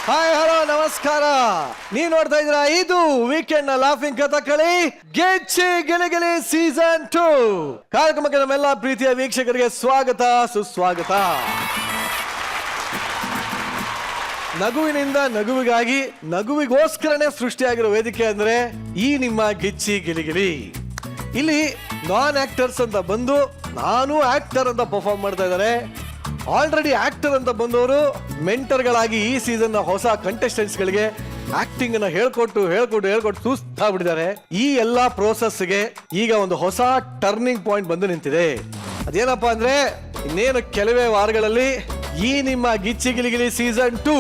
Hi hello ನಮಸ್ಕಾರ. ನೀವ್ ನೋಡ್ತಾ ಇದ್ರ ಇದು ವೀಕೆಂಡ್ ನ ಲಾಫಿಂಗ್ ಕಥಕಳಿ ಗೆಚ್ಚಿ ಗಿಲಿಗಿಲಿ ಸೀಸನ್ 2 ಕಾರ್ಯಕ್ರಮಕ್ಕೆ ನಮ್ಮೆಲ್ಲ ಪ್ರೀತಿಯ ವೀಕ್ಷಕರಿಗೆ ಸ್ವಾಗತ ಸುಸ್ವಾಗತ. ನಗುವಿನಿಂದ ನಗುವಿಗಾಗಿ ನಗುವಿಗೋಸ್ಕರನೇ ಸೃಷ್ಟಿಯಾಗಿರೋ ವೇದಿಕೆ ಅಂದ್ರೆ ಈ ನಿಮ್ಮ ಗಿಚ್ಚಿ ಗಿಲಿಗಿಲಿ. ಇಲ್ಲಿ ನಾನ್ ಆಕ್ಟರ್ಸ್ ಅಂತ ಬಂದು ನಾನು ಆಕ್ಟರ್ ಅಂತ ಪರ್ಫಾರ್ಮ್ ಮಾಡ್ತಾ ಇದ್ದಾರೆ. ಆಲ್ರೆಡಿ ಆಕ್ಟರ್ ಅಂತ ಬಂದವರು ಮೆಂಟರ್ಗಳಾಗಿ ಈ ಸೀಸನ್ ನ ಹೊಸ ಕಂಟೆಸ್ಟೆಂಟ್ಸ್ ಗಳಿಗೆ ಆಕ್ಟಿಂಗ್ ಅನ್ನ ಹೇಳ್ಕೊಟ್ಟು ಸುಸ್ತಾಗ್ಬಿಟ್ಟಿದ್ದಾರೆ. ಈ ಎಲ್ಲಾ ಪ್ರೋಸೆಸ್ಗೆ ಈಗ ಒಂದು ಹೊಸ ಟರ್ನಿಂಗ್ ಪಾಯಿಂಟ್ ಬಂದು ನಿಂತಿದೆ. ಅದೇನಪ್ಪಾ ಅಂದ್ರೆ ಇನ್ನೇನು ಕೆಲವೇ ವಾರಗಳಲ್ಲಿ ಈ ನಿಮ್ಮ ಗಿಚ್ಚಿ ಗಿಲಿಗಿಲಿ ಸೀಸನ್ 2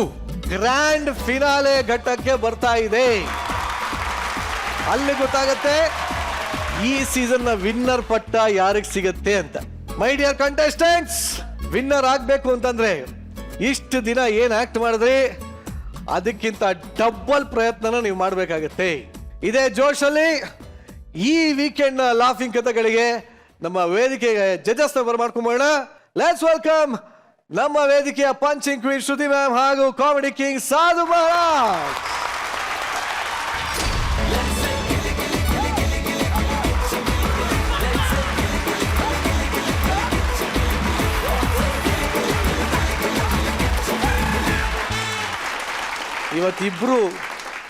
ಗ್ರ್ಯಾಂಡ್ ಫಿನಾಲೆ ಘಟ್ಟಕ್ಕೆ ಬರ್ತಾ ಇದೆ. ಅಲ್ಲಿ ಗೊತ್ತಾಗತ್ತೆ ಈ ಸೀಸನ್ ನ ವಿನ್ನರ್ ಪಟ್ಟ ಯಾರಿಗೆ ಸಿಗತ್ತೆ ಅಂತ. ಮೈ ಡಿಯರ್ ಕಂಟೆಸ್ಟೆಂಟ್ಸ್, ವಿನ್ನರ್ ಆಗ್ಬೇಕು ಅಂತಂದ್ರೆ ಇಷ್ಟು ದಿನ ಏನ್ ಆಕ್ಟ್ ಮಾಡಿದ್ರಿ ಅದಕ್ಕಿಂತ ಡಬಲ್ ಪ್ರಯತ್ನನ ನೀವು ಮಾಡಬೇಕಾಗತ್ತೆ. ಇದೇ ಜೋಶಲ್ಲಿ ಈ ವೀಕೆಂಡ್ ನ ಲಾಫಿಂಗ್ ಕಥೆಗಳಿಗೆ ನಮ್ಮ ವೇದಿಕೆಗೆ ಜಡ್ಜಸ್ ಬರ್ಮಾಡ್ಕೊಂಬೋಣ. ಲೆಟ್ಸ್ ವೆಲ್ಕಮ್ ನಮ್ಮ ವೇದಿಕೆಯ ಪಂಚಿಂಗ್ ಕ್ವೀನ್ ಶ್ರುತಿ ಮ್ಯಾಮ್ ಹಾಗೂ ಕಾಮಿಡಿ ಕಿಂಗ್ ಸಾಧು ಮಹಾರಾಜ್. ಇವತ್ತಿಬ್ರು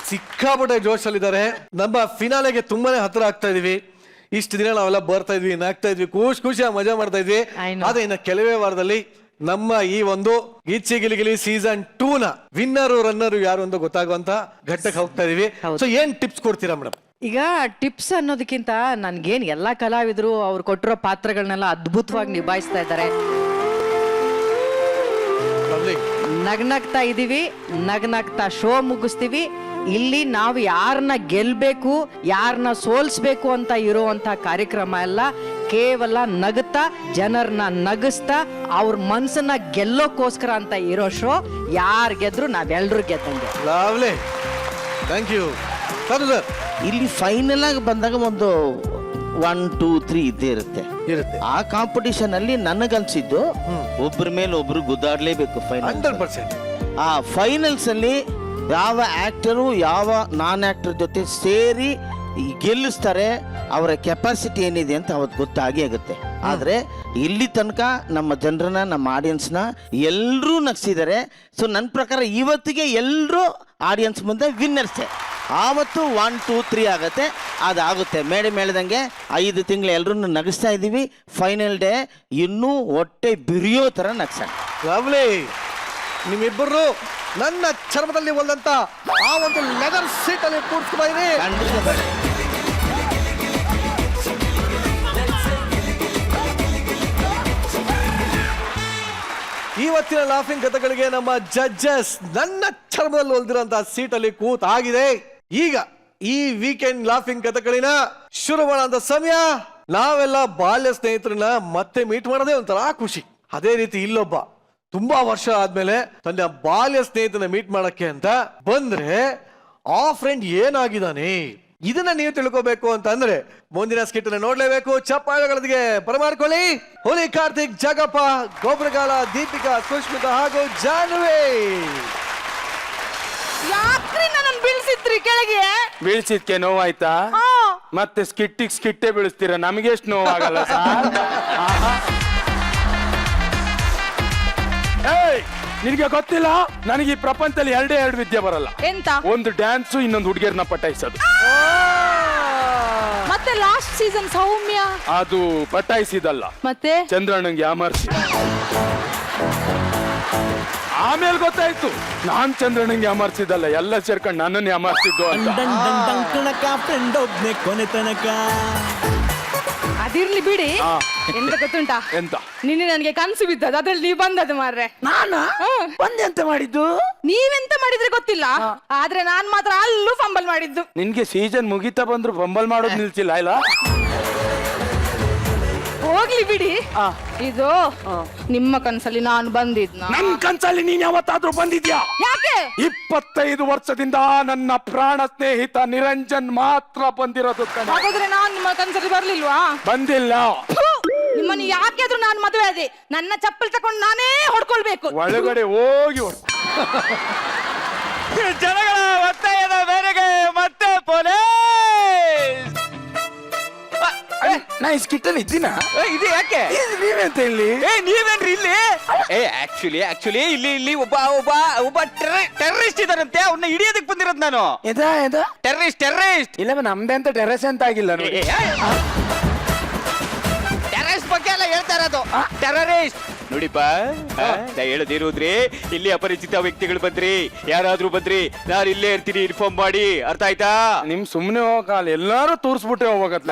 ಸಿಕ್ಕಾಪಟ್ಟೆ ಜೋಶಲ್ಲಿದ್ದಾರೆ. ನಮ್ಮ ಫಿನಾಲೆಗೆ ತುಂಬಾನೇ ಹತ್ರ ಆಗ್ತಾ ಇದೀವಿ. ಇಷ್ಟು ದಿನ ನಾವೆಲ್ಲ ಬರ್ತಾ ಇದ್ವಿ, ನಾಗ್ತಾ ಇದ್ವಿ, ಖುಷಿಯಾಗಿ ಮಜಾ ಮಾಡ್ತಾ ಇದ್ವಿ. ಆದ್ರೆ ಇನ್ನು ಕೆಲವೇ ವಾರದಲ್ಲಿ ನಮ್ಮ ಈ ಒಂದು ಗಿಚ್ಚಿ ಗಿಲಿಗಿಲಿ ಸೀಸನ್ 2 ನ ವಿನ್ನರ್ ರನ್ನರ್ ಯಾರು ಅಂತ ಗೊತ್ತಾಗುವಂತ ಘಟ್ಟಕ್ಕೆ ಹೋಗ್ತಾ ಇದೀವಿ. ಸೊ ಏನ್ ಟಿಪ್ಸ್ ಕೊಡ್ತೀರಾ ಮೇಡಮ್? ಈಗ ಟಿಪ್ಸ್ ಅನ್ನೋದಕ್ಕಿಂತ ನನ್ಗೇನ್ ಎಲ್ಲಾ ಕಲಾವಿದರು ಅವ್ರು ಕೊಟ್ಟಿರೋ ಪಾತ್ರಗಳನ್ನೆಲ್ಲ ಅದ್ಭುತವಾಗಿ ನಿಭಾಯಿಸ್ತಾ ಇದ್ದಾರೆ. ನಗ್ನಗ್ತಾ ಇದೀವಿ, ನಗ್ನಗ್ತಾ ಶೋ ಮುಗಿಸ್ತೀವಿ. ಇಲ್ಲಿ ನಾವು ಯಾರನ್ನ ಗೆಲ್ಬೇಕು, ಯಾರನ್ನ ಸೋಲ್ಸ್ಬೇಕು ಅಂತ ಇರುವಂತ ಕಾರ್ಯಕ್ರಮ ಎಲ್ಲ ಕೇವಲ ನಗುತ್ತಾ ಜನರನ್ನ ನಗಿಸ್ತಾ ಅವ್ರ ಮನ್ಸನ್ನ ಗೆಲ್ಲೋಕೋಸ್ಕರ ಅಂತ ಇರೋ ಶೋ. ಯಾರು ಗೆದ್ರು ನಾವೆಲ್ಲರೂ ಗೆದ್ದಂಗೆ. Lovely, thank you sir. ಇಲ್ಲಿ ಫೈನಲ್ ಆಗಿ ಬಂದಾಗ ಒಂದು 1, 2, 3 ಇದ್ದೇ ಇರುತ್ತೆ. ಆ ಕಾಂಪಿಟಿಷನ್ ಅಲ್ಲಿ ನನಗನ್ಸಿದ್ದು ಒಬ್ಬರ ಮೇಲೆ ಒಬ್ರು ಗುದ್ದಾಡ್ಲೇಬೇಕು. 100%. ಆ ಫೈನಲ್ಸ್ ಅಲ್ಲಿ ಯಾವ ಆಕ್ಟರು ಯಾವ ನಾನ್ ಆಕ್ಟರ್ ಜೊತೆ ಸೇರಿ ಗೆಲ್ಲಿಸ್ತಾರೆ, ಅವರ ಕೆಪಾಸಿಟಿ ಏನಿದೆ ಅಂತ ಅವತ್ತು ಗೊತ್ತಾಗೇ ಆಗುತ್ತೆ. ಆದ್ರೆ ಇಲ್ಲಿ ತನಕ ನಮ್ಮ ಜನರನ್ನ, ನಮ್ಮ ಆಡಿಯನ್ಸ್ನ ಎಲ್ಲರೂ ನಗ್ಸಿದ್ದಾರೆ. ಸೊ ನನ್ನ ಪ್ರಕಾರ ಇವತ್ತಿಗೆ ಎಲ್ಲರೂ ಆಡಿಯನ್ಸ್ ಮುಂದೆ ವಿನ್ನರ್ಸೇ. ಆವತ್ತು 1, 2, 3 ಆಗತ್ತೆ, ಅದಾಗುತ್ತೆ. ಮೇಡೆ ಮೇಳ್ದಂಗೆ 5 ತಿಂಗಳು ಎಲ್ಲರೂ ನಗಿಸ್ತಾ ಇದ್ದೀವಿ. ಫೈನಲ್ ಡೇ ಇನ್ನೂ ಹೊಟ್ಟೆ ಬಿರಿಯೋ ಥರ ನಗ್ಸೋಣ. ಲವ್ಲಿ, ನಿಮ್ಮಿಬ್ಬರು ನನ್ನ ಚರ್ಮದಲ್ಲಿ ಹೊಲ್ದಂತ ಆ ಒಂದು ಲೆದರ್ ಸೀಟ್ ಅಲ್ಲಿ ಕೂರ್ಸ್ತಾ ಇರಿ. ಇವತ್ತಿನ ಲಾಫಿಂಗ್ ಕಥೆಗಳಿಗೆ ನಮ್ಮ ಜಡ್ಜಸ್ ನನ್ನ ಚರ್ಮದಲ್ಲಿ ಹೊಲ್ದಿರೋಂತ ಸೀಟ್ ಅಲ್ಲಿ ಕೂತಾಗಿದೆ. ಈಗ ಈ ವೀಕೆಂಡ್ ಲಾಫಿಂಗ್ ಕಥೆಗಳಿನ ಶುರು ಮಾಡೋಂತ ಸಮಯ. ನಾವೆಲ್ಲ ಬಾಲ್ಯ ಸ್ನೇಹಿತರನ್ನ ಮತ್ತೆ ಮೀಟ್ ಮಾಡೋದೇ ಒಂಥರ ಖುಷಿ. ಅದೇ ರೀತಿ ಇಲ್ಲೊಬ್ಬ ತುಂಬಾ ವರ್ಷ ಆದ್ಮೇಲೆ ತನ್ನ ಬಾಲ್ಯ ಸ್ನೇಹಿತನ ಮೀಟ್ ಮಾಡಕ್ಕೆ ಅಂತ ಬಂದ್ರೆ ಆ ಫ್ರೆಂಡ್ ಏನಾಗಿದ್ದಾನೆ ಇದನ್ನ ನೀವು ತಿಳ್ಕೋಬೇಕು ಅಂತ ಅಂದ್ರೆ ಮುಂದಿನ ಸ್ಕಿಟ್ ನೋಡ್ಲೇಬೇಕು. ಚಪ್ಪಾಳೆಗಳೊಂದಿಗೆ ಬರಮಾಡ್ಕೊಳ್ಳಿ. ಹುಲಿ ಕಾರ್ತಿಕ್, ಜಗಪ್ಪ, ಗೊಬ್ಬರಗಾಲ, ದೀಪಿಕಾ, ಸುಷ್ಮಿತಾ ಹಾಗೂ ಜಾನ್ವಿ. ಯಾಕ್ರಿ ನನ್ನ ಬೀಳ್ಸಿದ್ರಿ ಕೆಳಗೆ? ಬೀಳ್ಸಿದ್ಕೆ ನೋವಾಯ್ತಾ? ಮತ್ತೆ ಸ್ಕಿಟ್ಟೇ ಬೀಳಿಸ್ತೀರ, ನಮಗೆ ಎಷ್ಟು ನೋವಾಗಲ್ಲ ಸರ್? ನಿನಗೆ ಗೊತ್ತಿಲ್ಲ, ನನಗೆ ಈ ಪ್ರಪಂಚದಲ್ಲಿ 2 ವಿದ್ಯೆ ಬರಲ್ಲ. ಎಂತ? ಒಂದು ಡ್ಯಾನ್ಸು, ಇನ್ನೊಂದು ಹುಡುಗಿಯರ್ನ ಪಟಾಯಿಸೋದು. ಮತ್ತೆ ಲಾಸ್ಟ್ ಸೀಸನ್ ಸೌಮ್ಯ ಅದು ಪಟಾಯಿಸಿದಲ್ಲ, ಮತ್ತೆ ಚಂದ್ರಣ್ಣಂಗೆ ಯಾಮರ್ಸಿ. ಆಮೇಲೆ ಗೊತ್ತಾಯ್ತು ನಾನ್ ಚಂದ್ರಣ್ಣಂಗೆ ಯಾಮರ್ಸಿದಲ್ಲ, ಎಲ್ಲ ಸೇರ್ಕೊಂಡು ನನ್ನನ್ನು ಯಾಮರ್ಸಿದ್ದು ಅಂತ. ಕೊನೆ ತನಕ ಅದಿರ್ಲಿ ಬಿಡಿ. ಎಂತ ಗೊತ್ತುಂಟಾ? ಎಂತ? ನಿನ್ನೆ ನನಗೆ ಕನ್ಸು ಬಿದ್ದದ, ಅದ್ರಲ್ಲಿ ನೀವು ಬಂದದ್ದು ಮಾರ್ರೆ. ನಾನು ಬಂದೆಂತ ಮಾಡಿದ್ದು? ನೀವೆಂತ ಮಾಡಿದ್ರೆ ಗೊತ್ತಿಲ್ಲ, ಆದ್ರೆ ನಾನ್ ಮಾತ್ರ ಅಲ್ಲೂ ಫಂಬಲ್ ಮಾಡಿದ್ದು. ನಿನ್ಗೆ ಸೀಸನ್ ಮುಗಿತಾ ಬಂದ್ರು ಫಂಬಲ್ ಮಾಡೋದು ನಿಲ್ಸಿಲ್ಲ ಇಲ್ಲ? ಹೋಗ್ಲಿ ಬಿಡಿ. ಇದು ನಿಮ್ಮ ಕನ್ಸಲ್ಲಿ ನಾನು ಬಂದಿದ್ನ? ನನ್ ಕನ್ಸಲ್ಲಿ ನೀನ್ ಯಾವತ್ತಾದ್ರೂ ಬಂದಿದ್ಯಾ? ಯಾಕೆ? 25 ವರ್ಷದಿಂದ ನನ್ನ ಪ್ರಾಣ ಸ್ನೇಹಿತ ನಿರಂಜನ್ ಮಾತ್ರ ಬಂದಿರೋದು. ಹಾಗಾದ್ರೆ ನಾನ್ ನಿಮ್ಮ ಕನ್ಸಲ್ಲಿ ಬರ್ಲಿಲ್ವಾ? ಬಂದಿಲ್ಲ. ನಿಮ್ಮನ್ನು ಯಾಕೆಂದ್ರೂ ನಾನು ಮದುವೆ ಆದೆ, ನನ್ನ ಚಪ್ಪಲ್ ತಕೊಂಡು ನಾನೇ ಹೊಡ್ಕೊಳ್ಬೇಕು. ಒಳಗಡೆ ಹೋಗಿ ಜನಗಳ ಒತ್ತಾಯದ ಮೇರೆಗೆ ಮತ್ತೆ ಪೊಲೀಸ್ ನಾ ಈ ಸ್ಕಿಟ್ಟಲ್ಲಿ ಇದ್ದೀನ ಇದು ಯಾಕೆ ನೀವೆಂತ ಇಲ್ಲಿ ನೀವೇನ್ರಿ ಇಲ್ಲಿ ಆಕ್ಚುಲಿ ಇಲ್ಲಿ ಒಬ್ಬ ಟೆರರಿಸ್ಟ್ ಇದಾರಂತೆ ಅವ್ನ ಹಿಡಿಯೋದಕ್ಕೆ ಬಂದಿರೋದು ನಾನು ಟೆರರಿಸ್ಟ್ ಇಲ್ಲ ನಮ್ದೆ ಅಂತ ಟೆರೆಸ್ ಅಂತ ಆಗಿಲ್ಲ ನೋಡಿ ಟೆರರಿಸ್ಟ್ ಬಗ್ಗೆ ಎಲ್ಲ ಹೇಳ್ತಾ ಇರೋದು ಟೆರರಿಸ್ಟ್ ನೋಡಿಪ್ಪ ನಾ ಹೇಳದಿರುವುದ್ರಿ ಇಲ್ಲಿ ಅಪರಿಚಿತ ವ್ಯಕ್ತಿಗಳು ಬಂದ್ರಿ ಯಾರಾದ್ರೂ ಬಂದ್ರಿ ನಾನು ಇಲ್ಲೇ ಇರ್ತೀನಿ ಇನ್ಫಾರ್ಮ್ ಮಾಡಿ ಅರ್ಥ ಆಯ್ತಾ ನಿಮ್ ಸುಮ್ನೆ ಹೋಗಲ್ಲ ಎಲ್ಲಾರು ತೋರ್ಸ್ಬಿಟ್ಟೆ ಹೋಗತ್ಲ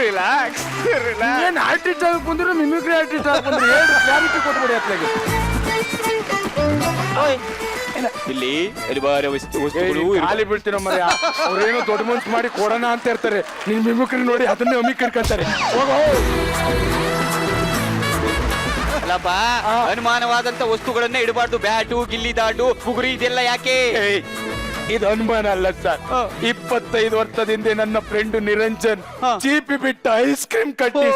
ರಿಲ್ಯಾಕ್ಸ್ ಏನ್ ಆರ್ಟಿಸ್ಟ್ ಆಗಿ ಬಂದ್ರು ಮಿಮಿಕ್ರಿ ಆರ್ಟಿಸ್ಟ್ ಆಗಿ ಬಂದ್ರು ಏನು ಕ್ಲಾರಿಟಿ ಕೊಟ್ಬಿಡಿ ಅತ್ಲಾಗೆ ಇಲ್ಲಿ ಹಲವಾರು ವಸ್ತುಗಳು ಖಾಲಿ ಬೀಳ್ತೀರ ಮರ ಅವ್ರೇನೋ ದೊಡ್ಡ ಮನ್ಸು ಮಾಡಿ ಕೊಡೋಣ ಅಂತ ಇರ್ತಾರೆ ನಿಮ್ ಮಿಮಿಕ್ರಿ ನೋಡಿ ಅದನ್ನೇ ಅಮಿಕರ್ಕಂತಾರೆ ಹೋಗೋ ಅಲ್ಲಪ್ಪ ಅನುಮಾನವಾದಂತ ವಸ್ತುಗಳನ್ನ ಇಡಬಾರ್ದು ಬ್ಯಾಟು ಗಿಲ್ಲಿ ದಾಟು ಪುಗುರಿ ಇದೆಲ್ಲ ಯಾಕೆ ಇದು ಅನುಮಾನ ಅಲ್ಲ ಸರ್ 25 ವರ್ಷದಿಂದ ನನ್ನ ಫ್ರೆಂಡ್ ನಿರಂಜನ್ ಚೀಪಿ ಬಿಟ್ಟ ಐಸ್ ಕ್ರೀಮ್ ಕಟ್ಟಿ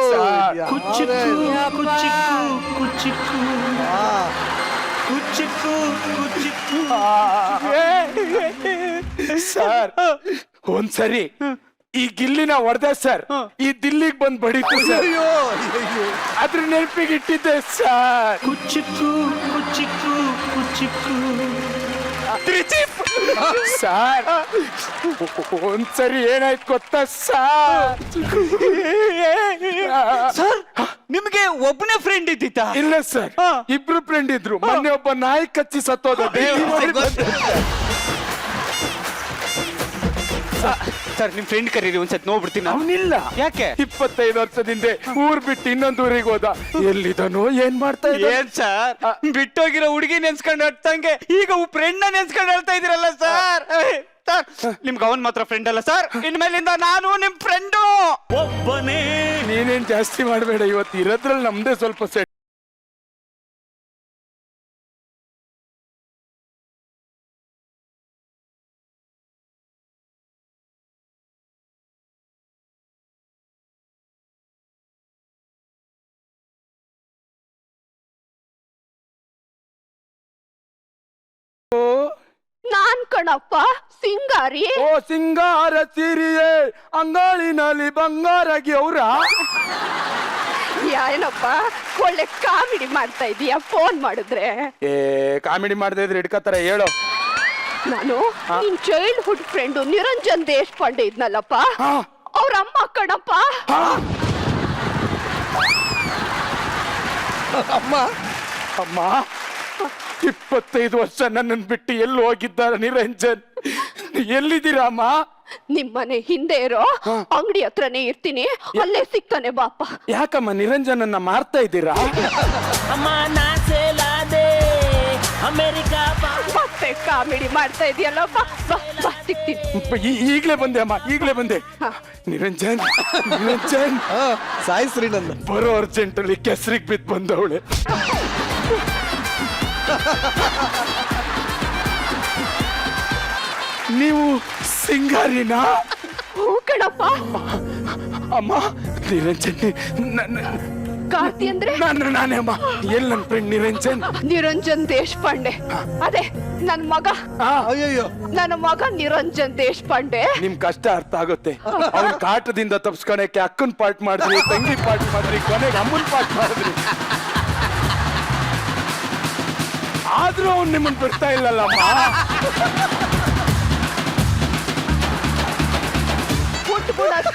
ಸರ್ ಒಂದ್ಸರಿ ಈ ಗಿಲ್ಲಿನ ಹೊಡೆದ ಸರ್ ಈ ದಿಲ್ಲಿಗೆ ಬಂದ್ ಬಡಿತು ಸರ್ ಅದ್ರ ನೆನಪಿಗೆ ಇಟ್ಟಿದ್ದೆ ಸರ್ ಸರ್ ಒಂದ್ಸರಿ ಏನಾಯ್ತು ಗೊತ್ತಾ ಸರ್ ನಿಮ್ಗೆ ಒಬ್ಬನೇ ಫ್ರೆಂಡ್ ಇದ್ದಿತ್ತಾ ಇಲ್ಲ ಸರ್ ಇಬ್ರು ಫ್ರೆಂಡ್ ಇದ್ರು ಮೊನ್ನೆ ಒಬ್ಬ ನಾಯಿ ಕಚ್ಚಿ ಸತ್ತೋದ ಸರ್ ನಿಮ್ ಫ್ರೆಂಡ್ ಕರೀರಿ ಒಂದ್ಸತಿ ನೋಡ್ಬಿಡ್ತೀನಿ ಅವನಿಲ್ಲ ಯಾಕೆ 25 ವರ್ಷದಿಂದ ಊರ್ ಬಿಟ್ಟು ಇನ್ನೊಂದು ಊರಿಗೆ ಹೋದ ಎಲ್ಲಿದನು ಏನ್ ಮಾಡ್ತಾ ಏನ್ ಸರ್ ಬಿಟ್ಟೋಗಿರೋ ಹುಡುಗಿ ನೆನ್ಸ್ಕೊಂಡು ಅಟ್ಟಂಗೆ ಈಗ ಫ್ರೆಂಡ್ ನೆನ್ಸ್ಕೊಂಡು ಹೇಳ್ತಾ ಇದೀರಲ್ಲ ಸರ್ ಸರ್ ನಿಮ್ಗೆ ಅವನ್ ಮಾತ್ರ ಫ್ರೆಂಡ್ ಅಲ್ಲ ಸರ್ ಇನ್ಮೇಲಿಂದ ನಾನು ನಿಮ್ ಫ್ರೆಂಡು ಒಬ್ಬನೇ ನೀನೇನ್ ಜಾಸ್ತಿ ಮಾಡ್ಬೇಡ ಇವತ್ತು ಇರೋದ್ರಲ್ಲಿ ನಮ್ದೇ ಸ್ವಲ್ಪ ಸೆಟ್ ನಾನ್ ಕಣಪ್ಪ ಸಿಂಗಾರಿ. ಓ ಸಿಂಗಾರ ಸಿರಿಯೇ ಅಂಗಾಳಿನಲ್ಲಿ ಬಂಗಾರಗಿ ಅವ್ರ ಏನಪ್ಪ ಒಳ್ಳೆ ಕಾಮಿಡಿ ಮಾಡ್ತಾ ಇದೀಯ ಫೋನ್ ಮಾಡಿದ್ರೆ. ಏ ಕಾಮಿಡಿ ಮಾಡದೇ ಇದ್ರೆ ಇಟ್ಕೋತಾರೆ ಹೇಳು. ನಾನು ನಿನ್ ಚೈಲ್ಡ್ಹುಡ್ ಫ್ರೆಂಡ್ ನಿರಂಜನ್ ದೇಶಪಾಂಡೆ ಇದ್ನಲ್ಲಪ್ಪ ಅವ್ರ ಅಮ್ಮ ಕಣಪ್ಪ. ಅಮ್ಮ ಅಮ್ಮ 25 ವರ್ಷ ನನ್ನನ್ನು ಬಿಟ್ಟು ಎಲ್ಲಿ ಹೋಗಿದ್ದಾರೆ ನಿರಂಜನ್? ಎಲ್ಲಿದ್ದೀರಾ ಅಮ್ಮ? ನಿಮ್ಮನೆ ಹಿಂದೆ ಇರೋ ಅಂಗಡಿ ಹತ್ರನೇ ಇರ್ತೀನಿ, ಅಲ್ಲೇ ಸಿಗ್ತಾನೆ ಬಾಪ. ಯಾಕಮ್ಮ ನಿರಂಜನನ್ನ ಮಾರ್ತಾ ಇದ್ದೀರಾ? ಮತ್ತೆ ಕಾಮಿಡಿ ಮಾಡ್ತಾ ಇದೆಯಲ್ಲಪ್ಪ. ಬಾ ಸಿಗ್ತೀನಿ. ಈಗ್ಲೇ ಬಂದೆ ಅಮ್ಮ, ಈಗ್ಲೇ ಬಂದೆ. ನಿರಂಜನ್ ನಿರಂಜನ್ ಸಾಯಿಸ್ರಿ ನನ್ನ. ಬರೋ ಅರ್ಜೆಂಟ್ ಅಲ್ಲಿ ಕೆಸರಿಗೆ ಬಿದ್ದು ಬಂದವಳೆ. ನೀವು ಸಿಂಗಾರಿನಾ? ಹೂ ಕಣಪ್ಪ. ಅಮ್ಮ ನಿರಂಜನ್ ಕಾರ್ತಿ ಅಂದ್ರೆ ನಾನೇ ಅಮ್ಮ. ಎಲ್ಲಿ ನನ್ನ ಫ್ರೆಂಡ್ ನಿರಂಜನ್? ನಿರಂಜನ್ ದೇಶಪಾಂಡೆ. ಅದೇ ನನ್ ಮಗ. ಅಯ್ಯಯ್ಯೋ, ನನ್ನ ಮಗ ನಿರಂಜನ್ ದೇಶಪಾಂಡೆ. ನಿಮ್ ಕಷ್ಟ ಅರ್ಥ ಆಗುತ್ತೆ. ಅವ್ನ ಕಾಟದಿಂದ ತಪ್ಸ್ಕೊಳಕ್ಕೆ ಅಕ್ಕನ್ ಪಾರ್ಟ್ ಮಾಡಿದ್ರಿ, ತಂಗಿ ಪಾರ್ಟ್ ಮಾಡಿದ್ರಿ, ಕೊನೆಗೆ ಅಮ್ಮನ್ ಪಾರ್ಟ್ ಮಾಡಿದ್ರಿ. ಆದ್ರೂ ಅವ್ನು ನಿಮ್ಮನ್ ಬಿಡ್ತಾ ಇಲ್ಲಲ್ಲಮ್ಮ.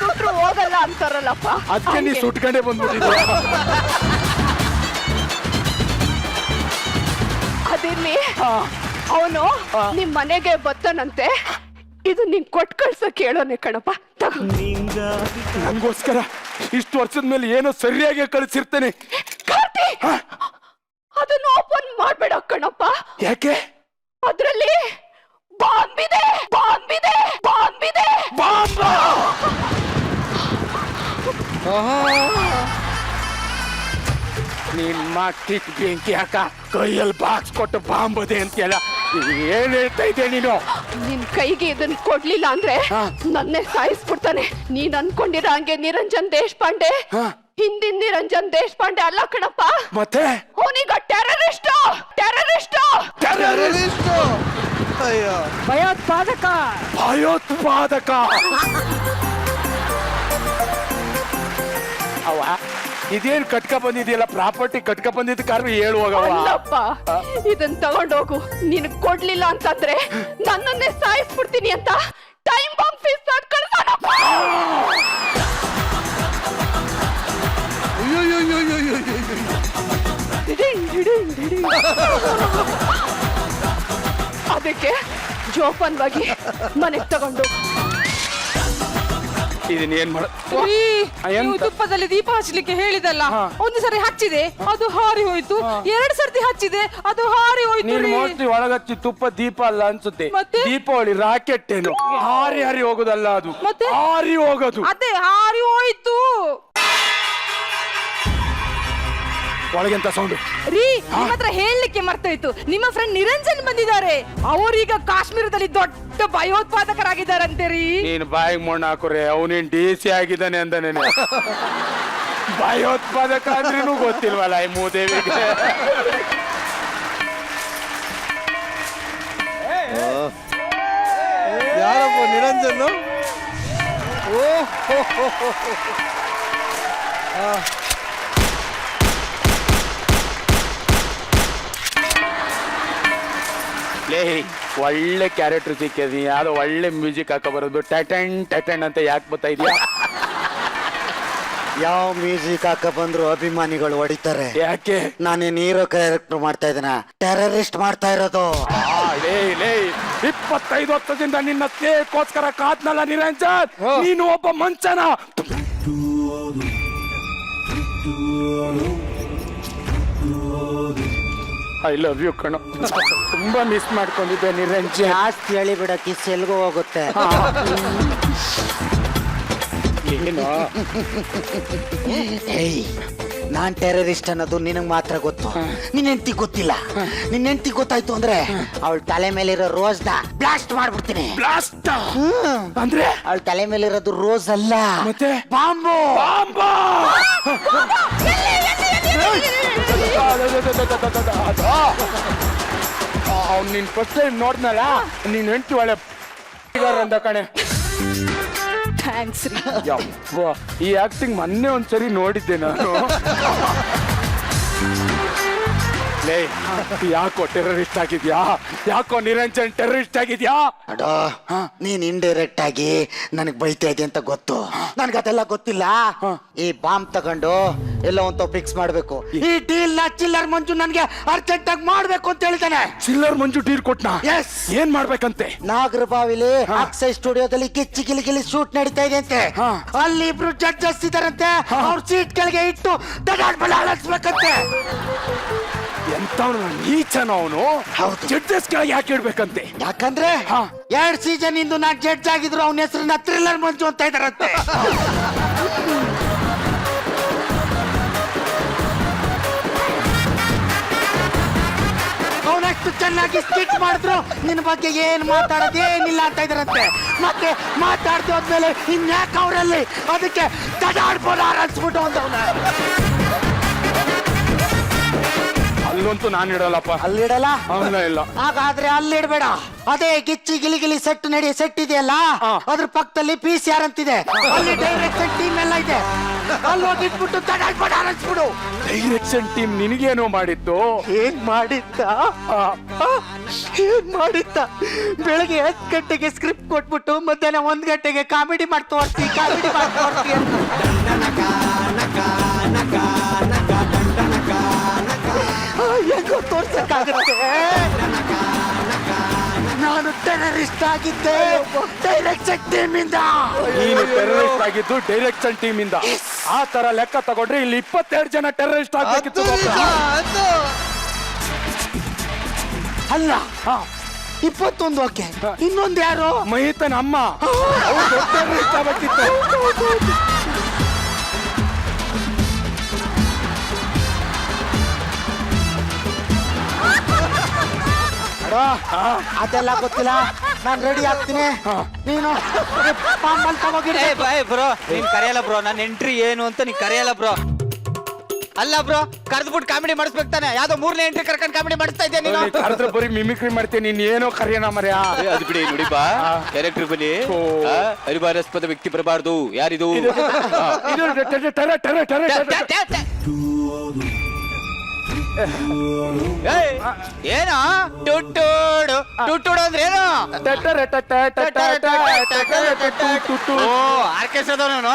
ಸುಟ್ರು ಹೋಗಲ್ಲ ಅಂತಾರಲ್ಲಪ್ಪ. ಅದಕ್ಕೆ ನೀ ಸುಟ್ಕೊಂಡೇ ಬಂದ್ಬಿಟ್ಟಿದ್ಯ. ಅದಿರ್ಲಿ, ಅವನು ನಿಮ್ ಮನೆಗೆ ಬತ್ತನಂತೆ. ಇದು ನಿಂಗ್ ಕೊಟ್ ಕಳ್ಸಕ್ ಹೇಳೋನೆ ಕಣಪ್ಪ. ನಂಗೋಸ್ಕರ ಇಷ್ಟು ವರ್ಷದ ಮೇಲೆ ಏನೋ ಸರಿಯಾಗಿ ಕಳಿಸಿರ್ತೇನೆ. ಕಾರ್ತಿ, ಅದನ್ನ ಓಪನ್ ಮಾಡ್ಬೇಡ ಕಣಪ್ಪ. ಯಾಕೆ? ಅದ್ರಲ್ಲಿ ಬಾಂಬಿದೆ, ಬಾಂಬಿದೆ, ಬಾಂಬಿದೆ. ನಿಮ್ಮ ಕಿಕ್ ಬೆಂಕಿ ಹಾಕ ಕೈಯಲ್ಲಿ ಬಾಕ್ಸ್ ಕೊಟ್ಟು ಬಾಂಬದೆ ಅಂತೆಲ್ಲ ಏನ್ ಹೇಳ್ತಾ ಇದ್ದೆ ನೀನು? ನಿನ್ ಕೈಗೆ ಇದನ್ನ ಕೊಡ್ಲಿಲ್ಲ ಅಂದ್ರೆ ನನ್ನೇ ಸಾಯಿಸ್ಬಿಡ್ತಾನೆ. ನೀನ್ ಅನ್ಕೊಂಡಿರ ಹಂಗೆ ನಿರಂಜನ್ ದೇಶಪಾಂಡೆ ಹಿಂದಿನ ನಿರಂಜನ್ ದೇಶಪಾಂಡೆ ಅಲ್ಲ ಕಣಪ್ಪ, ಮತ್ತೆ ಅವನೀಗ ಟೆರರಿಸ್ಟ್. ಟೆರರಿಸ್ಟು. ಅಯ್ಯೋ ಭಯೋತ್ಪಾದಕ. ಭಯೋತ್ಪಾದಕ. ಅವ ಇದೇನ್ ಕಟ್ಕ ಬಂದಿದೆಯಲ್ಲ, ಪ್ರಾಪರ್ಟಿ ಕಟ್ಕ ಬಂದಿದ್ದ ಕಾರಣ ಹೇಳುವಾಗವ. ಅಲ್ಲಪ್ಪ, ಇದನ್ ತಗೊಂಡೋಗು. ನೀನ್ ಕೊಡ್ಲಿಲ್ಲ ಅಂತಂದ್ರೆ ನನ್ನನ್ನೇ ಸಾಯಿಸ್ಬಿಡ್ತೀನಿ ಅಂತ ಟೈಮ್ ಬಾಂಬ್ ಫೀಸ್ ಕಳ್ಸೋಣಪ್ಪ. ಅದಕ್ಕೆ ಜೋಪಾನವಾಗಿ ಮನೆಗೆ ತಗೊಂಡು ಇದನ್ನ ಏನ್ ಮಾಡ ನೀವು ತುಪ್ಪದಲ್ಲಿ ದೀಪ ಹಚ್ಚಲಿಕ್ಕೆ ಹೇಳಿದಲ್ಲ, ಒಂದು ಸರಿ ಹಚ್ಚಿದೆ ಅದು ಹಾರಿ ಹೋಯ್ತು, ಎರಡು ಸರ್ತಿ ಹಚ್ಚಿದೆ ಅದು ಹಾರಿ ಹೋಯ್ತು. ನೀನು ರೀ. ಮೋಸ್ಟ್ಲಿ ಒಳಗಚ್ಚಿ ತುಪ್ಪ ದೀಪ ಅಲ್ಲ ಅನ್ಸುತ್ತೆ, ಮತ್ತೆ? ದೀಪಾವಳಿ ರಾಕೆಟ್ ಏನು ಹಾರಿ ಹೋಗೋದಲ್ಲ, ಅದು ಮತ್ತೆ? ಹಾರಿ ಹೋಗೋದು. ಅದೇ ಹಾರಿ ಹೋಯ್ತು. ಒಳಗೆಂತ ಸೌಂಡ್ ರೀ, ನಿಮ್ಮ ಹತ್ರ ಹೇಳಲಿಕ್ಕೆ ಮರ್ತೋಯ್ತು, ನಿಮ್ಮ ಫ್ರೆಂಡ್ ನಿರಂಜನ್ ಬಂದಿದ್ದಾರೆ. ಅವರೀಗ ಕಾಶ್ಮೀರದಲ್ಲಿ ದೊಡ್ಡ ಭಯೋತ್ಪಾದಕರಾಗಿದ್ದಾರಂತೆ ರೀ. ನೀನು ಬಾಯಿಗೆ ಮಣ್ಣು ಹಾಕೋರೆ, ಅವನೇನ್ DC ಆಗಿದ್ದಾನೆ ಅಂದಾನೇನೆ. ಭಯೋತ್ಪಾದಕ ಅಂದ್ರೂ ಗೊತ್ತಿಲ್ವಲ್ಲ ಈ ಮೂದೇವಿಗೆ. ಯಾರಪ್ಪ ನಿರಂಜನ್? ಓ ಲೇ, ಒಳ್ಳೆ ಕ್ಯಾರೆಕ್ಟರ್ ಸಿಕ್ಕಿದ್ನಿ, ಯಾವ್ದೋ ಒಳ್ಳೆ ಮ್ಯೂಸಿಕ್ ಹಾಕ ಬರೋದು. ಟಟಣ್ ಟಟಣ್ ಅಂತ ಯಾಕೆ ಬರ್ತಾ ಇದೆಯಾ? ಯಾವ ಮ್ಯೂಸಿಕ್ ಹಾಕ ಬಂದ್ರು ಅಭಿಮಾನಿಗಳು ಹೊಡಿತಾರೆ. ಯಾಕೆ? ನಾನೇನ್ ಹೀರೋ ಕ್ಯಾರೆಕ್ಟರ್ ಮಾಡ್ತಾ ಇದ್ದೀನ, ಟೆರರಿಸ್ಟ್ ಮಾಡ್ತಾ ಇರೋದು. ಲೇ 25 ವರ್ಷದಿಂದ ನಿನ್ನ ಸ್ನೇಹಕ್ಕೋಸ್ಕರ ಕಾದ್ನಲ್ಲ ನಿರಂಜನ್, ನೀನು ಒಬ್ಬ ಮಂಚನ. ಐ ಲವ್ ಯು ಕಣೋ, ತುಂಬಾ ಮಿಸ್ ಮಾಡ್ಕೊಂಡಿದ್ದೆ ನಿರಂಜನ್. ಜಾಸ್ತಿ ಹೇಳಿ ಬಿಡ, ಕಿಸ್ ಎಲ್ಗೂ ಹೋಗುತ್ತೆ. ಏನು? ಏಯ್, ನಾನ್ ಟೆರರಿಸ್ಟ್ ಅನ್ನೋದು ನಿನಗ್ ಮಾತ್ರ ಗೊತ್ತು, ನಿನ್ ಹೆಂಡತಿ ಗೊತ್ತಿಲ್ಲ. ನಿನ್ ಹೆಂಡತಿ ಗೊತ್ತಾಯ್ತು ಅಂದ್ರೆ ಅವಳ ತಲೆ ಮೇಲಿರೋ ರೋಸ್ ನ ಬ್ಲಾಸ್ಟ್ ಮಾಡ್ಬಿಡ್ತೀನಿ. ಬ್ಲಾಸ್ಟ್ ಅಂದ್ರೆ ಅವಳ ತಲೆ ಮೇಲಿರೋದು ರೋಸ್ ಅಲ್ಲ, ಮತ್ತೆ ಬಾಂಬು. ಬಾಂಬಾ. ಅವ್ನು ನೀನ್ ಫಸ್ಟ್ ಟೈಮ್ ನೋಡ್ನಲ್ಲ, ನೀನ್ ಹೆಂಡತಿ ಒಳ್ಳೆ ಅಂದ ಕಣೆ. ಥ್ಯಾಂಕ್ಸ್ ರೀ. ಯಪ್ಪ, ಈ ಆಕ್ಟಿಂಗ್ ಮೊನ್ನೆ ಒಂದ್ಸರಿ ನೋಡಿದ್ದೆ ನಾನು. ಲೇ, ಯಾಕೋ ಟೆರರಿಸ್ಟ್ ಆಗಿದ್ಯಾ? ಯಾಕೋ ನಿರಂಜನ್ ಟೆರರಿಸ್ಟ್ ಆಗಿದ್ಯಾ? ಅಡೋ, ನೀನ್ ಇಂಡೈರೆಕ್ಟ್ ಆಗಿ ನನಗ್ ಬೈತಾ ಇದೆ ಅಂತ ಗೊತ್ತು, ನನ್ಗದೆಲ್ಲ ಗೊತ್ತಿಲ್ಲ. ಈ ಬಾಂಬ್ ತಗೊಂಡು ಎಲ್ಲ ಒಂದು ಫಿಕ್ಸ್ ಮಾಡ್ಬೇಕು. ಈ ಡೀಲ್ ನ ಚಿಲ್ಲರ್ ಮಂಜು ನನ್ಗೆ ಅರ್ಜೆಂಟ್ ಆಗಿ ಮಾಡ್ಬೇಕು ಅಂತ ಹೇಳಿದಾನೆ. ಚಿಲ್ಲರ್ ಮಂಜು ಡೀಲ್ ಕೊಟ್ನಾ? Yes. ಏನ್ ಮಾಡ್ಬೇಕಂತೆ? ನಾಗರಬಾವಿಲಿ ಅಕ್ಷಯ್ ಸ್ಟುಡಿಯೋದಲ್ಲಿ ಕಿಚ್ಚಿ ಗಿಲಿ ಶೂಟ್ ನಡೀತಾ ಇದೆ ಅಂತೆ. ಅಲ್ಲಿ ಇಬ್ರು ಜಡ್ಜಸ್ ಇದಾರಂತೆ, ಅವ್ರ ಸೀಟ್ ಕೆಳಗೆ ಇಟ್ಟು ದಗಾಡ್ಬೇಕಂತೆ. ಎಂತವನು ನೀಚನ ಅವನು. ಹೌದು. ಜಡ್ಜಸ್ ಕೆಳಗೆ ಯಾಕೆ ಇಡ್ಬೇಕಂತೆ? ಯಾಕಂದ್ರೆ 2 ಸೀಸನ್ ಇಂದು ನಾನ್ ಜಡ್ಜ್ ಆಗಿದ್ರು ಅವನ ಹೆಸರನ್ನ ಥ್ರಿಲ್ಲರ್ ಮಂಜು ಅಂತ ಇದಾರಂತೆ. ಅವನಷ್ಟು ಚೆನ್ನಾಗಿ ಸ್ಕಿಟ್ ಮಾಡಿದ್ರು ನಿನ್ನ ಬಗ್ಗೆ ಏನ್ ಮಾತಾಡೋದೇನಿಲ್ಲ ಅಂತ ಇದಾರಂತೆ. ಮತ್ತೆ ಮಾತಾಡ್ದು ಹೋದ್ಮೇಲೆ ಇನ್ಯಾಕೆ ಅವರಲ್ಲಿ ಅದಕ್ಕೆ ದಡಾಡ್ಬೋದು ಅನ್ಸ್ಬಿಟ್ಟು ಅಂತವನ. ಅಲ್ಲಂತೂ ನಾನು ಇಡಲ್ಲಪ್ಪ. ಅಲ್ಲಿಡಲ್ಲ? ಅವನ ಇಲ್ಲ. ಹಾಗಾದ್ರೆ ಅಲ್ಲಿಡ್ಬೇಡ. ಅದೇ ಗಿಚ್ಚಿ ಗಿಲಿ ಸೆಟ್ ಇದೆಯಲ್ಲ, ಅದ್ರ ಪಕ್ಕದಲ್ಲಿ PCR ಅಂತಿದೆ, ಅಲ್ಲಿ ಡೈರೆಕ್ಷನ್ ಟೀಮ್ ಎಲ್ಲ ಇದೆ. ಅಲ್ಲಿ ಹೋಗಿಟ್ಬಿಟ್ಟು ದಡಾಡ್ಬೇಡ ಅನ್ಸ್ಬಿಡು. ಡೈರೆಕ್ಷನ್ ಟೀಮ್ ನಿನಗೇನೋ ಮಾಡಿತ್ತು? ಏನ್ ಮಾಡಿದ್ದ? ಬೆಳಗ್ಗೆ 10 ಗಂಟೆಗೆ ಸ್ಕ್ರಿಪ್ಟ್ ಕೊಟ್ಬಿಟ್ಟು ಮಧ್ಯಾಹ್ನ 1 ಗಂಟೆಗೆ ಕಾಮಿಡಿ ಮಾಡಿ ತೋರಿಸಿ ಹೆಂಗೋ ತೋರ್ಸಕ್ಕಾಗತ್ತೆ. ನಾನು ಟೆರರಿಸ್ಟ್ ಆಗಿದ್ದೆ ಡೈರೆಕ್ಷನ್ ಟೀಮ್ ಇಂದ. ನೀನು ಟೆರರಿಸ್ಟ್ ಆಗಿದ್ದು ಡೈರೆಕ್ಷನ್ ಟೀಮ್ ಇಂದ. ಆ ತರ ಲೆಕ್ಕ ತಗೊಂಡ್ರೆ ಇಲ್ಲಿ 22 ಜನ ಟೆರರಿಸ್ಟ್ ಆಗ್ಬೇಕಿತ್ತು. ಅಲ್ಲ, 21 ಓಕೆ, ಇನ್ನೊಂದು ಯಾರು? ಮಹಿತನ ಅಮ್ಮ. ಅವ್ರು ದೊಡ್ಡ ಟೆರರಿಸ್ಟ್ ಆಗ್ಬೇಕಿತ್ತು. ಅದೆಲ್ಲ ಗೊತ್ತಿಲ್ಲ, ನಾನು ರೆಡಿ ಆಗ್ತೀನಿ. ನೀನು ಬ್ರೋ, ನೀನ್ ಕರೆಯಲ್ಲ ಬ್ರೋ, ನನ್ನ ಎಂಟ್ರಿ ಏನು ಅಂತ ನೀನ್ ಕರೆಯಲ್ಲ ಬ್ರೋ. ಅಲ್ಲ ಬ್ರೋ ಕರೆದ್ಬಿಟ್ಟು ಕಾಮಿಡಿ ಮಾಡಿಸ್ಬೇಕು ತಾನೆ ಯಾವ್ದೋ 3ನೇ ಎಂಟ್ರಿ ಕರ್ಕೊಂಡು ಕಾಮಿಡಿ ಮಾಡಿಸ್ತಾ ಇದ್ದೆ ನೀನು ಕರೆದ್ರೆ ಬರೀ ಮಿಮಿಕ್ರಿ ಮಾಡ್ತೀನಿ ನೀನ್ ಏನೋ ಕರಿಯೋಣ ಮರ್ಯ ಅದು ಬಿಡಿ ನೋಡಿ ಬಾ ಕ್ಯಾರೆಕ್ಟರ್ ಬನ್ನಿ ಅರಿವಾರಾಸ್ಪದ ವ್ಯಕ್ತಿ ಬರಬಾರ್ದು ಯಾರಿದು ಇದು ಟರ ಟರ ಟರ ಟರ ಏನೋ ಟುಟ್ಟೂಡು ಟುಟ್ಟೂಡು ಅಂದ್ರೆ ಏನು ಆರ್ಕೆಸ್ಟ್ರಾದವನು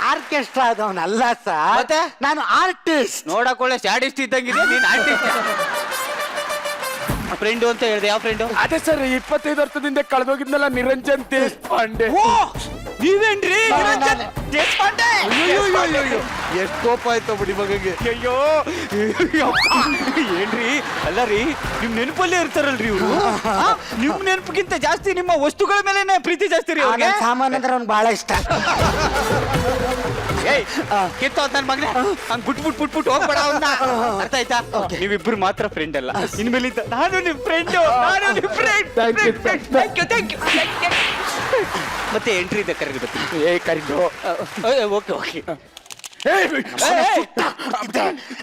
ಆರ್ಕೆಸ್ಟ್ರಾ ಅದವನಲ್ಲ ಸರ್ ಮತ್ತೆ? ನಾನು ಆರ್ಟಿಸ್ಟ್. ನೋಡಕ್ ಒಳ್ಳೆ ಸ್ಟ್ಯಾಟಿಸ್ಟ್ ಇದ್ದಂಗಿದೆ ನೀನ್ ಆರ್ಟಿಸ್ಟ್ ಫ್ರೆಂಡು ಅಂತ ಹೇಳಿದೆ ಯಾವ ಫ್ರೆಂಡು ಅದೇ ಸರ್ 25 ವರ್ಷದಿಂದ ಕಳೆದೋಗಿದ್ನಲ್ಲ ನಿರಂಜನ್ ದೇಶಪಾಂಡೆ ನೀವೇನ್ರಿ ನಿರಂಜನ್ ದೇಶಪಾಂಡೆ ಎಷ್ಟು ಕೋಪ ಆಯ್ತು ಬಿಡಿ ಮಗಗೆ. ಅಯ್ಯೋ ಏನ್ರಿ ಅಲ್ಲ ರೀ ನಿಮ್ ನೆನಪಲ್ಲೇ ಇರ್ತಾರಲ್ರಿ ಇವ್ರು ನಿಮ್ ನೆನಪಿಗಿಂತ ಜಾಸ್ತಿ ನಿಮ್ಮ ವಸ್ತುಗಳ ಮೇಲೆ ಪ್ರೀತಿ ಜಾಸ್ತಿ ರೀ ಅವ್ರಿಗೆ ಸಾಮಾನ್ ಅಂದ್ರೆ ಅವ್ನಿಗೆ ಬಹಳ ಇಷ್ಟ. ಏಯ್ ಕಿತ್ತೋ ನನ್ ಮಗನೇ ಹಂಗ್ ಬಿಟ್ಬಿಟ್ಟು ಹೋಗ್ಬೇಡ ಅವ್ನ ಅರ್ಥ ಆಯ್ತಾ ನೀವಿಬ್ರು ಮಾತ್ರ ಫ್ರೆಂಡ್ ಅಲ್ಲ ಇನ್ಮೇಲಿಂದ ನಾನು ನಿಮ್ ಫ್ರೆಂಡ್ ಮತ್ತೆ ಎಂಟ್ರಿ ಇದೆ ಕರೀರಿ ಬರ್ತೀನಿ ಏ ಕರಿದು ಓಕೆ ಓಕೆ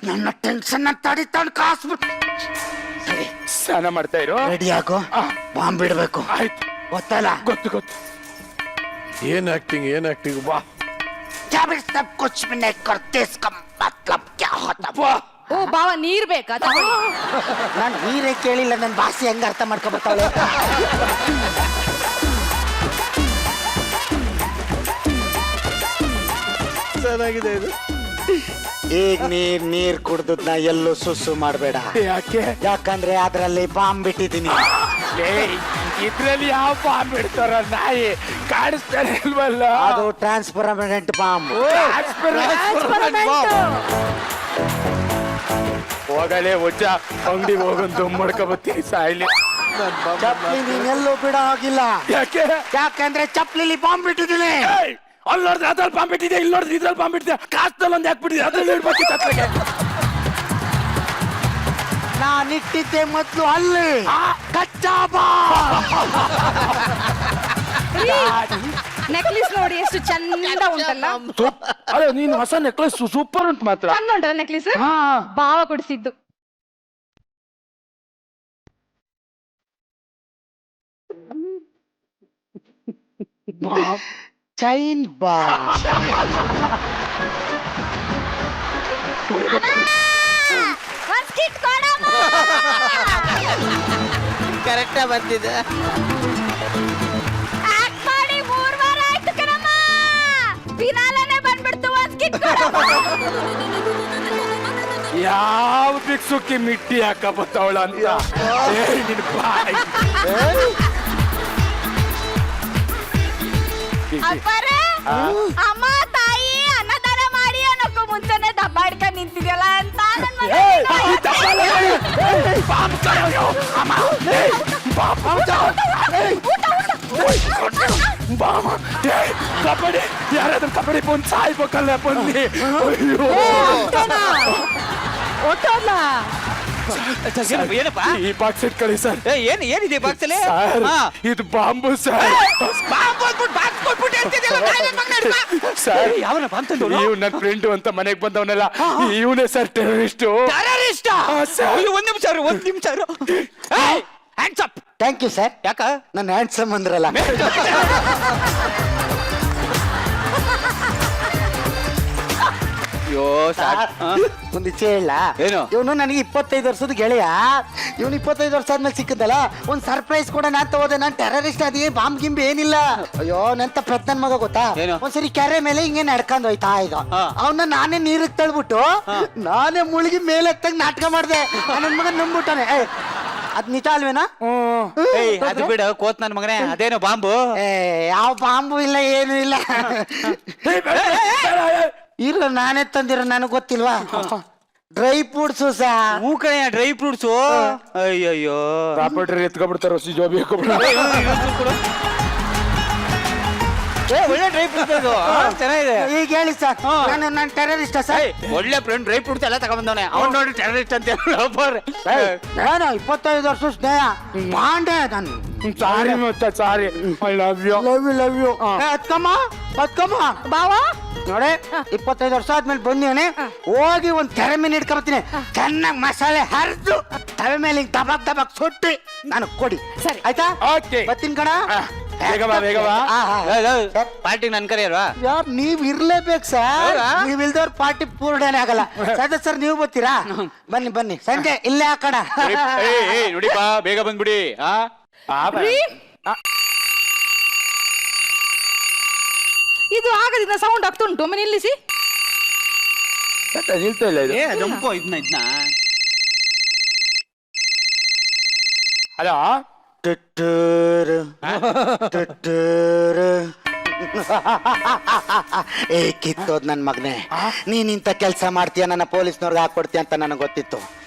ನನ್ನ ಟೆನ್ಷನ್ ತಡಿತಾವ್ ಕಾಸ್ಬಿಟ್ಟು ಸ್ನಾನ ಮಾಡ್ತಾ ಇರೋ ರೆಡಿ ಆಗೋ ಬಾಂಬ್ ಬಿಡ್ಬೇಕು ಆಯ್ತು ಗೊತ್ತಲ್ಲ. ಗೊತ್ತು ಏನ್ ಆಕ್ಟಿಂಗ್ ಬಾ. जब सब कुछ भी नहीं करते इसका मतलब क्या होता? ಓ ಬಾವ ನೀರ್ ಬೇಕಾ ತಗೊಳ್ಳಿ. ನಾನು ನೀರೇ ಕೇಳಿಲ್ಲ, ನನ್ನ ಭಾಷೆ ಹೆಂಗ ಅರ್ಥ ಮಾಡ್ಕೊಬರ್ತಾಳೆ. ಚೆನ್ನಾಗಿದೆ ಇದು. ಈಗ ನೀರ್ ಕುಡ್ದದ್ನ ಎಲ್ಲೂ ಸುಸ್ಸು ಮಾಡಬೇಡ. ಯಾಕೆ ಯಾಕಂದ್ರೆ ಅದ್ರಲ್ಲಿ ಬಾಂಬ್ ಬಿಟ್ಟಿದ್ದೀನಿ. ಇದ್ರಲ್ಲಿ ಯಾವ ಬಾಂಬ್ ಬಿಡ್ತಾರ ನಾಯಿ ಕಾಡಿಸ್ತಾರೆ ಇಲ್ವಲ್ಲ ಅದು ಟ್ರಾನ್ಸ್ಪರಮೆಂಟ್ ಬಾಂಬ್. ಹೋಗಲೇ ಒಜ್ಜ ಅಂಗಡಿ ಹೋಗಂತ ಮಡ್ಕ ಬತ್ತೀನಿ ಸಾಯ್ಲಿ ಚಪ್ಲಿ ನೀನೆಲ್ಲೂ ಬಿಡೋ ಹೋಗಿಲ್ಲ. ಯಾಕೆ ಯಾಕಂದ್ರೆ ಚಪ್ಲಿಲಿ ಬಾಂಬ್ ಬಿಟ್ಟಿದ್ದೀನಿ. ಅಲ್ಲಿ ನೋಡಿದ್ರೆ ಅದ್ರಲ್ಲಿ ಬಾಂಬ್ ಬಿಟ್ಟಿದೆ, ಇಲ್ಲಿ ನೋಡಿದ್ರೆ ಇದ್ರಲ್ಲಿ ಬಾಂಬ್ ಬಿಟ್ಟಿದೆ, ಕಾಸ್ತಲ್ಲಿ ಒಂದು ಹಾಕ್ಬಿಟ್ಟಿದೆ, ಅದ್ರಲ್ಲಿ ಇಡ್ಬೇಕಿತ್ತು ಅತ್ಲಾಗೆ. ನಾನಿಟ್ಟಿದ್ದೆ ಮೊದ್ಲು ಅಲ್ಲಿ ಕಚ್ಚಾ ನೆಕ್ಲೆಸ್ ನೋಡಿ ಎಷ್ಟು ಚಂದ ಉಂಟಲ್ಲ. ಅದೇ ನೀನು ಹೊಸ ನೆಕ್ಲೆಸ್ ಸೂಪರ್ ಉಂಟು ಮಾತ್ರ. ಚಂದ ಉಂಟಲ್ಲ ನೆಕ್ಲೆಸ್ ಬಾವ ಕೊಡಿಸಿದ್ದು. ಚೈನ್ ಬಾ ಕರೆಕ್ಟಾ ಬಂದಿದೆ ಯಾವ ಭಿಕ್ಷುಕಿ ಮಿಟ್ಟಿ ಹಾಕ ಬತ್ತವಳ ಅಂತ ನಿನ್ ಬಾಯಿ. ಅಮ್ಮ ತಾಯಿ ಅನ್ನದಾನ ಮಾಡಿ ಅನ್ನೋಕ್ಕೂ ಮುಂಚೆನೆ ದಬ್ಬಾಡ್ಕ ನಿಂತಿದ್ಯಲ್ಲ ಅಂತ ಕಬಡ್ಡಿ ಯಾರಾದ್ರೂ ಕಬಡ್ಡಿ ಬಂದು ಸಾಯ್ಬೇಕಲ್ಲ ಬಂದಿ. ಏನಪ್ಪ ಈ ಬಾಕ್ಸ್ ಇಟ್ಕೊಳ್ಳಿ ಸರ್. ಏನಿದೆ ಬಾಕ್ಸ್ ಅಲ್ಲಿ ಸರ್ ಇದು ಬಾಂಬು ಸರ್. ಸರ್ ಯಾವನ ಬಂತು ಇವ್ ನನ್ನ ಫ್ರೆಂಡು ಅಂತ ಮನೆಗೆ ಬಂದವನಲ್ಲ ಇವನೇ ಸರ್ ಟೆರರಿಸ್ಟು. ಒಂದ್ ನಿಮಿಷ hands up. Thank you sir. ಯಾಕ ನನ್ನ ಹ್ಯಾಂಡ್ಸಮ್ ಅಂದ್ರಲ್ಲ. ಅಯ್ಯೋ ಒಂದು ಇಚ್ಛೆ ಹೇಳ. ಏನು? ಇವನು ನನಗೆ 25 ವರ್ಷದ ಗೆಳೆಯ. ಇವನು 25 ವರ್ಷ ಆದ್ಮೇಲೆ ಸಿಕ್ಕದಲ್ಲ, ಒಂದ್ ಸರ್ಪ್ರೈಸ್ ಕೂಡ ನಾನ್ ತಗೋದೆ. ನಾನ್ ಟೆರರಿಸ್ಟ್ ಅದೇ ಬಾಂಬ್ ಗಿಂಬ್ ಏನಿಲ್ಲ. ಅಯ್ಯೋ ನಂತ ಪ್ರಜ್ಞನ್ ಮಗ ಗೊತ್ತಾ, ಏನು? ಒಂದ್ಸರಿ ಕೆರೆ ಮೇಲೆ ಹಿಂಗೆ ನಡ್ಕೊಂಡ್ ಹೋಯ್ತಾ ಇದ್ದ. ಅವನ್ನ ನಾನೇ ನೀರಿಗೆ ತಳ್ಬಿಟ್ಟು ನಾನೇ ಮುಳುಗಿ ಮೇಲೆ ಎತ್ತಂಗ್ ನಾಟಕ ಮಾಡ್ದೆ. ನನ್ ಮಗ ನಂಬ್ಬಿಟ್ಟಾನೆ. ಅದ್ ನಿಜ ಅಲ್ವೇನಾ? ಅದು ಬಿಡ ಕೋತ್ ನನ್ ಮಗನೇ, ಅದೇನೋ ಬಾಂಬು. ಯಾವ ಬಾಂಬು ಇಲ್ಲ, ಏನು ಇಲ್ಲ. ಇಲ್ಲ ನಾನೇ ತಂದಿರೋ, ನನಗ್ ಗೊತ್ತಿಲ್ವಾ? ಡ್ರೈ ಫ್ರೂಟ್ಸು ಸಾ. ಹೂ ಕಣೆ ಡ್ರೈ ಫ್ರೂಟ್ಸು. ಅಯ್ಯಯ್ಯೋ ಪ್ರಾಪರ್ಟಿ ಎತ್ಕೊಬಿಡ್ತಾರ ಜೋಬಿ ಒಳ್ಳೆ ಡ್ರೈ ಫ್ರೂಟ್ಸ್ ಅದು ಚೆನ್ನಾಗಿದೆ. ಈಗ ಹೇಳಿ ಸರ್, ನಾನು ಟೆರರಿಸ್ಟ್ ಸರ್. ಒಳ್ಳೆ ಫ್ರೆಂಡ್ ಡ್ರೈ ಫ್ರೂಟ್ಸ್ ಎಲ್ಲ ತಗೊಂಡ್ಬಂದವನೆ. ಅವ್ನು ನೋಡಿ ಟೆರರಿಸ್ಟ್ ಅಂತ ನಾನು 25 ವರ್ಷ ಸ್ನೇಹ ಮಾಡೇ ನಾನು. ಸಾರಿ ಮತ್ತೆ sorry. I love you. Love you love you. ಅತ್ಕಮ್ಮ ಅತ್ಕಮ್ಮ ಬಾವ ನೋಡಿ 25 ವರ್ಷ ಆದ್ಮೇಲೆ ಬಂದಿವನೆ ಹೋಗಿ ಒಂದ್ ತೆರೆ ಮೀನ್ ಹಿಡ್ಕೊಂಬತ್ತೀನಿ ಚೆನ್ನಾಗಿ ಮಸಾಲೆ ಹರಿದು ತವೆ ಮೇಲೆ ಹಿಂಗ್ ದಬಾಕ್ ದಬಾಕ್ ಸುಟ್ಟಿ ನನಗ್ ಕೊಡಿ ಸರಿ. ಆಯ್ತಾ Okay. ಬರ್ತೀನಿ ಕಣ ಬೇಗ ಬಾ, ಬೇಗ ಬಾ. ಪಾರ್ಟಿಗೆ ನನ್ ಕರೆಯಲ್ವಾ ಯಾರ್ ನೀವ್ ಇರ್ಲೇಬೇಕು ಸರ್ ನೀವ್ ಇಲ್ದವ್ರ ಪಾರ್ಟಿ ಪೂರ್ಣನೇ ಆಗಲ್ಲ ಸರ್ ನೀವು ಬರ್ತೀರಾ ಬನ್ನಿ ಬನ್ನಿ ಸಂಜೆ ಇಲ್ಲೇ ಆ ಕಡ ನೋಡಿಪಾ ಬೇಗ ಬಂದ್ಬಿಡಿ ಇದು ಆಗದಿಂದ ಸೌಂಡ್ ಆಗ್ತುಂಟು ಒಮ್ಮೆ ನಿಲ್ಲಿಸಿ. ನಿಲ್ತಾ ಇಲ್ಲ ಇದು. ಹಲೋ ಏ ಕಿತ್ತೋದ್ ನನ್ ಮಗನೇ ನೀನ್ ಇಂಥ ಕೆಲಸ ಮಾಡ್ತೀಯ ನನ್ನ ಪೊಲೀಸ್ನವ್ರಿಗೆ ಹಾಕೊಡ್ತೀಯ ಅಂತ ನನಗೆ ಗೊತ್ತಿತ್ತು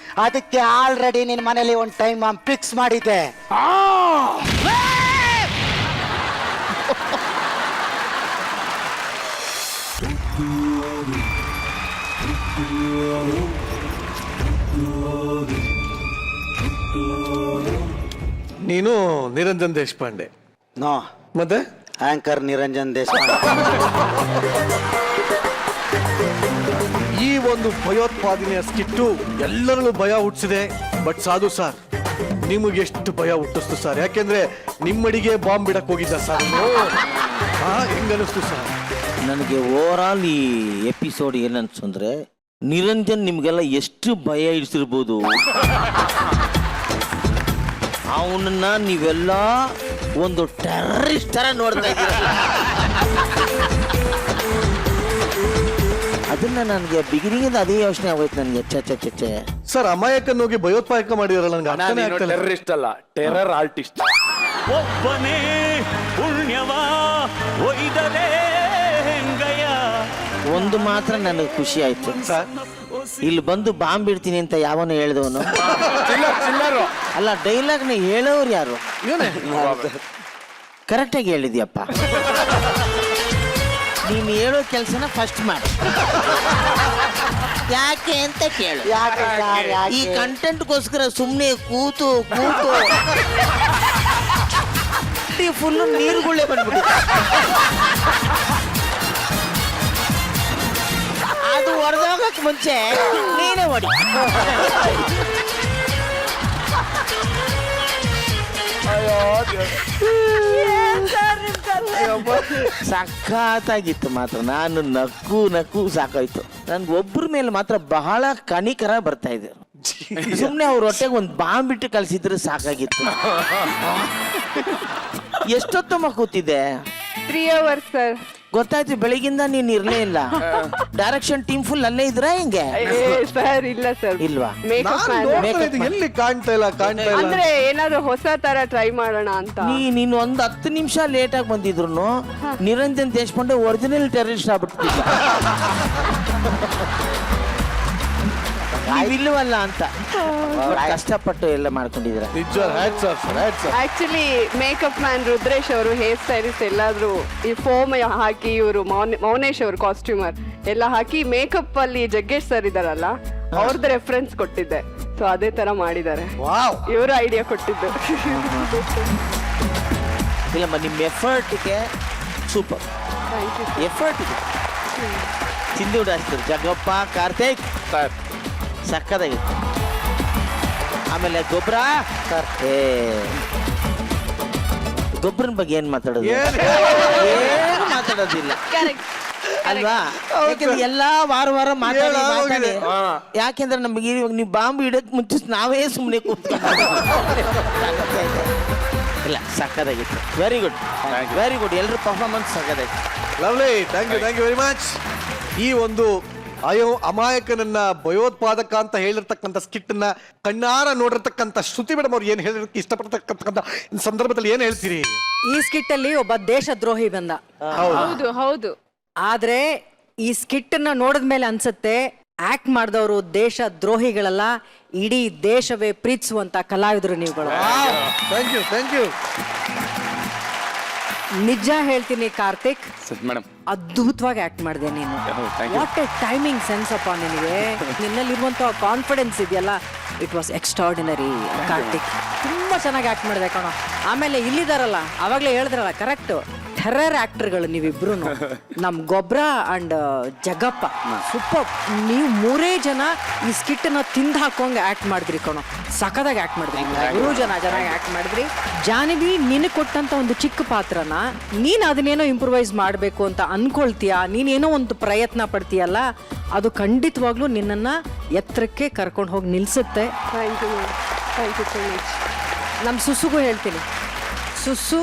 ಅದಕ್ಕೆ ಆಲ್ರೆಡಿ ನಿನ್ ಮನೇಲಿ ಒಂದ್ ಟೈಮ್ ಫಿಕ್ಸ್ ಮಾಡಿದ್ದೆ ನೀನು ನಿರಂಜನ್ ದೇಶಪಾಂಡೆ ನೋ ಮತ್ತೆ ಆಂಕರ್ ನಿರಂಜನ್ ದೇಶಪಾಂಡೆ ಈ ಒಂದು ಭಯೋತ್ಪಾದನೆಯ ಸ್ಕಿಟ್ಟು ಎಲ್ಲರಲ್ಲೂ ಭಯ ಹುಟ್ಟಿಸಿದೆ. ಬಟ್ ಸಾಧು ಸರ್ ನಿಮಗೆ ಎಷ್ಟು ಭಯ ಹುಟ್ಟಿಸ್ತು ಸರ್? ಯಾಕೆಂದ್ರೆ ನಿಮ್ಮಡಿಗೆ ಬಾಂಬ್ ಬಿಡಕ್ ಹೋಗಿದ್ದ ಸರ್. ಹೆಂಗನಿಸ್ತು ಸರ್? ನನಗೆ ಓವರ್ ಆಲ್ ಈ ಎಪಿಸೋಡ್ ಏನನ್ಸು ಅಂದ್ರೆ ನಿರಂಜನ್ ನಿಮ್ಗೆಲ್ಲ ಎಷ್ಟು ಭಯ ಇಡಿಸಿರ್ಬೋದು. ಅವನನ್ನ ನೀವೆಲ್ಲ ಒಂದು ಟೆರರಿಸ್ಟ್ ತರ ನೋಡ್ತಾ ಇದ್ದೀರಲ್ಲ, ಅದನ್ನ ನನಗೆ ಬಿಗಿನಿಂಗ್ ಅದೇ ಯೋಚನೆ ಆಗೋಯ್ತು ನನಗೆ. ಚೆ ಸರ್ ಅಮಾಯಕನ್ ಹೋಗಿ ಭಯೋತ್ಪಾದಕ ಮಾಡಿದಾರಲ್ಲ, ನನಗೆ ಅರ್ಥನೇ ಆಗ್ತಿಲ್ಲ. ಟೆರರಿಸ್ಟ್ ಅಲ್ಲ, ಟೆರರ್ ಆರ್ಟಿಸ್ಟ್. ಒಬ್ಬನೇ ಪುಣ್ಯವ ಒಯ್ದಲೇ ಹೆಂಗಯ್ಯ. ಒಂದು ಮಾತ್ರ ನನಗೆ ಖುಷಿ ಆಯ್ತು, ಸರ್ ಇಲ್ಲಿ ಬಂದು ಬಾಂಬ್ ಇಡ್ತೀನಿ ಅಂತ ಯಾವನು ಹೇಳಿದವನು ಚಿಲ್ಲರು ಅಲ್ಲ, ಡೈಲಾಗ್ನ ಹೇಳೋರು ಯಾರು? ಇವನೇ ಕರೆಕ್ಟಾಗಿ ಹೇಳಿದ್ಯಪ್ಪ. ನೀನು ಹೇಳೋ ಕೆಲಸನ ಫಸ್ಟ್ ಮಾಡಿ, ಯಾಕೆ ಅಂತ ಕೇಳು. ಈ ಕಂಟೆಂಟ್ಗೋಸ್ಕರ ಸುಮ್ಮನೆ ಕೂತು ಫುಲ್ಲು ನೀರುಗುಳ್ಳೆ ಬಂದ್ಬಿಟ್ಟಿದೆ. ಅದು ಹೊಡೆದೋಗಕ್ಕೆ ಮುಂಚೆ ನೀನೇ ಹೊಡಿ. ಸಖತ್ತಾಗಿತ್ತು ಮಾತ್ರ. ನಾನು ನಕ್ಕು ಸಾಕಾಯ್ತು. ನನ್ಗೆ ಒಬ್ಬರ ಮೇಲೆ ಮಾತ್ರ ಬಹಳ ಕನಿಕರ ಬರ್ತಾ ಇದೆ. ಸುಮ್ಮನೆ ಅವ್ರ ಹೊಟ್ಟೆಗೆ ಒಂದು ಬಾಂಬ್ ಬಿಟ್ಟು ಕಳ್ಸಿದ್ರೆ ಸಾಕಾಗಿತ್ತು. ಎಷ್ಟೊತ್ತಮ್ಮ ಕೂತಿದ್ದೆ? 3 hours ಸರ್. ಗೊತ್ತಾಯ್ತು, ಬೆಳಿಗಿಂದ ನೀನ್ ಇರ್ಲೇ ಇಲ್ಲ. ಡೈರೆಕ್ಷನ್ ಟೀಮ್ ಫುಲ್ ಅಲ್ಲೇ ಇದ್ರ ಹೆಂಗೆ? ಸರ್ ಇಲ್ಲ ಸರ್, ಇಲ್ವಾ? ಮೇಕಪ್ ನಾನ್ ನೋಡ್ತಾ ಇದ್ದೀನಿ, ಎಲ್ಲಿ ಕಾಣ್ತಾ ಇಲ್ಲ. ಅಂದ್ರೆ ಏನಾದ್ರು ಹೊಸ ತರ ಟ್ರೈ ಮಾಡೋಣ ಅಂತ. ನೀನು ಒಂದು 10 ನಿಮಿಷ ಲೇಟ್ ಆಗಿ ಬಂದಿದ್ರು ನಿರಂಜನ್ ದೇಶಪಾಂಡೆ ಒರಿಜಿನಲ್ ಟೆರರಿಸ್ಟ್ ಆಗ್ಬಿಟ್ಟಿದ್ದ. ಇಲ್ಲವಲ್ಲ ಅಂತ ಕಷ್ಟಪಟ್ಟು ಎಲ್ಲ ಮಾಡ್ಕೊಂಡಿದ್ರ. ನಿಜ hats off sir, hats off. Actually makeup man Rudresh ಅವರು, ಹೇರ್ ಸ್ಟೈಲಿಸ್ಟ್ ಎಲ್ಲಾದ್ರೂ ಈ ಫೋಮ್ ಹಾಕಿ, ಇವರು ಮೌನೇಶ್ ಅವರು ಕಾಸ್ಟ್ಯೂಮರ್ ಎಲ್ಲ ಹಾಕಿ ಮೇಕಪ್ ಅಲ್ಲಿ ಜಗ್ಗೇಶ್ ಸರ್ ಇದಾರಲ್ಲ ಅವ್ರದ್ದು ರೆಫರೆನ್ಸ್ ಕೊಟ್ಟಿದ್ದೆ. ಸೊ ಅದೇ ತರ ಮಾಡಿದ್ದಾರೆ, ವಾವ್. ಇವರು ಐಡಿಯಾ ಕೊಟ್ಟಿದ್ದು. ಇಲ್ಲಮ್ಮ, ನಿಮ್ಮ ಎಫರ್ಟ್ಗೆ ಸೂಪರ್. Thank you. ಎಫರ್ಟ್ ಇದೆ. ಚಿಂದಿ ಉಡಾಯಿಸ್ತಾರೆ ಜಗ್ಗಪ್ಪ, ಕಾರ್ತಿಕ್ ಸರ್. ಸಕ್ಕದಾಗಿತ್ತು. ಆಮೇಲೆ ಗೊಬ್ಬರ ಸರ್, ಗೊಬ್ಬರನ ಬಗ್ಗೆ ಏನ್ ಮಾತಾಡೋದು? ಏನು ಮಾತಾಡೋದಿಲ್ಲ ಅಲ್ವಾ? ಯಾಕೆಂದ್ರೆ ಎಲ್ಲಾ ವಾರ ಮಾತಾಡಿ ಯಾಕೆಂದ್ರೆ ನಮಗೆ ಇವಾಗ ನೀವು ಬಾಂಬ್ ಇಡಕ್ ಮುಂಚೆ ನಾವೇ ಸುಮ್ಮನೆ ಕೂತ್ಕೊಂಡು ಇಲ್ಲ. ಸಕ್ಕದಾಗಿತ್ತು. Very good. ಎಲ್ಲರೂ ಪರ್ಫಾರ್ಮೆನ್ಸ್ ಸಕ್ಕದಾಗಿತ್ತು. Lovely, thank you very much. ಈ ಒಂದು ಅಮಾಯಕನನ್ನ ಭಯೋತ್ಪಾದಕ ಅಂತ ಹೇಳಿರ್ತಕ್ಕಂಥ ಸ್ಕಿಟ್ ನ ಕಣ್ಣಾರ ನೋಡಿರ್ತಕ್ಕಂಥ ಶ್ರುತಿ ಮೇಡಮ್ ಅವ್ರು ಏನ್ ಹೇಳಿರಕ್ಕೆ ಇಷ್ಟಪಡ್ತಕ್ಕಂಥ ಸಂದರ್ಭದಲ್ಲಿ ಏನ್ ಹೇಳ್ತೀರಿ? ಈ ಸ್ಕಿಟ್ ಅಲ್ಲಿ ಒಬ್ಬ ದೇಶದ್ರೋಹಿ ಬಂದ. ಹೌದು ಹೌದು. ಆದ್ರೆ ಈ ಸ್ಕಿಟ್ ನ ನೋಡಿದ್ಮೇಲೆ ಅನ್ಸುತ್ತೆ ಆಕ್ಟ್ ಮಾಡಿದವರು ದೇಶ ದ್ರೋಹಿಗಳಲ್ಲ, ಇಡೀ ದೇಶವೇ ಪ್ರೀತಿಸುವಂತ ಕಲಾವಿದರು ನೀವುಗಳು. Thank you. ನಿಜ ಹೇಳ್ತೀನಿ ಕಾರ್ತಿಕ್, ಮೇಡಮ್ ಅದ್ಭುತವಾಗಿ ಆಕ್ಟ್ ಮಾಡಿದೆ ನೀನು. thank you. What A timing sense ಅಪ್ಪ ನಿನಗೆ. ನಿನ್ನಲ್ಲಿರುವಂತಹ ಕಾನ್ಫಿಡೆನ್ಸ್ ಇದೆಯಲ್ಲ, ಇಟ್ ವಾಸ್ ಎಕ್ಸ್ಟ್ರಾರ್ಡಿನರಿ ಕಾರ್ತಿಕ್. ತುಂಬಾ ಚೆನ್ನಾಗಿ ಆಕ್ಟ್ ಮಾಡಿದೆ ಕಣೋ. ಆಮೇಲೆ ಇಲ್ಲಿದಾರಲ್ಲ, ಅವಾಗಲೇ ಹೇಳಿದ್ರಲ್ಲ, ಕರೆಕ್ಟ್ ಟೆರರ್ ಆಕ್ಟರ್ಗಳು ನೀವಿಬ್ರು ನಮ್ ಗೊಬ್ರ ಅಂಡ್ ಜಗಪ್ಪ ಸೂಪರ್. ನೀವು 3 ಜನ ಈ ಸ್ಕಿಟ್ ನ ತಿಂದು ಹಾಕೋಂಗ್ ಆಕ್ಟ್ ಮಾಡಿದ್ರಿ ಕಣೋ, ಸಖದಾಗಿ ಆಕ್ಟ್ ಮಾಡಿದ್ರಿ. 3 ಜನ ಚೆನ್ನಾಗಿ ಆಕ್ಟ್ ಮಾಡಿದ್ರಿ. ಜಾನವಿ ನಿನಗೆ ಕೊಟ್ಟಂತ ಒಂದು ಚಿಕ್ಕ ಪಾತ್ರನ ನೀನ್ ಅದನ್ನೇನೋ ಇಂಪ್ರೂವೈಸ್ ಮಾಡ್ಬೇಕು ಅಂತ ಅನ್ಕೊಳ್ತೀಯ, ನೀನೇನೋ ಒಂದು ಪ್ರಯತ್ನ ಪಡ್ತೀಯಲ್ಲ, ಅದು ಖಂಡಿತವಾಗ್ಲೂ ನಿನ್ನನ್ನ ಎತ್ತರಕ್ಕೆ ಕರ್ಕೊಂಡು ಹೋಗಿ ನಿಲ್ಸುತ್ತೆ. Thank you ma'am, thank you so much. ನಮ್ಮ ಸುಸುಗೂ ಹೇಳ್ತೀನಿ, ಸುಸ್ಸು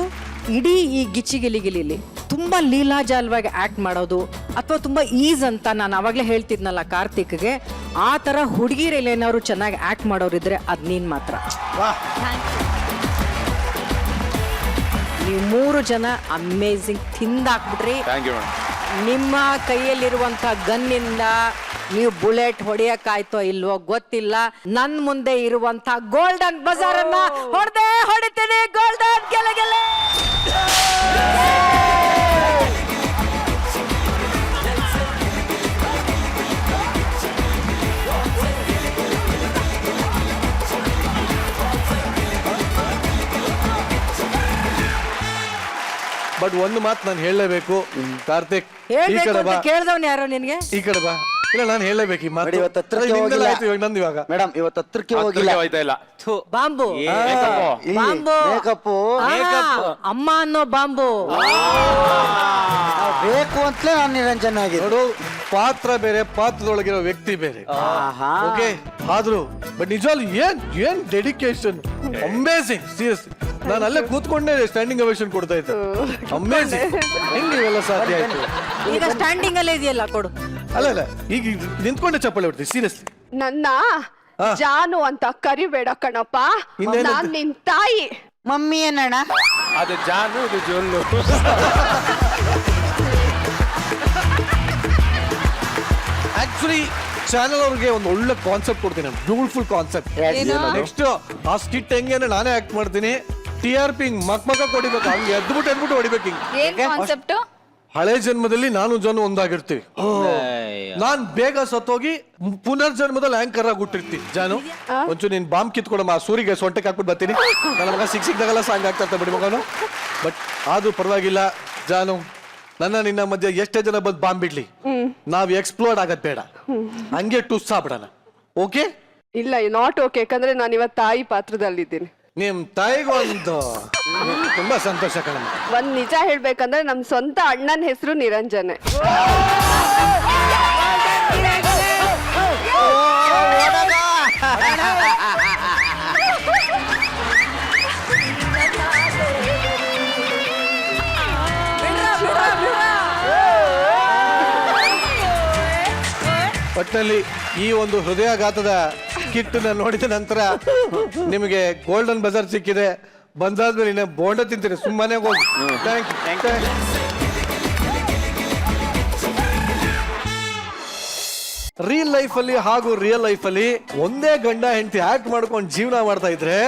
ಇಡೀ ಈ ಗಿಲಿಗಿಲಿಲಿ ತುಂಬ ಲೀಲಾಜಾಲವಾಗಿ ಆ್ಯಕ್ಟ್ ಮಾಡೋದು ಅಥವಾ ತುಂಬ ಈಸ್ ಅಂತ ನಾನು ಆವಾಗಲೇ ಹೇಳ್ತಿದ್ನಲ್ಲ ಕಾರ್ತಿಕ್ಗೆ, ಆ ಥರ ಹುಡುಗಿರಲ್ಲಿ ಏನಾದ್ರು ಚೆನ್ನಾಗಿ ಆ್ಯಕ್ಟ್ ಮಾಡೋರಿದ್ರೆ ಅದು ನೀನು ಮಾತ್ರ. ನೀವು 3 ಜನ ಅಮೇಝಿಂಗ್ ತಿಂದಾಕ್ಬಿಟ್ರಿ. ನಿಮ್ಮ ಕೈಯಲ್ಲಿರುವಂಥ ಗನ್ನಿಂದ ನೀವು ಬುಲೆಟ್ ಹೊಡೆಯಕ್ಕಾಯ್ತೋ ಇಲ್ವೋ ಗೊತ್ತಿಲ್ಲ, ನನ್ ಮುಂದೆ ಇರುವಂತ ಗೋಲ್ಡನ್ ಬಜಾರ್ ಅನ್ನ ಹೊಡಿತೀನಿ. ಗೋಲ್ಡನ್ ಗೆಲೆ. ಬಟ್ ಒಂದು ಮಾತು ನಾನು ಹೇಳಲೇಬೇಕು ಕಾರ್ತಿಕ್, ಈ ಕಡೆ ಬಾ. ಕೇಳ್ದವ್ನು ಯಾರೋ ನಿನ್ಗೆ? ಈ ಕಡೆ ಬಾ. ಇಲ್ಲ ನಾನು ಹೇಳಲೇಬೇಕು ಈ ಮಾತು. ಇವತ್ತು ಹತ್ರಕ್ಕೆ ಹೋಗಿಲ್ಲ. ಆಯ್ತು, ಇವಾಗ ನಂದು ಇವಾಗ. ಮೇಡಮ್ ಇವತ್ತು ಹತ್ರಕ್ಕೆ ಹೋಗಿಲ್ಲ. ಬಾಂಬು ಬಾಂಬು ಮೇಕಪ್ ಅಮ್ಮ ಅನ್ನೋ ಬಾಂಬು ಬೇಕು ಅಂತಲೇ ನಾನು ನಿರಂಜನ ಆಗಿದೆ. ನೋಡು, ಪಾತ್ರ ಬೇರೆ, ಪಾತ್ರದೊಳಗಿರೋ ವ್ಯಕ್ತಿ ಬೇರೆ. ಓಕೆ, ಆದ್ರೂ ಬಟ್ ನಿಜವಾಗ್ಲೂ ಏನ್ ಡೆಡಿಕೇಶನ್, ಅಮೇಸಿಂಗ್. ಸೀರಿಯಸ್, ನಾನು ಅಲ್ಲೇ ಕೂತ್ಕೊಂಡೇ ಸ್ಟ್ಯಾಂಡಿಂಗ್ ಅವೇಷನ್ ಕೊಡ್ತಾ ಇದ್ದೆ. ಅಮೇಸಿಂಗ್. ಹೆಂಗೆ ಇವೆಲ್ಲ ಸಾಧ್ಯ ಆಯ್ತು? ಈಗ ಸ್ಟ್ಯಾಂಡಿಂಗ್ ಅಲ್ಲೇ ಇದೆಯಲ್ಲ ಕೊಡು. ಅಲ್ಲ ಈಗ ನಿಂತ್ಕೊಂಡೆ ಚಪ್ಪಳೆ ಹೊಡ್ತೀವಿ. ಸೀರಿಯಸ್, ನನ್ನ ಜಾನು ಅಂತ ಕರಿಬೇಡ ಕಣಪ್ಪ, ಇನ್ನೇನು? ನಾನ್ ನಿನ್ ತಾಯಿ. ಮಮ್ಮಿ ಏನಣ್ಣ? ಅದು ಜಾನು, ಇದು ಜೊಲ್ಲು. ಆಕ್ಚುಲಿ ಚಾನಲ್ ಅವ್ರಿಗೆ ಒಂದು ಒಳ್ಳೆ ಕಾನ್ಸೆಪ್ಟ್ ಕೊಡ್ತೀನಿ, ಬ್ಯೂಟಿಫುಲ್ ಕಾನ್ಸೆಪ್ಟ್. ನೆಕ್ಸ್ಟ್ ಆ ಸ್ಕಿಟ್ ಹೆಂಗೆ ಅಂದ್ರೆ ನಾನೇ ಆಕ್ಟ್ ಮಾಡ್ತೀನಿ. TRP ಮಕ್ಕ ಕೊಡಿಬೇಕು, ಹಂಗೆ ಎದ್ಬಿಟ್ಟು ಹೊಡಿಬೇಕು. ಹಿಂಗೆ ಹಳೆ ಜನ್ಮದಲ್ಲಿ ನಾನು ಜನ ಒಂದಾಗಿರ್ತೀವಿ. ನಾನ್ ಬೇಗ ಸತ್ತೋಗಿ ಪುನರ್ಜನ್ಮದಲ್ಲಿ ಆಂಕರ್ ಆಗಿ ಹುಟ್ಟಿರ್ತೀನಿ. ಜಾನು, ಒಂಚೂರು ನೀನ್ ಬಾಂಬ್ ಕಿತ್ಕೊಡಮ್ಮ, ಆ ಸೂರಿಗೆ ಸೊಂಟಕ್ಕೆ ಹಾಕ್ಬಿಟ್ಟು ಬರ್ತೀನಿ. ನನ್ನ ಮಗ ಸಿಕ್ದಾಗೆಲ್ಲ ಸಾಂಗ್ ಆಗ್ತಾ ಇರ್ತಾ ಬಿಡಿ ಮಗನು. ಬಟ್ ಆದ್ರೂ ಪರವಾಗಿಲ್ಲ ಜಾನು, ನನ್ನ ನಿನ್ನ ಮಧ್ಯೆ ಎಷ್ಟೇ ಜನ ಬಂದು ಬಾಂಬ್ ಬಿಡ್ಲಿ, ನಾವ್ ಎಕ್ಸ್ಪ್ಲೋರ್ಡ್ ಆಗದ್ ಬೇಡ, ಹಂಗೆ ಟುಸ್ ಆಗ್ಬಿಡಣ. ಓಕೆ? ಇಲ್ಲ, ನಾಟ್ ಓಕೆ. ಯಾಕಂದ್ರೆ ನಾನು ಇವತ್ತು ತಾಯಿ ಪಾತ್ರದಲ್ಲಿದ್ದೀನಿ. ನಿಮ್ ತಾಯಿಗೂ ಒಂದು ತುಂಬಾ ಸಂತೋಷ ಕಣಮ್ಮ. ಒಂದ್ ನಿಜ ಹೇಳ್ಬೇಕಂದ್ರೆ ನಮ್ ಸ್ವಂತ ಅಣ್ಣನ ಹೆಸರು ನಿರಂಜನೆ. ಒಟ್ಟಿನಲ್ಲಿ ಈ ಒಂದು ಹೃದಯಾಘಾತದ ಕಿಟ್ ನೋಡಿದ ನಂತರ ನಿಮಗೆ ಗೋಲ್ಡನ್ ಬಜಾರ್ ಸಿಕ್ಕಿದೆ. ಬಂದಾದ್ಮೇಲೆ ಇನ್ನೇ ಬೋಂಡ ತಿಂತೀರಿ, ಸುಮ್ಮನೆ ಹೋಗಿ. Thank you. ರಿಯಲ್ ಲೈಫ್ ಅಲ್ಲಿ ಹಾಗೂ ರಿಯಲ್ ಲೈಫ್ ಅಲ್ಲಿ ಒಂದೇ ಗಂಡ ಹೆಂಡತಿ ಆಕ್ಟ್ ಮಾಡ್ಕೊಂಡು ಜೀವನ ಮಾಡ್ತಾ ಇದ್ರೆ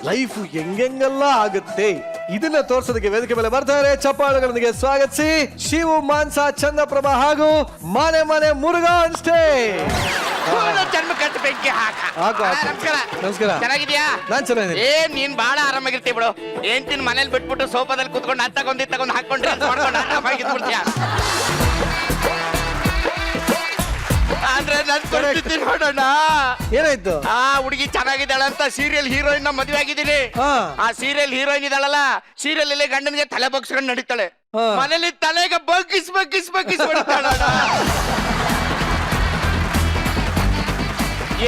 ಲೈಫ್ ಹೆಂಗೆಲ್ಲ ಆಗುತ್ತೆ. ಇದನ್ನ ತೋರ್ಸೋದಕ್ಕೆ ವೇದಿಕೆ ಮೇಲೆ ಬರ್ತಾರೆ. ಚಪ್ಪಾಳೆಗಳೊಂದಿಗೆ ಸ್ವಾಗತಿಸಿ ಶಿವು, ಮಾನ್ಸ, ಚಂದ್ರಪ್ರಭಾ ಹಾಗೂ ಮನೆ ಮುರುಘಾ ಆನ್ ಸ್ಟೇಜ್. ನಮಸ್ಕಾರ. ಚೆನ್ನಾಗಿದ್ಯಾ? ನಾನ್ ಚೆನ್ನಾಗಿದ್ದೀನಿ. ನೀನ್ ಬಹಳ ಆರಾಮಾಗಿರ್ತೀವಿ ಬಿಡು. ಏನ್ ಮನೇಲಿ ಬಿಟ್ಬಿಟ್ಟು ಸೋಫಾದಲ್ಲಿ ಕುತ್ಕೊಂಡು ಅದ್ ತಗೊಂಡ್ ಹಾಕೊಂಡ್ರೆ ಆರಾಮಾಗಿದ್ಬಿಡ್ತೀಯ. ಅಂದ್ರೆ ನನ್ ಪರಿಸ್ಥಿತಿ ನೋಡೋಣ. ಏನಾಯ್ತು? ಆ ಹುಡುಗಿ ಚೆನ್ನಾಗಿದ್ದಾಳ ಅಂತ ಸೀರಿಯಲ್ ಹೀರೋಯಿನ್ ಮದುವೆ ಆಗಿದ್ದೀನಿ. ಆ ಸೀರಿಯಲ್ ಹೀರೋಯಿನ್ ಇದ್ದಾಳಲ್ಲ, ಸೀರಿಯಲ್ ಅಲ್ಲಿ ಗಂಡನಿಗೆ ತಲೆ ಬಗ್ಸ್ಕೊಂಡು ನಡೀತಾಳೆ, ಮನೇಲಿ ತಲೆಗೆ ಬಗ್ಗಿಸ್ ಹೊಡಿತಾಳ.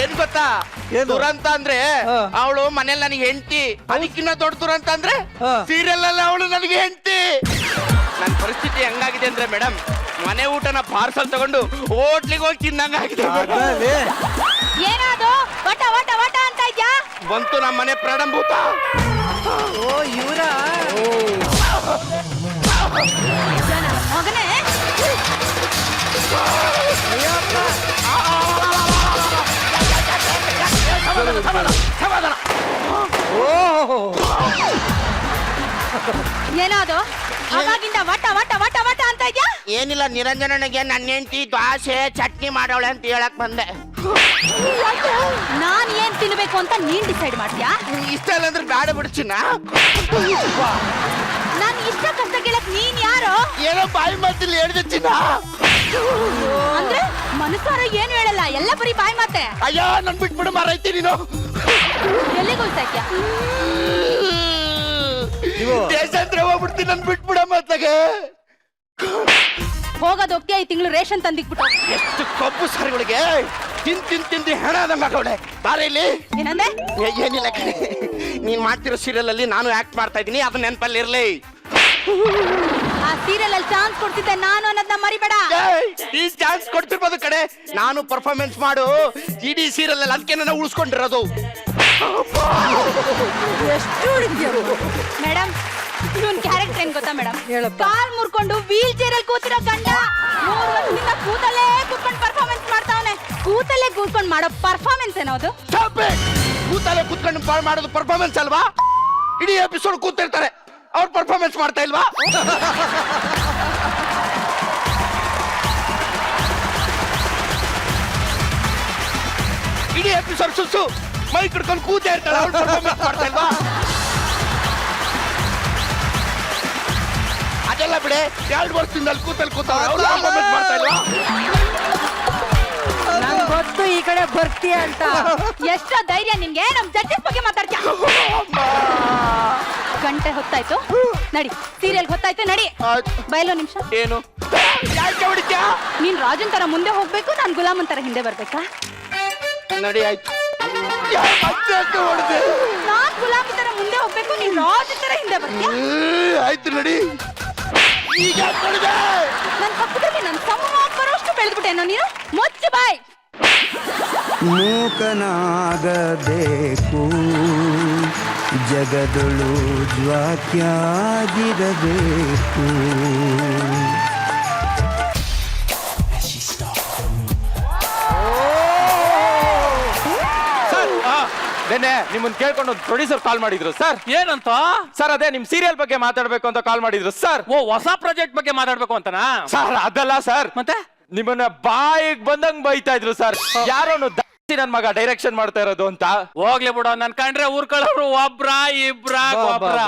ಏನ್ ಗೊತ್ತಾ ದುರಂತ ಅಂದ್ರೆ, ಅವಳು ಮನೇಲಿ ನನಗೆ ಹೆಂಡತಿ, ಅದಕ್ಕಿನ್ನ ದೊಡ್ಡ ದುರಂತ ಅಂದ್ರೆ ಸೀರಿಯಲ್ ಅಲ್ಲಿ ಅವಳು ನನಗೆ ಹೆಂಡತಿ. ನನ್ನ ಪರಿಸ್ಥಿತಿ ಹೆಂಗಾಗಿದೆ ಅಂದ್ರೆ ಮೇಡಮ್, ಮನೆ ಊಟನ ಪಾರ್ಸಲ್ ತಗೊಂಡು ಹೋಟ್ಲಿಗೆ ಹೋಗಿ ತಿನ್ನಂಗಾಗಿದೆ. ಏನಾದು ವಟ ವಟ ವಟ ಅಂತ ಇದ್ಯಾ? ಬಂತು ನಮ್ಮ ಮನೆ ಪ್ರಾರಂಭೂತ. ಓ ಇವರ ಮಗನೇ, ಏನಾದು ಅವಾಗಿಂದ ವಟ ವಟ ವಟ ವಟ ಅಂತ ಇದ್ಯಾ? ಏನಿಲ್ಲ, ನಿರಂಜನನಿಗೆ ನನ್ನ ಹೆಂಡತಿ ದ್ವಾಸೆ ಚಟ್ನಿ ಮಾಡೋಳೆ ಅಂತ ಹೇಳಕ್ ಬಂದೆ. ನಾನ್ ಏನ್ ತಿನ್ಬೇಕು ಅಂತ ನೀನ್ ಡಿಸೈಡ್ ಮಾಡ್ತೀಯಾ? ಇಷ್ಟ ಇಲ್ಲ ಅಂದ್ರೆ ಬೇಡ ಬಿಡ್ಚಿನ. ನಾನ್ ಇಷ್ಟ ಕಷ್ಟ ಕೇಳಕ್ ನೀನ್ ಯಾರು? ಏನೋ ಬಾಯಿ ಮಾತಿಲ್ಲಿ ಹೇಳಿದೆ ಚಿನ್ನ. ಅಂದ್ರೆ ಮನಸ್ಸಾರ ಏನು ಹೇಳಲ್ಲ, ಎಲ್ಲ ಬರೀ ಬಾಯಿ ಮಾತೆ. ಅಯ್ಯೋ ನನ್ ಬಿಟ್ಬಿಡು ಮಾರೈತಿ ನೀನು. ಎಲ್ಲಿಗೆ ಹೋಗ್ತಾ ದೇಶಾಂತರ ಹೋಗ್ಬಿಡ್ತೀನಿ, ನನ್ ಬಿಟ್ಬಿಡ ಮಾತ್ಲಾಗೆ. ಹೋಗೋದ್ ಹೋಗ್ತೀಯ, ಈ ತಿಂಗಳು ರೇಷನ್ ತಂದಿಕ್ಬಿಟ್ಟು. ಎಷ್ಟು ಕಬ್ಬು ಸಾರಿಗಳಿಗೆ ತಿಂದು ಹೆಣ ಆದಂಗಾಗವಳೆ. ಬಾರೆ ಇಲ್ಲಿ. ಏನಂದೆ? ಏನಿಲ್ಲ ಕಣೆ, ನೀನ್ ಮಾಡ್ತಿರೋ ಸೀರಿಯಲ್ ಅಲ್ಲಿ ನಾನು ಆಕ್ಟ್ ಮಾಡ್ತಾ ಇದೀನಿ, ಅದು ನೆನಪಲ್ಲಿ ಇರ್ಲಿ. ಆ ಸೀರಿಯಲ್ ಅಲ್ಲಿ ಚಾನ್ಸ್ ಕೊಡ್ತಿದ್ದೆ ನಾನು ಅನ್ನೋದನ್ನ ಮರಿಬೇಡ. ಈ ಚಾನ್ಸ್ ಕೊಡ್ತಿರ್ಬೋದು ಕಡೆ, ನಾನು ಪರ್ಫಾರ್ಮೆನ್ಸ್ ಮಾಡು ಇಡೀ ಸೀರಿಯಲ್ ಅಲ್ಲಿ ಅದಕ್ಕೆ ನನ್ನ ಉಳಿಸ್ಕೊಂಡಿರೋದು. ಎಷ್ಟು ಮೇಡಮ್, ಇವನ್ ಕ್ಯಾರೆಕ್ಟರ್ ಏನ್ ಗೊತ್ತಾ ಮೇಡಮ್? ಕಾಲ್ ಮುರ್ಕೊಂಡು ವೀಲ್ ಚೇರ್ ಅಲ್ಲಿ ಕೂತಿರೋ ಗಂಡ 3 ವರ್ಷದಿಂದ ಕೂತಲ್ಲೇ ಕೂತ್ಕೊಂಡು ಪರ್ಫಾರ್ಮೆನ್ಸ್ ಮಾಡ್ತಾವನೆ. ಕೂತಲ್ಲೇ ಕೂತ್ಕೊಂಡು ಮಾಡೋ ಪರ್ಫಾರ್ಮೆನ್ಸ್ ಏನೋದು? ಕೂತಲ್ಲೇ ಕೂತ್ಕೊಂಡು ಮಾಡೋದು ಪರ್ಫಾರ್ಮೆನ್ಸ್ ಅಲ್ವಾ? ಇಡೀ ಎಪಿಸೋಡ್ ಕೂತಿರ್ತಾರೆ, ಅವ್ರು ಪರ್ಫಾರ್ಮೆನ್ಸ್ ಮಾಡ್ತಾ ಇಲ್ವಾ? ಇಡೀ ಎಪಿಸೋಡ್ ಸುಸ್ಸು ಮೈ ಕಡ್ಕೊಂಡು ಕೂತೇ ಇರ್ತಾಳೆ, ಅವ್ರು ಪರ್ಫಾರ್ಮೆನ್ಸ್ ಮಾಡ್ತಾ ಇಲ್ವಾ? ಅದೆಲ್ಲ ಬಿಡೆ, 2 ವರ್ಷದಿಂದ ಅಲ್ಲಿ ಕೂತಲ್ಲಿ ಕೂತವ್ರೆ, ಅವ್ರು ಪರ್ಫಾರ್ಮೆನ್ಸ್ ಮಾಡ್ತಾ ಇಲ್ವಾ? ನಂಗ್ ಗೊತ್ತು ಈ ಕಡೆ ಬರ್ತೀಯ ಅಂತ. ಎಷ್ಟೋ ಧೈರ್ಯ ನಿನ್ಗೆ ನಮ್ ಜಡ್ಜಸ್ ಬಗ್ಗೆ ಮಾತಾಡ್ತೀಯ? ಗಂಟೆ ಹೊತ್ತಾಯ್ತು, ನಡಿ. ಸೀರಿಯಲ್ ಹೊತ್ತಾಯ್ತು, ನಡಿ. ಬಯಲೋ ನಿಮಿಷ. ಏನು ಯಾಕೆ ಹೊಡಿತ್ಯಾ? ನೀನ್ ರಾಜನ್ ತರ ಮುಂದೆ ಹೋಗ್ಬೇಕು, ನಾನ್ ಗುಲಾಮನ್ ತರ ಹಿಂದೆ ಬರ್ಬೇಕಾ? ನಡಿ ಆಯ್ತು. ಮತ್ತೆ ಹೊಡೆದೆ. ನಾನ್ ಗುಲಾಮಿ ತರ ಮುಂದೆ ಹೋಗ್ಬೇಕು, ನೀನ್ ರಾಜನ್ ತರ ಹಿಂದೆ ಬರ್ತೀಯ? ಆಯ್ತು ನಡಿ. ಈಗ ಹೊಡೆದೆ. ನನ್ ಪಕ್ಕದಲ್ಲಿ ನನ್ ಸಮ ಬರೋಷ್ಟು ಬೆಳೆದ್ಬಿಟ್ಟೇನೋ ನೀನು. ಮುಚ್ಚು ಬಾಯ್. ಮೂಕನಾಗಬೇಕು, ಜಗದೊಳು ಜ್ವಾಕ್ಯಾಗಿರಬೇಕು. ನೆನ್ನೆ ನಿಮ್ಮನ್ನ ಕೇಳ್ಕೊಂಡು ಪ್ರೊಡ್ಯೂಸರ್ ಕಾಲ್ ಮಾಡಿದ್ರು ಸರ್. ಏನಂತ ಸರ್? ಅದೇ ನಿಮ್ ಸೀರಿಯಲ್ ಬಗ್ಗೆ ಮಾತಾಡ್ಬೇಕು ಅಂತ ಕಾಲ್ ಮಾಡಿದ್ರು ಸರ್. ಓ, ಹೊಸ ಪ್ರಾಜೆಕ್ಟ್ ಬಗ್ಗೆ ಮಾತಾಡ್ಬೇಕು ಅಂತನಾ ಸರ್? ಅದಲ್ಲ ಸರ್, ಮತ್ತೆ ನಿಮ್ಮನ್ನ ಬಾಯಿಗೆ ಬಂದಂಗ್ ಬೈತಾ ಇದ್ರು ಸರ್. ಯಾರೋನು ನನ್ ಮಗ ಡೈರೆಕ್ಷನ್ ಮಾಡ್ತಾ ಇರೋದು ಅಂತ. ಹೋಗ್ಲಿ ಬಿಡೋ, ನನ್ ಕಂಡ್ರೆ ಊರ್ಕೊಳ್ಳೋರು ಒಬ್ರ ಇಬ್ರ ಒಬ್ರ.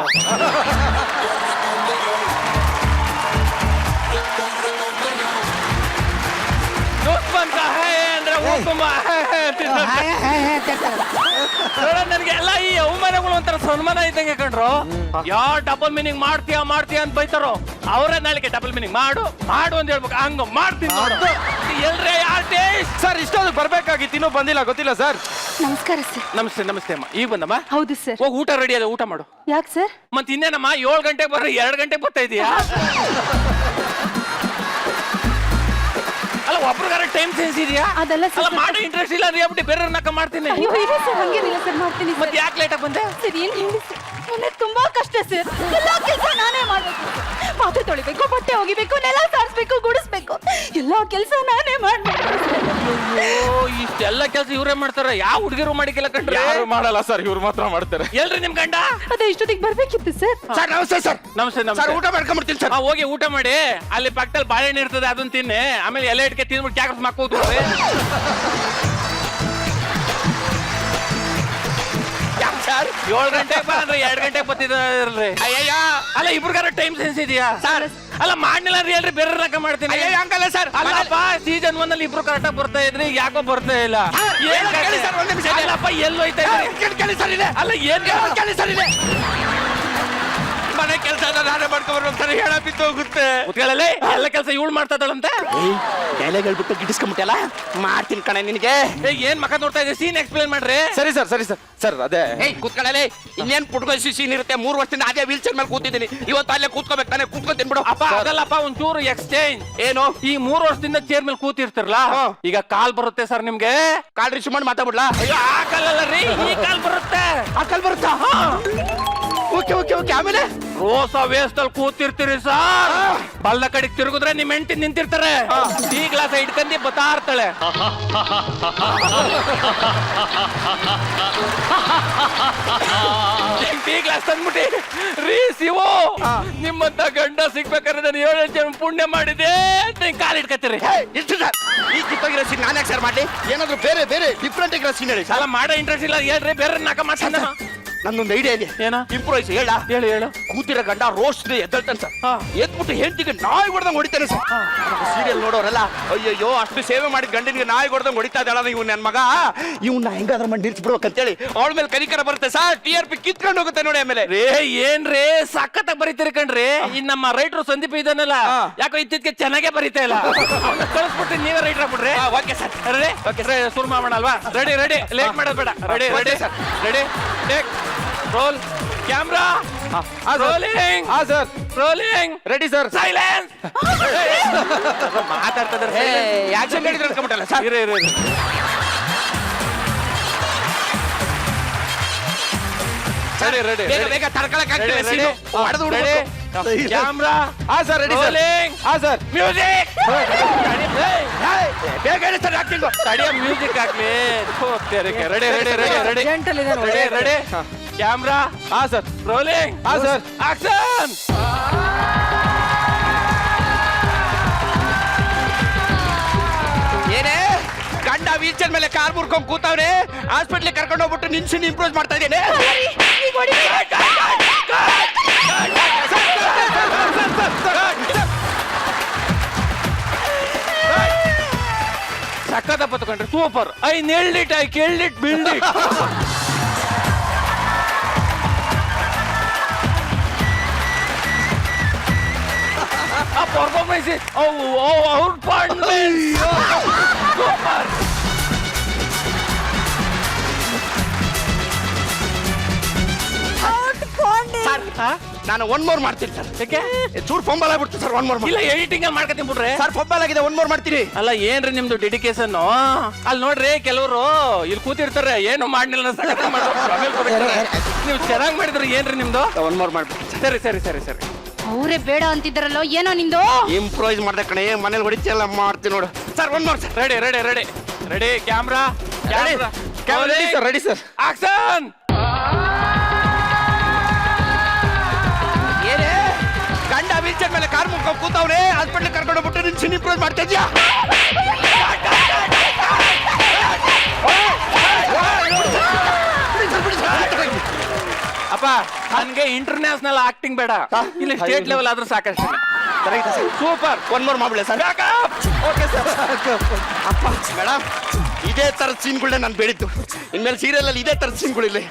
ನನಗೆ ಎಲ್ಲ ಈ ಅವಮಾನಗಳು ಒಂಥರ ಸನ್ಮಾನ ಇದ್ದಂಗೆ ಕಂಡ್ರು. ಯಾವ ಡಬಲ್ ಮೀನಿಂಗ್ ಮಾಡ್ತೀಯ ಅಂತ ಬೈತಾರೋ ಅವರೇ ನಾಳೆಗೆ ಡಬಲ್ ಮೀನಿಂಗ್ ಮಾಡು ಅಂತ ಹೇಳ್ಬೇಕು. ಹಂಗ ಮಾಡ್ತೀನಿ ಎಲ್ರೇ ಆರ್ಟಿಸ್ಟ್ ಸರ್. ಇಷ್ಟೊಂದು ಬರ್ಬೇಕಾಗಿತ್ತು, ಇನ್ನೂ ಬಂದಿಲ್ಲ, ಗೊತ್ತಿಲ್ಲ ಸರ್. ನಮಸ್ಕಾರ ಸರ್. ನಮಸ್ತೆ ಅಮ್ಮ. ಈಗ ಬಂದಮ್ಮ? ಹೌದು ಸರ್. ಹೋಗಿ ಊಟ ರೆಡಿ ಅದ, ಊಟ ಮಾಡು. ಯಾಕೆ ಸರ್? ಮತ್ತೆ ಇನ್ನೇನಮ್ಮ 7 ಗಂಟೆಗೆ ಬರ್ರಿ, 2 ಗಂಟೆಗೆ ಬರ್ತಾ ಇದೀಯಾ? ಅಲ್ಲ, ಒಬ್ರಿಗಾರ ಟೈಮ್ ಸೆನ್ಸ್ ಇದೆಯಾ? ಅದೆಲ್ಲ ಅಲ್ಲ, ಮಾಡೋ ಇಂಟ್ರೆಸ್ಟ್ ಇಲ್ಲ ಅಂದ್ರೆ ಹೇಳ್ಬಿಟ್ಟು ಬೇರೆ ಮಾಡ್ತೀನಿ. ಅಯ್ಯೋ ಇಲ್ಲ ಸರ್, ಹಂಗೇನಿಲ್ಲ ಸರ್, ಮಾಡ್ತೀನಿ ಸರ್. ಮತ್ತೆ ಯಾಕೆ ಲೇಟಾಗಿ ಬಂದೆ? ಸರ್ ಏನ್ ಹೇಳಿ ಸರ್, ನನಗೆ ತುಂಬಾ ಕಷ್ಟ ಸರ್. ಎಲ್ಲ ಕೆಲಸ ನಾನೇ ಮಾಡ್ಬೇಕು. ಪಾತ್ರೆ ತೊಳಿಬೇಕು, ಬಟ್ಟೆ ಒಗಿಬೇಕು, ನೆಲ ಸಾರಿಸ್ಬೇಕು, ಗುಡಿಸ್ಬೇಕು, ಎಲ್ಲ ಕೆಲಸ ನಾನೇ ಮಾಡ್ಬೇಕು. ಇಷ್ಟೆಲ್ಲ ಕೆಲಸ ಇವರೇ ಮಾಡ್ತಾರೆ. ಯಾವ ಹುಡುಗಿರು ಮಾಡಿಕೆಲ್ಲ ಕಂಡ್ರೆ ಯಾರು ಮಾಡಲ್ಲ ಸರ್, ಇವ್ರು ಮಾತ್ರ ಮಾಡ್ತಾರೆ. ಎಲ್ರಿ ನಿಮ್ ಗಂಡ? ಅದೇ ಇಷ್ಟೊತ್ತಿಗೆ ಬರ್ಬೇಕಿತ್ತು ಸರ್. ಸರ್ ನಮಸ್ತೆ ಸರ್. ನಮಸ್ತೆ ಸರ್ ಊಟ ಮಾಡ್ಕೊಂಡ್ಬಿಡ್ತೀನಿ ಸರ್. ಹೋಗಿ ಊಟ ಮಾಡಿ, ಅಲ್ಲಿ ಪಕ್ಕದಲ್ಲಿ ಬಾಳೆಹಣ್ಣು ಇರ್ತದೆ, ಅದನ್ನ ತಿನ್ನಿ. ಆಮೇಲೆ ಎಲೆ ಇಟ್ಕೆ ತಿನ್ಬಿಟ್ಟು ಕ್ಯಾಕರ್ಸ್ ಮಕ್ಕೋದು. ಸರ್ 7 ಗಂಟೆಗೆ ಬಾ ಅಂದ್ರೆ 2 ಗಂಟೆಗೆ ಬರ್ತಿದ್ರಿ. ಅಯ್ಯಯ್ಯ, ಅಲ್ಲ ಇಬ್ರಿಗಾರ ಟೈಮ್ ಸೆನ್ಸ್ ಇದೆಯಾ ಸರ್? ಅಲ್ಲ ಮಾಡ್ಲಿಲ್ಲ ಅಂದ್ರೆ ಹೇಳ್ರಿ, ಬೇರೆ ರಕ ಮಾಡ್ತೀನಿ. ಅಯ್ಯಯ್ಯ ಹಂಗಲ್ಲ ಸರ್. ಅಲ್ಲಪ್ಪ, ಸೀಸನ್ 1 ಅಲ್ಲಿ ಇಬ್ರು ಕರೆಕ್ಟಾಗಿ ಬರ್ತಾ ಇದ್ರಿ, ಯಾಕೋ ಬರ್ತಾ ಇಲ್ಲ. ಅಲ್ಲಪ್ಪ, ಎಲ್ಲೋಯ್ತಾ ಇದ್ರಿ? ಅಲ್ಲ ಏನ್ ಕೇಳಿ ಸರ್ ಇದೆ. ಮನೆ ಕೆಲಸ ನಾನೇ ಮಾಡ್ಕೊಂಡ್ಬರ್ಬೇಕು ಸರ್, ಹೇಳ ಬಿದ್ದು ಹೋಗುತ್ತೆ. ಎಲ್ಲ ಕೆಲಸ ಇವಳು ಮಾಡ್ತಾ ಇದ್ದಾಳಂತೆ. ಡೈಲಾಗ್ ಹೇಳ್ಬಿಟ್ಟು ಗಿಡಿಸ್ಕೊಂಬಿಟ್ಟಲ್ಲ, ಮಾಡ್ತೀನಿ ಕಣೆ ನಿನಗೆ. ಏನ್ ಮಕ್ಕ ನೋಡ್ತಾ ಇದೆ, ಸೀನ್ ಎಕ್ಸ್ಪ್ಲೇನ್ ಮಾಡ್ರಿ. ಸರಿ ಸರ್ ಅದೇ ಕೂತ್ಕೊಳ್ಳಲೇ. ಇನ್ನೇನ್ ಪುಟ್ಕೋಸಿ ಸೀನ್ ಇರುತ್ತೆ. 3 ವರ್ಷದಿಂದ ಅದೇ ವೀಲ್ ಚೇರ್ ಮೇಲೆ ಕೂತಿದ್ದೀನಿ. ಇವತ್ತು ಅಲ್ಲೇ ಕೂತ್ಕೋಬೇಕು ತಾನೆ, ಕೂತ್ಕೊತೀನಿ ಬಿಡು. ಅಪ್ಪ ಅದಲ್ಲಪ್ಪ, ಒಂಚೂರು ಎಕ್ಸ್ಚೇಂಜ್. ಏನು? ಈ 3 ವರ್ಷದಿಂದ ಚೇರ್ ಮೇಲೆ ಕೂತಿರ್ತಿರಲ್ಲ, ಈಗ ಕಾಲ್ ಬರುತ್ತೆ ಸರ್ ನಿಮ್ಗೆ. ಕಾಲ್ ರಿಸೀವ್ ಮಾಡಿ ಮಾತಾಡ್ಬಿಡ್ಲಾ? ಅಯ್ಯೋ ಆ ಕಾಲಲ್ಲ ರೀ, ಈ ಕಾಲ್ ಬರುತ್ತೆ. ಆ ಕಾಲ್ ಬರುತ್ತಾ? ಓಕೆ. ಆಮೇಲೆ ರೋಸ ವೇಸ್ತಲ್ಲಿ ಕೂತಿರ್ತೀರಿ ಸರ್. ಬಲ್ಲ ಕಡೆಗೆ ತಿರುಗಿದ್ರೆ ನಿಮ್ ಹೆಂಡತಿ ನಿಂತಿರ್ತಾರೆ, ಟೀ ಗ್ಲಾಸ್ ಇಟ್ಕೊಂಡಿ ಬತ್ತಾ ಇರ್ತಾಳೆ. ಟೀ ಗ್ಲಾಸ್ ತಂದ್ಬಿಟ್ಟಿ, ರೀ ಶಿವು, ನಿಮ್ಮಂತ ಗಂಡ ಸಿಗ್ಬೇಕಾದ್ರೆ ನಾನು 7 ಜನ ಪುಣ್ಯ ಮಾಡಿದೆ ಅಂತ ಕಾಲ್ ಇಟ್ಕತ್ತೀರಿ. ಎಷ್ಟು ಸರ್ ಈ ಕಿತ್ತೋಗಿರೋ ಸೀನ್ ನಾನು ಯಾಕೆ ಸರ್ ಮಾಡ್ಲಿ? ಏನಾದ್ರು ಬೇರೆ ಡಿಫ್ರೆಂಟ್ ಆಗಿರೋ ಸೀನ್ ಹೇಳಿ. ಅಲ್ಲ ಮಾಡೋ ಇಂಟ್ರೆಸ್ಟ್ ಇಲ್ಲ ಹೇಳ್ರಿ, ಬೇರೆ ನಾಕ ಮಾಡ್ತೀನಿ. ನನ್ನೊಂದು ಐಡಿಯಾ ಇದೆ. ಏನ? ಇಂಪ್ರೂವೈಸ್ ಹೇಳ. ಹೇಳು ಕೂತಿರೋ ಗಂಡ ರೋಸ್ಟ್ ಎದ್ದಳ್ತಾನೆ ಸರ್. ಎದ್ಬಿಟ್ಟು ಹೆಂಡತಿಗೆ ನಾಯಿ ಹೊಡೆದಂಗೆ ಹೊಡಿತಾನೆ ಸರ್. ಸೀರಿಯಲ್ ನೋಡೋರಲ್ಲ ಅಯ್ಯಯ್ಯೋ ಅಷ್ಟು ಸೇವೆ ಮಾಡಿದ ಗಂಡನಿಗೆ ನಾಯಿ ಹೊಡೆದಂಗೆ ಹೊಡಿತಾ ಇದ್ದಾಳ ಇವ್ ನನ್ನ ಮಗ, ಇವ್ನ ಹೆಂಗಾದ್ರೂ ಮಾಡಿ ನಿಲ್ಸ್ಬಿಡ್ಬೇಕಂತೇಳಿ ಅವಳ ಮೇಲೆ ಕನಿಕರ ಬರುತ್ತೆ ಸರ್. TRP ಕಿತ್ಕೊಂಡು ಹೋಗುತ್ತೆ ನೋಡಿ. ಆಮೇಲೆ ರೇ ಏನ್ರಿ ಸಖತ್ತಾಗಿ ಬರೀತೀರಿ ಕಣ್ರಿ. ಇನ್ ನಮ್ಮ ರೈಟರ್ ಸಂದೀಪ್ ಇದನ್ನೆಲ್ಲ ಯಾಕೋ ಇತ್ತೀಚೆಗೆ ಚೆನ್ನಾಗೇ ಬರೀತಾ ಇಲ್ಲ. ಅವ್ನ ಕಳಿಸ್ಬಿಟ್ಟು ನೀವೇ ರೈಟರ್ ಆಗ್ಬಿಡ್ರಿ. Okay sir. ರೆಡಿ ಓಕೆ ಶುರು ಮಾಡೋಣ ಅಲ್ವಾ? ರೆಡಿ ರೆಡಿ ಲೇಟ್ ಮಾಡೋದು ಬೇಡ. Ready ready ready take roll camera rolling. ಹಾ sir. Rolling ready sir. Silence. ಮಾತಾಡ್ತಾ ಇದ್ದಾರೆ. ಆಕ್ಷನ್ ಹೇಳಿದ್ರೆ ಅನ್ಕೊಂಬಿಟ್ಟಲ್ಲ ಸರ್. ಇರಿ ಇರಿ ರೆಡಿ ರೆಡಿ ಬೇಗ ಬೇಗ ತಡ್ಕೊಳಕ್ಕಾಗ್ತಿಲ್ಲ ರೆಡಿ ಹೊಡೆದು ಬಿಡ್ಬೇಕು. ಕ್ಯಾಮ್ರಾ. ಹಾ ಸರ್ ರೆಡಿ ಸರ್. ರೋಲಿಂಗ್. ಹಾ ಸರ್. ಮ್ಯೂಸಿಕ್. ಬೇಗ ಹೇಳಿ ಸರ್ ಆಕ್ಟಿಂಗ್. ತಡಿಯ ಮ್ಯೂಸಿಕ್ ಹಾಕ್ಲಿ. Ready ready ready ready Gentle ಇದೆ ನೋಡಿ. Ready ready camera. ಹಾ ಸರ್. ರೋಲಿಂಗ್. ಹಾ ಸರ್. ಆಕ್ಷನ್. ಏನೇ ಗಂಡ ವೀಲ್ಚೇರ್ ಮೇಲೆ ಕಾರ್ ಮುರ್ಕೊಂಡ್ ಕೂತವ್ರೆ, ಹಾಸ್ಪಿಟ್ಲಿಗೆ ಕರ್ಕೊಂಡು ಹೋಗ್ಬಿಟ್ಟು ನಿನ್ಸಿನ ಇಂಪ್ರೂವ್ ಮಾಡ್ತಾ ಇದ್ದೇನೆ. ಸಕ್ಕತ್ತಪ್ಪ ತಗೊಂಡ್ರಿ super. I nailed it, I called it, build it. ಆ ಪರ್ಫಾರ್ಮೆನ್ಸ್ ಅವ್ರ ಸೂಪರ್. ಸರ್ ನಾನು ಒನ್ ಮೋರ್ ಮಾಡ್ತೀನಿ ಸರ್. ಯಾಕೆ? ಚೂರ್ ಫಂಬಲ್ ಆಗ್ಬಿಡ್ತು ಸರ್. ಒನ್ ಮೋರ್ ಇಲ್ಲ ಎಡಿಟಿಂಗ್ ಮಾಡ್ಕೊತೀನಿ ಬಿಡ್ರೆ. ಸರ್ ಫಂಬಲ್ ಆಗಿದೆ, ಒನ್ ಮೋರ್ ಮಾಡ್ತೀನಿ. ಅಲ್ಲ ಏನ್ರಿ ನಿಮ್ದು ಡೆಡಿಕೇಶನ್? ಅಲ್ಲಿ ನೋಡ್ರಿ ಕೆಲವರು ಇಲ್ಲಿ ಕೂತಿರ್ತಾರೆ ಏನು ಮಾಡ್ಲಿಲ್ಲ ನೀವು ಚೆನ್ನಾಗಿ ಮಾಡಿದ್ರಿ. ಏನ್ರಿ ನಿಮ್ದು? ಒನ್ ಮೋರ್ ಮಾಡ್ಬಿಟ್ಟು. ಸರಿ ಸರಿ ಸರಿ ಸರಿ ಅವರೇ ಬೇಡ ಅಂತಿದ್ದಾರಲ್ಲೋ ಏನೋ ನಿಂದು. ಇಂಪ್ರೂವೈಸ್ ಮಾಡ್ದೆ ಕಣೆ, ಮನೇಲಿ ಹೊಡಿತಿಯಲ್ಲ ಮಾಡ್ತೀನಿ ನೋಡು. Sir one more sir. Ready ready ready ready camera. Ready sir. Ready sir. Action. ಏನೇ ಗಂಡ ವೀಲ್ಚೇರ್ ಮೇಲೆ ಕಾರ್ ಮುರ್ಕೊಂಡ್ ಕೂತವ್ರೆ, ಹಾಸ್ಪಿಟ್ಲಿಗೆ ಕರ್ಕೊಂಡು ಹೋಗ್ಬಿಟ್ಟು ನಿನ್ಸಿನ ಇಂಪ್ರೂವ್ ಮಾಡ್ತಾ ಇದ್ಯಾ? ಅಪ್ಪ ನನ್ಗೆ ಇಂಟರ್ನ್ಯಾಷನಲ್ ಆಕ್ಟಿಂಗ್ ಬೇಡ, ಇಲ್ಲಿ ಸ್ಟೇಟ್ ಲೆವೆಲ್ ಆದ್ರೂ ಸಾಕಷ್ಟು. ಸೂಪರ್. ಒನ್ ಮೋರ್ ಮಾಡ್ಬಿಡ ಸರ್. Okay sir. ಅಪ್ಪ ಮೇಡಮ್ ಇದೇ ತರದ ಸೀನ್ಗಳನ್ನ ನಾನು ಬೇಡಿದ್ದು. ಇನ್ಮೇಲೆ ಸೀರಿಯಲ್ ಅಲ್ಲಿ ಇದೇ ತರದ ಸೀನ್ಗಳಿರಲಿ.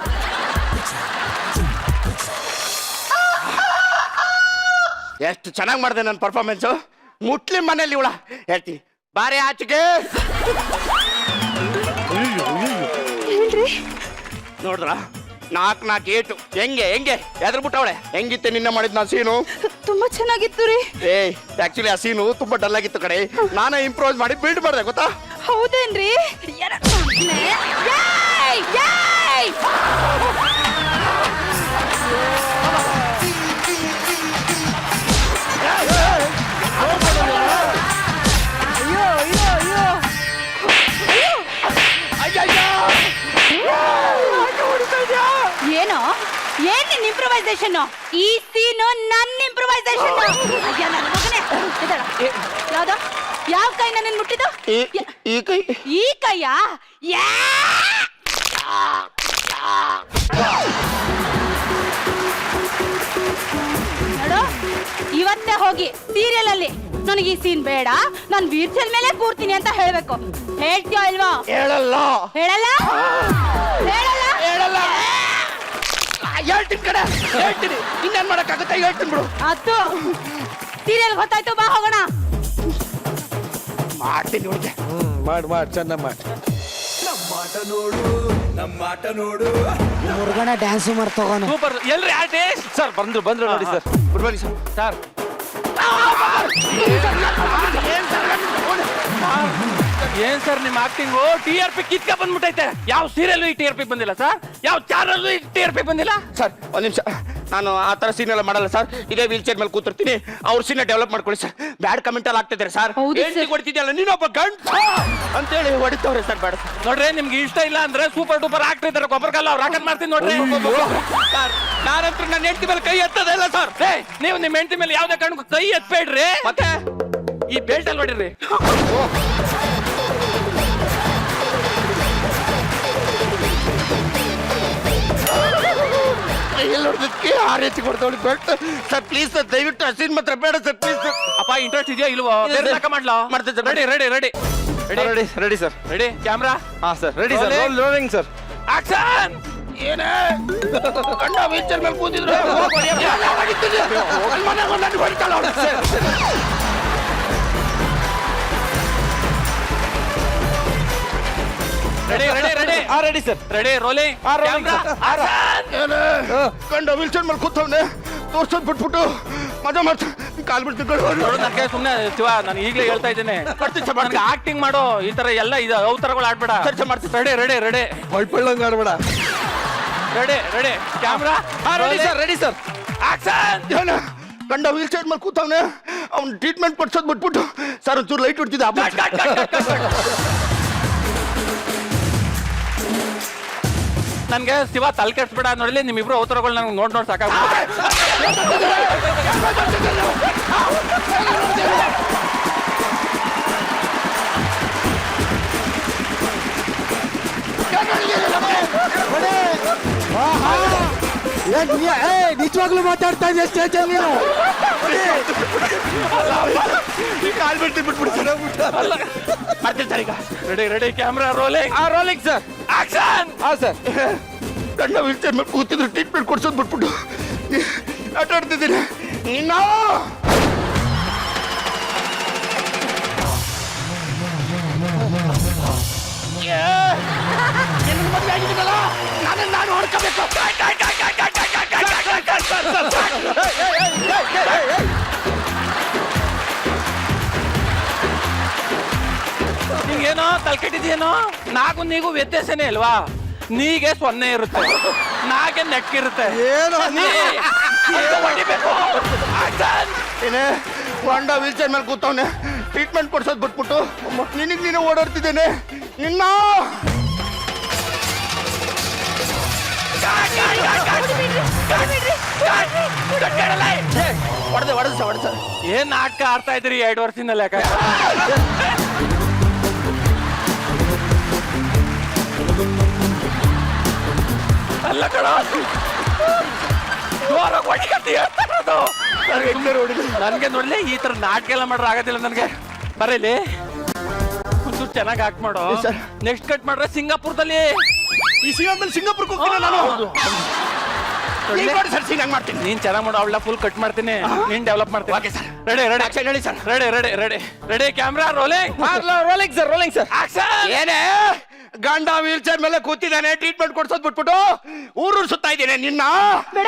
ಎಷ್ಟು ಚೆನ್ನಾಗಿ ಮಾಡಿದೆ ನನ್ನ ಪರ್ಫಾರ್ಮೆನ್ಸು. ಮುಟ್ಲಿಂ ಮನೇಲಿ ಇವಳ ಹೇಳ್ತೀನಿ ಬಾರೆ ಆಚೆಗೆ. ನೋಡಿದ್ರ 4 ಏಟು ಹೆಂಗೆ ಹೆಂಗೆ ಎದ್ರ ಬಿಟ್ಟವಳೆ. ಹೆಂಗಿತ್ತೆ ನಿನ್ನೆ ಮಾಡಿದ್ ನಾ ಸೀನು? ತುಂಬಾ ಚೆನ್ನಾಗಿತ್ತು ರೀ. ಆಕ್ಚುಲಿ ಆ ಸೀನು ತುಂಬಾ ಡಲ್ ಆಗಿತ್ತು ಕಡೆ. ನಾನೇ ಇಂಪ್ರೂವ್ ಮಾಡಿ ಬಿಲ್ಡ್ ಮಾಡಿದೆ ಗೊತ್ತಾ. ಹೌದೇನ್ರಿ? ಏನೋ ಏನ್ ನಿನ್ ಇಂಪ್ರೂವೈಸೇಷನ್? ಈ ಸೀನು ನನ್ನ ಇಂಪ್ರೂವೈಸೇಷನ್. ಯಾವ್ದು ಯಾವ ಕೈ ನನ್ನ ಮುಟ್ಟಿದ್ದು? ಈ ಕೈ. ಈ ಕೈಯ ನೋಡು, ಇವತ್ತೇ ಹೋಗಿ ಸೀರಿಯಲ್ ಅಲ್ಲಿ ನನಗೆ ಈ ಸೀನ್ ಬೇಡ, ನಾನು ವೀರ್ಚಲ್ ಮೇಲೆ ಕೂರ್ತೀನಿ ಅಂತ ಹೇಳ್ಬೇಕು. ಹೇಳ್ತೀಯೋ ಇಲ್ವಾ? ಹೇಳಲ್ಲ. ಹೇಳಲ್ಲ ಹೇಳಲ್ಲ ಹೇಳಲ್ಲ. ಹೇಳ್ತೀನಿ ಕಡೆ, ಹೇಳ್ತೀನಿ. ಇನ್ನೇನ್ ಮಾಡಕ್ಕಾಗುತ್ತೆ? ಹೇಳ್ತೀನಿ ಬಿಡು. ಅದು ಸೀರಿಯಲ್ ಗೊತ್ತಾಯ್ತು, ಬಾ ಹೋಗೋಣ. ಮಾಡ್ತೀನಿ ಹುಡುಗ. ಮಾಡಿ ಚೆನ್ನಾಗಿ ಮಾಡಿ. ಮುರುಗಣ ಡ್ಯಾನ್ಸ್ ಮಾಡ್ತಗೋಣ. ಸೂಪರ್. ಎಲ್ರಿ ಆರ್ಟಿಸ್ಟ್? ಸರ್ ಬಂದ್ರು ನೋಡಿ sir. Good morning sir. Sir ಏನ್ ಸರ್ ನಿಮ್ ಆಕ್ಟಿಂಗು? TRP ಕಿತ್ಕ ಬಂದ್ಬಿಟ್ಟೈತೆ. ಯಾವ ಸೀರಿಯಲ್ ಈ TRP ಬಂದಿಲ್ಲ ಸರ್, ಯಾವ ಚಾನಲ್ ಈ TRP ಬಂದಿಲ್ಲ ಸರ್. ಒಂದ್ ನಿಮಿಷ, ನಾನು ಆ ತರ ಸೀನ್ ಎಲ್ಲ ಮಾಡಲ್ಲ ಸರ್. ಇದೇ ವೀಲ್ ಚೇರ್ ಮೇಲೆ ಕೂತಿರ್ತೀನಿ, ಅವ್ರ ಸೀನ್ ಡೆವಲಪ್ ಮಾಡ್ಕೊಳ್ಳಿ ಸರ್. ಬ್ಯಾಡ್ ಕಮೆಂಟ್ ಅಲ್ಲಿ ಆಗ್ತಿದ್ದಾರೆ ಸರ್. ಹೇಳ್ತಿ ಕೊಡ್ತಿದ್ಯಲ್ಲ ನೀನೊಬ್ಬ ಗಂಟ ಅಂತೇಳಿ ಹೊಡಿತವ್ರೆ ಸರ್. ಬೇಡ ನೋಡ್ರಿ, ನಿಮ್ಗೆ ಇಷ್ಟ ಇಲ್ಲ ಅಂದ್ರೆ ಸೂಪರ್ ಡೂಪರ್ ಆಕ್ಟರ್ ಇದ್ದಾರೆ ಗೊಬ್ಬರಕಲ್ಲ, ಅವ್ರು ಹಾಕದ್ ಮಾಡ್ತೀನಿ ನೋಡ್ರಿ. ಸರ್ ನಾನಂತೂ ನನ್ನ ಹೆಂಡತಿ ಮೇಲೆ ಕೈ ಎತ್ತದಲ್ಲ ಸರ್. ನೀವು ನಿಮ್ಮ ಹೆಂಡತಿ ಮೇಲೆ ಯಾವ್ದೇ ಕಾರಣಕ್ಕೂ ಕೈ ಎತ್ಬೇಡ್ರಿ. ಮತ್ತೆ ಈ ಬೆಲ್ಟ್ ಅಲ್ಲಿ ಹೊಡಿರಿ. ಯಾರು ಹೆಚ್ಚು ಕೊಡ್ತಾವಳಿ ಬೇಡ ಸರ್ ಪ್ಲೀಸ್ ಸರ್ ದಯವಿಟ್ಟು ಅಸಿನ್ ಮಾತ್ರ ಬೇಡ ಸರ್ ಪ್ಲೀಸ್ ಸರ್ ಅಪ್ಪ ಇಂಟ್ರೆಸ್ಟ್ ಇದೆಯಾ ಇಲ್ವೋ ಬೇರೆ ಲೆಕ್ಕ ಮಾಡ್ಲಾ ಮಾಡ್ತೇನೆ sir ready ready ready ready ready sir ready camera ಹಾ sir ready sir rolling sir action ಏನೇ ಗಂಡ ವೀಲ್ಚೇರ್ ಮೇಲೆ ಕೂತಿದ್ರು ready ready ready ready sir ready rolling ಗಂಡ ವೀಲ್ಚೇರ್ ಮೇಲೆ ಕೂತವ್ನೆ ತೋರ್ಸೋದ್ ಬಿಟ್ಬಿಟ್ಟು ಮಜಾ ಮಾಡ್ತೀನಿ ಕಾಲ್ ಬಿಡ್ತೀನಿ ನೋಡು ನನಗೆ ಸುಮ್ಮನೆ ಶಿವ ನಾನು ಈಗಲೇ ಹೇಳ್ತಾ ಇದ್ದೇನೆ ನನಗೆ ಆಕ್ಟಿಂಗ್ ಮಾಡೋ ಈ ತರ ಎಲ್ಲ ಇದು ಅವತಾರಗಳು ಆಡ್ಬೇಡ ಚರ್ಚೆ ಮಾಡ್ತೀನಿ ರೆಡಿ ರೆಡಿ ರೆಡಿ ಹೊಳ್ಪಳ್ಳಂಗ್ ಆಡ್ಬೇಡ. Ready ready camera ready sir action ಏನ ಗಂಡ ವೀಲ್ಚೇರ್ ಮೇಲೆ ಕೂತವ್ನೆ ಅವ್ನು ಟ್ರೀಟ್ಮೆಂಟ್ ಕೊಡ್ಸೋದ್ ಬಿಟ್ಬಿಟ್ಟು ಸರ್ ಒಂಚೂರು ಲೈಟ್ ಹೊಡ್ತಿದ್ದೆ ನನ್ಗೆ ಶಿವ ತಲೆ ಕೆಡ್ಸ್ಬೇಡ ನೋಡಲಿ ನಿಮ್ಮಿಬ್ರು ಅವತಾರಗಳು ನನಗೆ ನೋಡ್ ಸಾಕಾಗ್ಬಿಟ್ಟು ನಿಜವಾಗ್ಲೂ ಮಾತಾಡ್ತಾ ಇದೆಯಾ ಸ್ಟೇಜ್ ಅಲ್ಲಿ ನೀನು? ಕಾಲ್ ಬಿಡ್ತೀನಿ ಬಿಟ್ಬಿಡು ಮಾಡ್ತೀನಿ ಸರ್ ಈಗ ready ready camera rolling rolling sir action sir ಗಂಡ ವೀಲ್ಚೇರ್ ಮೇಲೆ ಕೂತಿದ್ರು ಟ್ರೀಟ್ಮೆಂಟ್ ಕೊಡ್ಸೋದು ಬಿಟ್ಬಿಟ್ಟು ಆಟ ಆಡ್ತಿದ್ದೀನಿ ಇನ್ನು ನಾನು ಹೊಡ್ಕೋಬೇಕು ನಿಂಗೇನೋ ತಲೆ ಕೆಟ್ಟಿದ್ಯೇನೋ ನಾಗೂ ನೀಗೂ ವ್ಯತ್ಯಾಸನೇ ಅಲ್ವಾ ನೀಗೆ 0 ಇರುತ್ತೆ ನಾಗೆ ನೆಕ್ಕಿರುತ್ತೆ ಏನು ಹೊಡಿಬೇಕು ಏನೇ ಗಂಡ ವೀಲ್ಚೇರ್ ಮೇಲೆ ಕೂತವ್ನೆ ಟ್ರೀಟ್ಮೆಂಟ್ ಕೊಡ್ಸೋದು ಬಿಟ್ಬಿಟ್ಟು ನಿನಗೆ ನೀನು ಓಡಾಡ್ತಿದ್ದೇನೆ ಇನ್ನ ಹೊಡೆದ ಏನ್ ನಾಟಕ ಆಡ್ತಾ ಇದ್ರಿ 2 ವರ್ಷದಿಂದ ಲೆಕ್ಕ ಅಲ್ಲ ಕಣ ನನ್ಗೆ ನೋಡ್ಲಿ ಈ ತರ ನಾಟಕ ಎಲ್ಲ ಮಾಡ್ರೆ ಆಗೋದಿಲ್ಲ ನನ್ಗೆ ಬರೀಲಿ ಒಂಚೂರು ಚೆನ್ನಾಗಿ ಆಕ್ಟ್ ಮಾಡೋ ನೆಕ್ಸ್ಟ್ ಕಟ್ ಮಾಡ್ರೆ ಸಿಂಗಾಪುರದಲ್ಲಿ ಈ ಸಿಂಗಾಪುರದಲ್ಲಿ ಸಿಂಗಾಪುರಕ್ಕೆ ಹೋಗ್ತೀನಿ ನಾನು ಸರ್ ಸಿಂಗ್ ಮಾಡ್ತೀನಿ ನೀನ್ ಚೆನ್ನಾಗಿ ಮಾಡೋ ಅವಳ ಫುಲ್ ಕಟ್ ಮಾಡ್ತೀನಿ ನೀನ್ ಡೆವಲಪ್ ಮಾಡ್ತೀನಿ ಓಕೆ ಸರ್ ರೆಡಿ ರೆಡಿ ಹೇಳಿ sir ready ready ready ready camera rolling rolling sir action ಏನೇ ಗಂಡ ವೀಲ್ಚೇರ್ ಮೇಲೆ ಕೂತಿದ್ದಾನೆ ಟ್ರೀಟ್ಮೆಂಟ್ ಕೊಡ್ಸೋದ್ ಬಿಟ್ಬಿಟ್ಟು ಊರು ಸುತ್ತಾ ಇದ್ದೀನಿ ನಿನ್ನ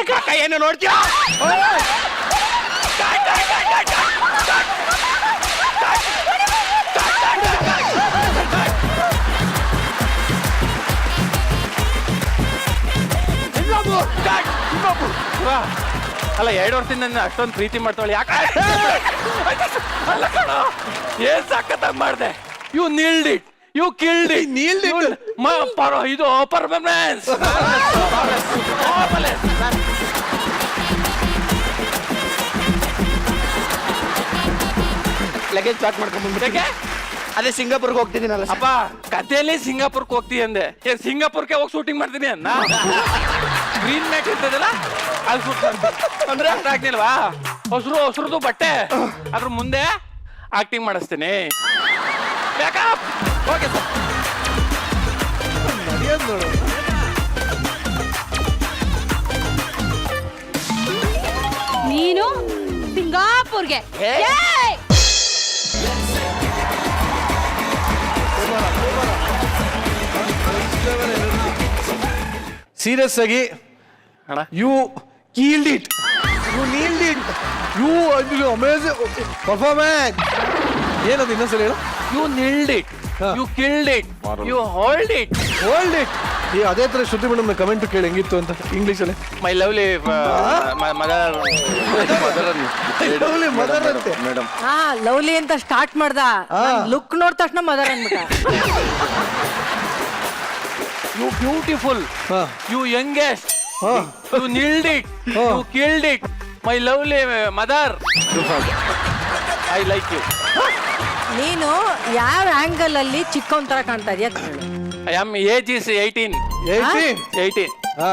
ಅಕ್ಕ ಏನು ನೋಡ್ತೀಯಾ ಅಲ್ಲ 2 ವರ್ಷದಿಂದ ನನ್ನ ಅಷ್ಟೊಂದು ಪ್ರೀತಿ ಮಾಡ್ತಾಳೆ ಯಾಕೆ ಅಲ್ಲ ಕಣ ಏನ್ ಸಖತ್ತಾಗಿ ಮಾಡ್ದೆ you nailed it you killed it nailed it ಇದು ಪರ್ಫಾರ್ಮೆನ್ಸ್ ಲಗೇಜ್ ಪ್ಯಾಕ್ ಮಾಡ್ಕೊಂಡು ಬಂದ್ಬಿಟ್ಟೆ ಅದೇ ಸಿಂಗಾಪುರ್ಗೆ ಹೋಗ್ತಿದ್ದೀನಲ್ಲ ಅಪ್ಪ ಕಥೆಯಲ್ಲಿ ಸಿಂಗಾಪುರ್ಗೆ ಹೋಗ್ತೀಯ ಅಂದೆ ಸಿಂಗಾಪುರ್ಗೆ ಹೋಗಿ ಶೂಟಿಂಗ್ ಮಾಡ್ತೀನಿ ಅನ್ನ ಗ್ರೀನ್ ಮ್ಯಾಟ್ ಇರ್ತದಲ್ಲ ಅಲ್ಲಿ ಶೂಟ್ ಮಾಡ್ತೀನಿ ಅಂದ್ರೆ ಅರ್ಥ ಆಗ್ನಿಲ್ವಾ ಹೊಸರುದು ಬಟ್ಟೆ ಅದ್ರ ಮುಂದೆ ಆಕ್ಟಿಂಗ್ ಮಾಡಿಸ್ತೀನಿ ಓಕೆ ಸರ್ ನೋಡು ನೀನು ಸಿಂಗಾಪುರ್ಗೆ ಸೀರಿಯಸ್ ಆಗಿ ಅಣ್ಣ you killed it you nailed it you amazing performance. ಏನದು ಇನ್ನೊಂದ್ಸಲ ಹೇಳು. You nailed it you killed it you hold it hold it. ಈ ಅದೇ ತರ ಶ್ರುತಿ ಮೇಡಮ್ ಕಮೆಂಟ್ ಕೇಳಿ ಹೆಂಗಿತ್ತು ಅಂತ ಇಂಗ್ಲಿಷಲ್ಲಿ. ಮೈ ಲವ್ಲಿ ಮದರ್ ಮದರ್ ಅಂತೆ ಮೇಡಮ್ ಹಾ ಲವ್ಲಿ ಅಂತ ಸ್ಟಾರ್ಟ್ ಮಾಡ್ದ ಲುಕ್ ನೋಡಿದ ತಕ್ಷಣ ಮದರ್ ಅಂದ್ಬಿಟ್ಟ. ಯು ಬ್ಯೂಟಿಫುಲ್ ಹಾ. You youngest you nailed it you killed it my lovely mother I like you. ನೀನು ಯಾವ ಆಂಗಲ್ ಅಲ್ಲಿ ಚಿಕ್ಕವನ್ ತರ ಕಾಣ್ತಾ ಇದೆಯಾ? ಐ ಆಮ್ ಏಜ್ ಇಸ್ 18 18 18 ಹಾ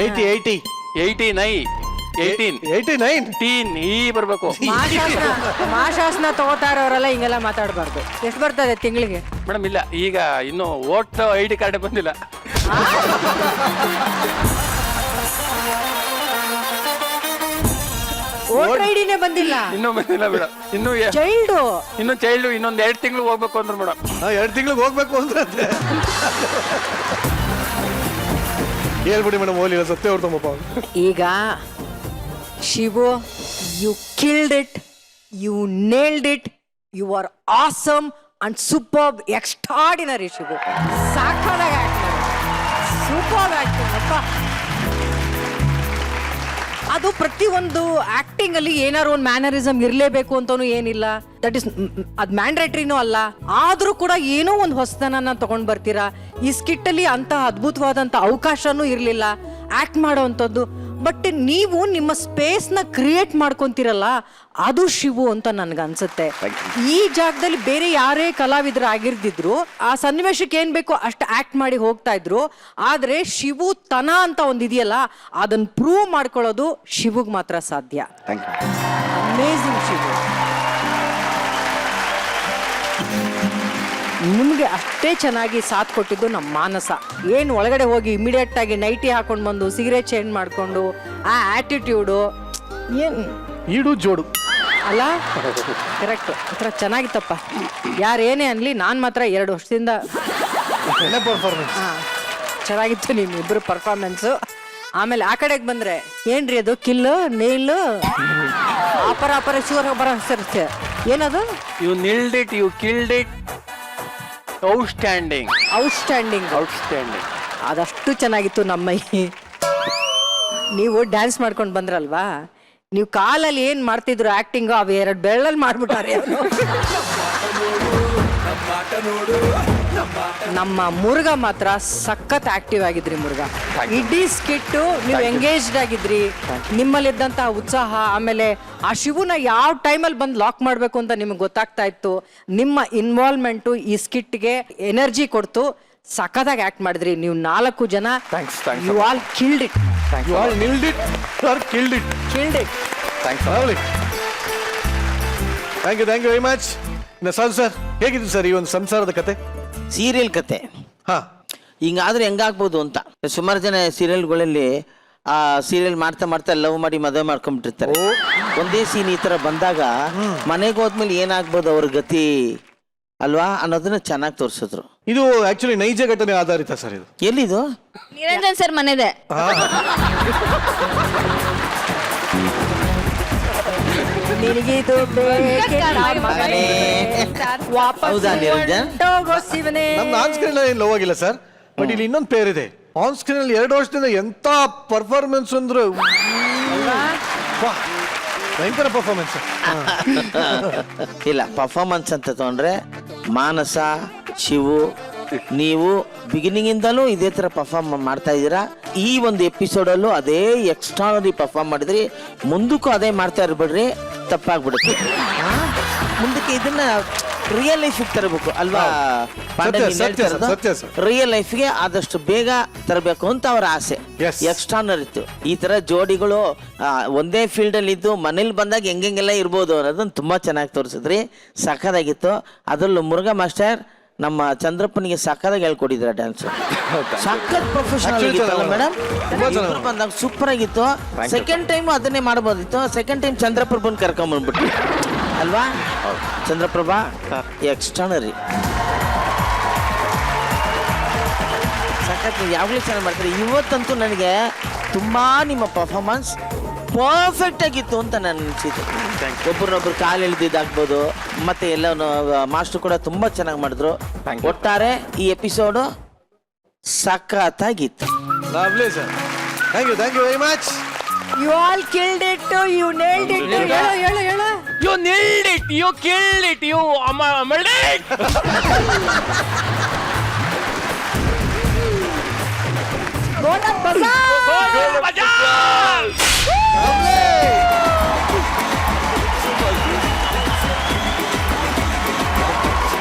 80 89 89. ಟೀನ್ ಈ ಬರ್ಬೇಕು ಮಾಶಾಸ್ನ ತಗೋತಾ ಇರೋರೆಲ್ಲ ಹಿಂಗೆಲ್ಲ ಮಾತಾಡಬಾರ್ದು. ಎಷ್ಟು ಬರ್ತದೆ ತಿಂಗಳಿಗೆ? ಮೇಡಮ್ ಇಲ್ಲ, ಈಗ ಇನ್ನು ವೋಟ್ ID ಕಾರ್ಡ್ ಬಂದಿಲ್ಲ. ವೋಟರ್ ಐಡಿನೇ ಬಂದಿಲ್ಲ. ಇನ್ನೂ ಬಂದಿಲ್ಲ ಮೇಡಮ್. ಇನ್ನು ಚೈಲ್ಡ್ ಇನ್ನೊಂದ್ 2 ತಿಂಗಳು ಹೋಗ್ಬೇಕು ಅಂದ್ರು ಮೇಡಮ್. 2 ತಿಂಗಳಿಗೆ ಹೋಗ್ಬೇಕು ಅಂದ್ರೆ ಹೇಳ್ಬಿಡಿ ಮೇಡಮ್, ಹೋಗ್ಲಿಲ್ಲ ಸತ್ತೇ ಹೊಡ್ತಮ್ಮಪ್ಪ. ಈಗ Shivu, you killed it, you nailed it, you are awesome and superb, extraordinary Shivu. ಸಾಕಾದಾಗ ಸೂಪರ್ ಆಕ್ಟಿಂಗ್ ಅಪ್ಪ. ಅದು ಪ್ರತಿಯೊಂದು ಆಕ್ಟಿಂಗ್ ಅಲ್ಲಿ ಏನಾದ್ರು ಒಂದು ಮ್ಯಾನರಿಸಮ್ ಇರಲೇಬೇಕು ಅಂತಾನು ಏನಿಲ್ಲ. ದಟ್ ಇಸ್ ಅದ್ ಮ್ಯಾಂಡೇಟ್ರಿನೂ ಅಲ್ಲ. ಆದ್ರೂ ಕೂಡ ಏನೋ ಒಂದು ಹೊಸತನನ ತಗೊಂಡ್ ಬರ್ತೀರಾ. ಈ ಸ್ಕಿಟ್ ಅಲ್ಲಿ ಅಂತ ಅದ್ಭುತವಾದಂತ ಅವಕಾಶನೂ ಇರ್ಲಿಲ್ಲ ಆಕ್ಟ್ ಮಾಡೋವಂಥದ್ದು. ಬಟ್ ನೀವು ನಿಮ್ಮ ಸ್ಪೇಸ್ ನ ಕ್ರಿಯೇಟ್ ಮಾಡ್ಕೊಂತೀರಲ್ಲ, ಅದು ಶಿವು ಅಂತ ನನ್ಗೆ ಅನ್ಸುತ್ತೆ. ಈ ಜಾಗದಲ್ಲಿ ಬೇರೆ ಯಾರೇ ಕಲಾವಿದ್ರು ಆಗಿರ್ದಿದ್ರು ಆ ಸನ್ನಿವೇಶಕ್ಕೆ ಏನ್ ಬೇಕೋ ಅಷ್ಟು ಆಕ್ಟ್ ಮಾಡಿ ಹೋಗ್ತಾ ಇದ್ರು. ಆದ್ರೆ ಶಿವು ತನ ಅಂತ ಒಂದಿದೆಯಲ್ಲ, ಅದನ್ನ ಪ್ರೂವ್ ಮಾಡ್ಕೊಳ್ಳೋದು ಶಿವುಗ್ ಮಾತ್ರ ಸಾಧ್ಯ. ಅಮೇಝಿಂಗ್ ಶಿವು. ನಿಮ್ಗೆ ಅಷ್ಟೇ ಚೆನ್ನಾಗಿ ಸಾಥ್ ಕೊಟ್ಟಿದ್ದು ನಮ್ಮ ಮಾನಸ. ಏನು ಒಳಗಡೆ ಹೋಗಿ ಇಮಿಡಿಯೇಟ್ ಆಗಿ ನೈಟಿ ಹಾಕೊಂಡು ಬಂದು ಸಿಗರೇಟ್ ಚೇಂಜ್ ಮಾಡ್ಕೊಂಡು ಆ ಆಟಿಟ್ಯೂಡು ಏನ್ ಈಡು ಜೋಡು ಅಲ್ಲ. ಕರೆಕ್ಟ್. ಒಂಥರ ಚೆನ್ನಾಗಿತ್ತಪ್ಪ. ಯಾರೇನೇ ಅನ್ಲಿ, ನಾನು ಮಾತ್ರ 2 ವರ್ಷದಿಂದ ಪರ್ಫಾರ್ಮೆನ್ಸ್ ಚೆನ್ನಾಗಿತ್ತು ನಿಮ್ಮಿಬ್ರು ಪರ್ಫಾರ್ಮೆನ್ಸು. ಆಮೇಲೆ ಆ ಕಡೆಗೆ ಬಂದ್ರೆ ಏನ್ರಿ ಅದು ಕಿಲ್ಲು ನೇಲು ಆಪರ ಶೂರ್ ಬರ ಸರ್ ಏನದು? You nailed it, you killed it, outstanding. ಅದಷ್ಟು ಚೆನ್ನಾಗಿತ್ತು. ನಮ್ಮ ನೀವು ಡ್ಯಾನ್ಸ್ ಮಾಡ್ಕೊಂಡು ಬಂದ್ರಲ್ವಾ, ನೀವು ಕಾಲಲ್ಲಿ ಏನ್ ಮಾಡ್ತಿದ್ರು ಆಕ್ಟಿಂಗ್, ಅವು 2 ಬೆಳ್ಳಲ್ಲಿ ಮಾಡ್ಬಿಟ್ಟಾರೆ. ನಮ್ಮ ಮುರುಘ ಮಾತ್ರ ಸಖತ್ ಆಕ್ಟಿವ್ ಆಗಿದ್ರಿ ಮುರುಘ. ಇಡೀ ಸ್ಕಿಟ್ಟು ನೀವು ಎಂಗೇಜ್ಡ್ ಆಗಿದ್ರಿ. ನಿಮ್ಮಲ್ಲಿದ್ದಂತಹ ಉತ್ಸಾಹ, ಆಮೇಲೆ ಆ ಶಿವುನ ಯಾವ ಟೈಮಲ್ಲಿ ಬಂದು ಲಾಕ್ ಮಾಡಬೇಕು ಅಂತ ನಿಮ್ಗೆ ಗೊತ್ತಾಗ್ತಾ ಇತ್ತು. ನಿಮ್ಮ ಇನ್ವಾಲ್ವ್ಮೆಂಟು ಈ ಸ್ಕಿಟ್ಗೆ ಎನರ್ಜಿ ಕೊಡ್ತು. ಸಖತ್ತಾಗಿ ಆಕ್ಟ್ ಮಾಡಿದ್ರಿ ನೀವು 4 ಜನ. You all killed it. You all nailed it are killed it. Thank you very much. ನಸಾಲ್ ಸರ್, ಹೇಗಿತ್ತು ಸರ್ ಈ ಒಂದು ಸಂಸಾರದ ಕತೆ? ಸೀರಿಯಲ್ ಕತೆ ಹಾ, ಹಿಂಗಾದ್ರೆ ಹೆಂಗಾಗ್ಬೋದು ಅಂತ. ಸುಮಾರು ಜನ ಸೀರಿಯಲ್ಗಳಲ್ಲಿ ಆ ಸೀರಿಯಲ್ ಮಾಡ್ತಾ ಲವ್ ಮಾಡಿ ಮದುವೆ ಮಾಡ್ಕೊಂಡ್ಬಿಟ್ಟಿರ್ತಾರೆ. ಒಂದೇ ಸೀನ್ ಈ ತರ ಬಂದಾಗ ಮನೆಗೆ ಹೋದ್ಮೇಲೆ ಏನಾಗ್ಬೋದು ಅವ್ರ ಗತಿ ಅಲ್ವಾ ಅನ್ನೋದನ್ನ ಚೆನ್ನಾಗಿ ತೋರಿಸಿದ್ರು. ಇದು ಆಕ್ಚುಲಿ ನೈಜ ಘಟನೆ ಆಧಾರಿತ ಸರ್. ಇದು ಎಲ್ಲಿದು? ನಿರಂಜನ್ ಸರ್ ಮನೆದೆ. ಹೌದಾ ನಿರಂಜನ್? ನಮ್ದು ಆನ್ ಸ್ಕ್ರೀನ್ ಏನು ಲವ್ ಆಗಿಲ್ಲ ಸರ್. ಬಟ್ ಇಲ್ಲಿ ಇನ್ನೊಂದು ಪೇರ್ ಇದೆ. ಆನ್ ಸ್ಕ್ರೀನ್ ಅಲ್ಲಿ 2 ವರ್ಷದಿಂದ ಎಂತ ಪರ್ಫಾರ್ಮೆನ್ಸ್ ಅಂದ್ರೆ ಭಯಂಕರ ಪರ್ಫಾರ್ಮೆನ್ಸ್. ಇಲ್ಲ, ಪರ್ಫಾರ್ಮೆನ್ಸ್ ಅಂತ ತಗೊಂಡ್ರೆ ಮಾನಸ, ಶಿವು, ನೀವು ಬಿಗಿನಿಂಗ್ ಇಂದಲೂ ಇದೇ ತರ ಪರ್ಫಾರ್ಮ್ ಮಾಡ್ತಾ ಇದ್ದೀರಾ. ಈ ಒಂದು ಎಪಿಸೋಡಲ್ಲೂ ಅದೇ ಎಕ್ಸ್ಟ್ರಾನರಿ ಪರ್ಫಾರ್ಮ್ ಮಾಡಿದ್ರಿ. ಮುಂದಕ್ಕೂ ಅದೇ ಮಾಡ್ತಾ ಇರ್ಬೇಡ್ರಿ, ತಪ್ಪಾಗ್ಬಿಡುತ್ತೆ. ಮುಂದಕ್ಕೆ ಇದನ್ನ ರಿಯಲ್ ಲೈಫಿಗೆ ತರಬೇಕು ಅಲ್ವಾ? ರಿಯಲ್ ಲೈಫ್ಗೆ ಆದಷ್ಟು ಬೇಗ ತರಬೇಕು ಅಂತ ಅವರ ಆಸೆ. ಎಕ್ಸ್ಟ್ರಾನರ್ ಇತ್ತು. ಈ ತರ ಜೋಡಿಗಳು ಒಂದೇ ಫೀಲ್ಡ್ ಅಲ್ಲಿ ಇದ್ದು ಮನೇಲಿ ಬಂದಾಗ ಹೆಂಗೆಲ್ಲ ಇರ್ಬೋದು ಅನ್ನೋದನ್ನ ತುಂಬಾ ಚೆನ್ನಾಗಿ ತೋರಿಸಿದ್ರಿ. ಸಖತ್ತಾಗಿತ್ತು. ಅದರಲ್ಲೂ ಮುರುಘಾ ಮಾಸ್ಟರ್ ನಮ್ಮ ಚಂದ್ರಪ್ಪನಿಗೆ ಸಖತ್ತಾಗಿ ಹೇಳ್ಕೊಟ್ಟಿದ್ರ ಡ್ಯಾನ್ಸ್. ಸಖತ್ ಪ್ರೊಫೆಷನಲ್ ಮೇಡಮ್. ಬಂದಾಗ ಸೂಪರ್ ಆಗಿತ್ತು. ಸೆಕೆಂಡ್ ಟೈಮ್ ಅದನ್ನೇ ಮಾಡ್ಬೋದಿತ್ತು. ಸೆಕೆಂಡ್ ಟೈಮ್ ಚಂದ್ರಪ್ರಭನ್ ಕರ್ಕೊಂಡ್ ಬಂದ್ಬಿಟ್ಟು ಅಲ್ವಾ? ಚಂದ್ರಪ್ರಭಾ ಎಕ್ಸ್ಟ್ರಾನರಿ. ಸಖತ್ ಯಾವಾಗಲೂ ಚೆನ್ನಾಗಿ ಮಾಡ್ತಾರೆ. ಇವತ್ತಂತೂ ನನಗೆ ತುಂಬಾ ನಿಮ್ಮ ಪರ್ಫಾರ್ಮೆನ್ಸ್ ಪರ್ಫೆಕ್ಟ್ ಆಗಿತ್ತು ಅಂತ ನಾನು ಅನಿಸಿದ್ದು. ಒಬ್ಬರನ್ನೊಬ್ರು ಕಾಲು ಎಳೆದಿದ್ದಾಗ್ಬೋದು, ಮತ್ತೆ ಎಲ್ಲ ಮಾಸ್ಟರ್ ಕೂಡ ತುಂಬಾ ಚೆನ್ನಾಗಿ ಮಾಡಿದ್ರು. ಒಟ್ಟಾರೆ ಈ ಎಪಿಸೋಡು ಸಖತ್ತಾಗಿತ್ತು. Lovely sir. Thank you very much. You all killed it, you nailed it. ಹೇಳು. You nailed it, you killed it, you ಅಮಲ್ಡ್ ಇಟ್. ಗೋಲ್ಡನ್ ಬಜಾರ್.